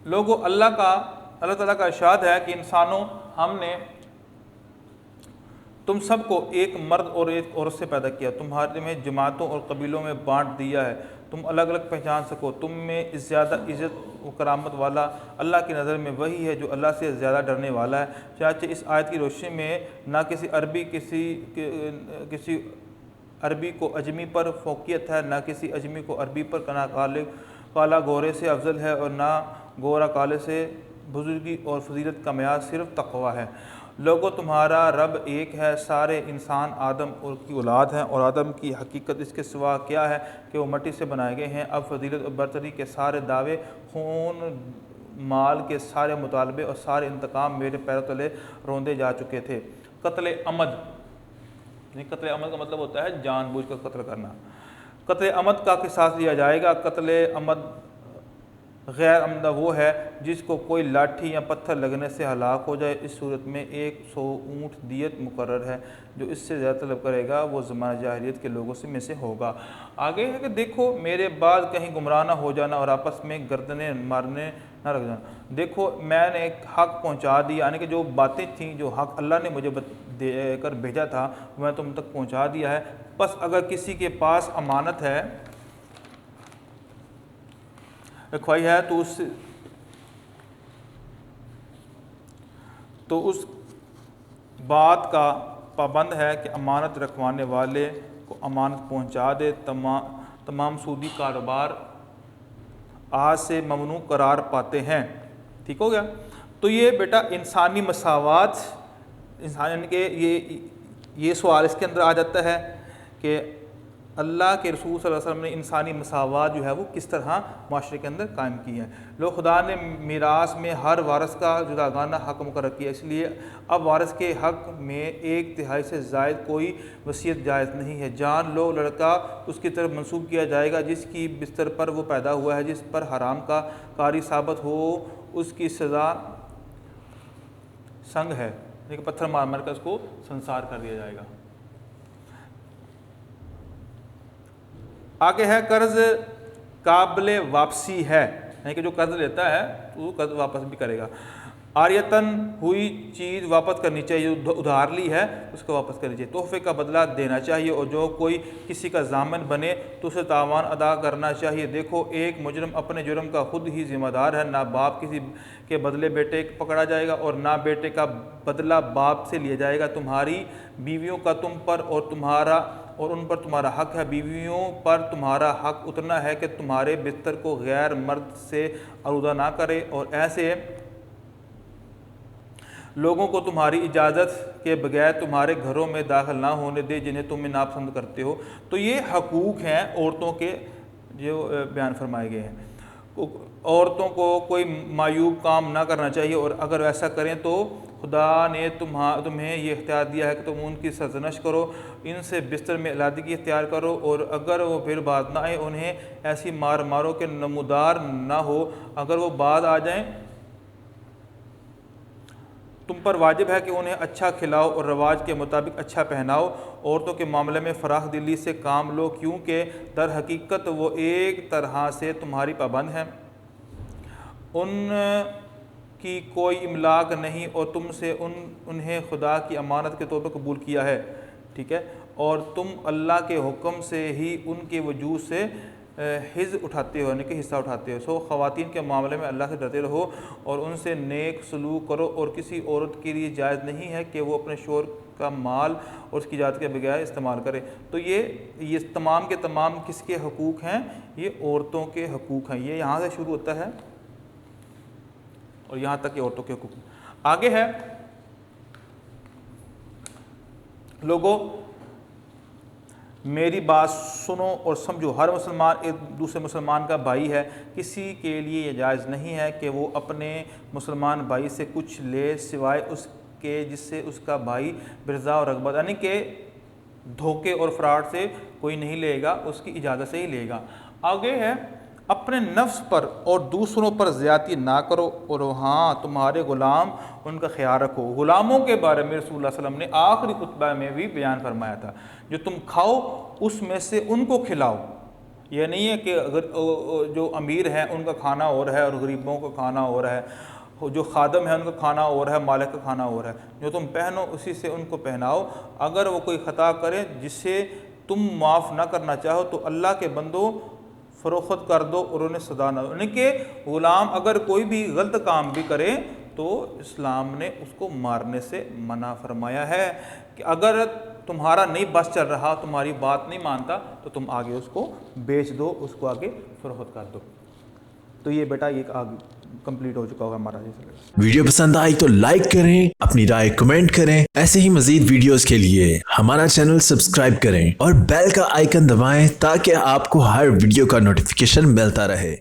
لوگوں، اللہ تعالیٰ کا ارشاد ہے کہ انسانوں، ہم نے تم سب کو ایک مرد اور ایک عورت سے پیدا کیا، تمہارے میں جماعتوں اور قبیلوں میں بانٹ دیا ہے، تم الگ الگ پہچان سکو۔ تم میں زیادہ عزت و کرامت والا اللہ کی نظر میں وہی ہے جو اللہ سے زیادہ ڈرنے والا ہے۔ چنانچہ اس آیت کی روشنی میں نہ کسی عربی کو اجمی پر فوقیت ہے، نہ کسی اجمی کو عربی پر کالا گورے سے افضل ہے، اور نہ گورا کالے سے۔ بزرگی اور فضیلت کا معیار صرف تقویٰ ہے۔ لوگوں، تمہارا رب ایک ہے، سارے انسان آدم اور کی اولاد ہیں، اور آدم کی حقیقت اس کے سوا کیا ہے کہ وہ مٹی سے بنائے گئے ہیں۔ اب فضیلت اور برتری کے سارے دعوے، خون مال کے سارے مطالبے اور سارے انتقام میرے پیروں تلے روندے جا چکے تھے۔ قتل عمد، قتل عمد کا مطلب ہوتا ہے جان بوجھ کر قتل کرنا۔ قتل عمد کا قصاص لیا جائے گا۔ قتل عمد غیر عمدہ وہ ہے جس کو کوئی لاٹھی یا پتھر لگنے سے ہلاک ہو جائے۔ اس صورت میں 100 اونٹ دیت مقرر ہے۔ جو اس سے زیادہ طلب کرے گا وہ زمانہ جاہلیت کے لوگوں میں سے ہوگا۔ آگے ہے کہ دیکھو میرے بعد کہیں گمراہ نہ ہو جانا اور آپس میں گردنیں مارنے نہ رکھ جانا۔ دیکھو میں نے ایک حق پہنچا دیا، یعنی کہ جو باتیں تھیں، جو حق اللہ نے مجھے دے کر بھیجا تھا، میں تم تک پہنچا دیا ہے۔ بس اگر کسی کے پاس امانت ہے، رکھوائی ہے، تو اس بات کا پابند ہے کہ امانت رکھوانے والے کو امانت پہنچا دے۔ تمام سودی کاروبار آج سے ممنوع قرار پاتے ہیں۔ ٹھیک ہو گیا؟ تو یہ بیٹا انسانی مساوات، یعنی کہ یہ سوال اس کے اندر آ جاتا ہے کہ اللہ کے رسول صلی اللہ علیہ وسلم نے انسانی مساوات جو ہے وہ کس طرح معاشرے کے اندر قائم کی ہے۔ لوگ، خدا نے میراث میں ہر وارث کا جداگانہ حق مقرر کیا، اس لیے اب وارث کے حق میں 1/3 سے زائد کوئی وصیت جائز نہیں ہے۔ جان لو، لڑکا اس کی طرف منسوب کیا جائے گا جس کی بستر پر وہ پیدا ہوا ہے۔ جس پر حرام کا کاری ثابت ہو اس کی سزا سنگ ہے، لیکن پتھر مار مار کر اس کو سنسار کر دیا جائے گا۔ آگے ہے قرض قابل واپسی ہے، یعنی کہ جو قرض لیتا ہے وہ قرض واپس بھی کرے گا۔ عاریتاً ہوئی چیز واپس کرنی چاہیے، جو ادھار لی ہے اس کو واپس کرنی چاہیے۔ تحفے کا بدلہ دینا چاہیے، اور جو کوئی کسی کا ضامن بنے تو اسے تاوان ادا کرنا چاہیے۔ دیکھو ایک مجرم اپنے جرم کا خود ہی ذمہ دار ہے۔ نہ باپ کسی کے بدلے بیٹے پکڑا جائے گا، اور نہ بیٹے کا بدلہ باپ سے لیا جائے گا۔ تمہاری بیویوں کا تم پر اور ان پر تمہارا حق ہے۔ بیویوں پر تمہارا حق اتنا ہے کہ تمہارے بستر کو غیر مرد سے آلودہ نہ کرے، اور ایسے لوگوں کو تمہاری اجازت کے بغیر تمہارے گھروں میں داخل نہ ہونے دے جنہیں تم ناپسند کرتے ہو۔ تو یہ حقوق ہیں عورتوں کے جو بیان فرمائے گئے ہیں۔ عورتوں کو کوئی معیوب کام نہ کرنا چاہیے، اور اگر ایسا کریں تو خدا نے تمہیں یہ اختیار دیا ہے کہ تم ان کی سرزنش کرو، ان سے بستر میں علیحدگی اختیار کرو، اور اگر وہ پھر باز نہ آئے انہیں ایسی مار مارو کہ نمودار نہ ہو۔ اگر وہ باز آ جائیں تم پر واجب ہے کہ انہیں اچھا کھلاؤ اور رواج کے مطابق اچھا پہناؤ۔ عورتوں کے معاملے میں فراخ دلی سے کام لو، کیونکہ در حقیقت وہ ایک طرح سے تمہاری پابند ہیں، ان کی کوئی املاک نہیں، اور تم سے انہیں خدا کی امانت کے طور پر قبول کیا ہے، ٹھیک ہے، اور تم اللہ کے حکم سے ہی ان کے وجود سے حصہ اٹھاتے ہو، یعنی کہ حصہ اٹھاتے ہو۔ سو خواتین کے معاملے میں اللہ سے ڈرتے رہو اور ان سے نیک سلوک کرو، اور کسی عورت کے لیے جائز نہیں ہے کہ وہ اپنے شوہر کا مال اور اس کی اجازت کے بغیر استعمال کرے۔ تو یہ تمام کے تمام کس کے حقوق ہیں؟ یہ عورتوں کے حقوق ہیں۔ یہ یہاں سے شروع ہوتا ہے اور یہاں تک کہ عورتوں کے حقوق آگے ہے۔ لوگوں میری بات سنو اور سمجھو، ہر مسلمان ایک دوسرے مسلمان کا بھائی ہے، کسی کے لیے یہ جائز نہیں ہے کہ وہ اپنے مسلمان بھائی سے کچھ لے سوائے اس کے جس سے اس کا بھائی برضا اور رغبت، یعنی کہ دھوکے اور فراڈ سے کوئی نہیں لے گا، اس کی اجازت سے ہی لے گا۔ آگے ہے اپنے نفس پر اور دوسروں پر زیادتی نہ کرو، اور ہاں تمہارے غلام ان کا خیال رکھو۔ غلاموں کے بارے میں رسول اللہ صلی اللہ علیہ وسلم نے آخری خطبہ میں بھی بیان فرمایا تھا، جو تم کھاؤ اس میں سے ان کو کھلاؤ۔ یہ نہیں ہے کہ اگر جو امیر ہیں ان کا کھانا اور ہے اور غریبوں کا کھانا اور ہے، جو خادم ہے ان کا کھانا اور ہے، مالک کا کھانا اور ہے، جو تم پہنو اسی سے ان کو پہناؤ۔ اگر وہ کوئی خطا کرے جسے تم معاف نہ کرنا چاہو تو اللہ کے بندو فروخت کر دو اور انہیں سزا نہ دو، یعنی کہ غلام اگر کوئی بھی غلط کام بھی کرے تو اسلام نے اس کو مارنے سے منع فرمایا ہے، کہ اگر تمہارا نہیں بس چل رہا، تمہاری بات نہیں مانتا تو تم آگے اس کو بیچ دو، اس کو آگے فروخت کر دو۔ تو یہ بیٹا یہ آگے کمپلیٹ ہو چکا ہوگا ہمارا۔ ویڈیو پسند آئی تو لائک کریں، اپنی رائے کمنٹ کریں، ایسے ہی مزید ویڈیوز کے لیے ہمارا چینل سبسکرائب کریں اور بیل کا آئیکن دبائیں تاکہ آپ کو ہر ویڈیو کا نوٹیفیکیشن ملتا رہے۔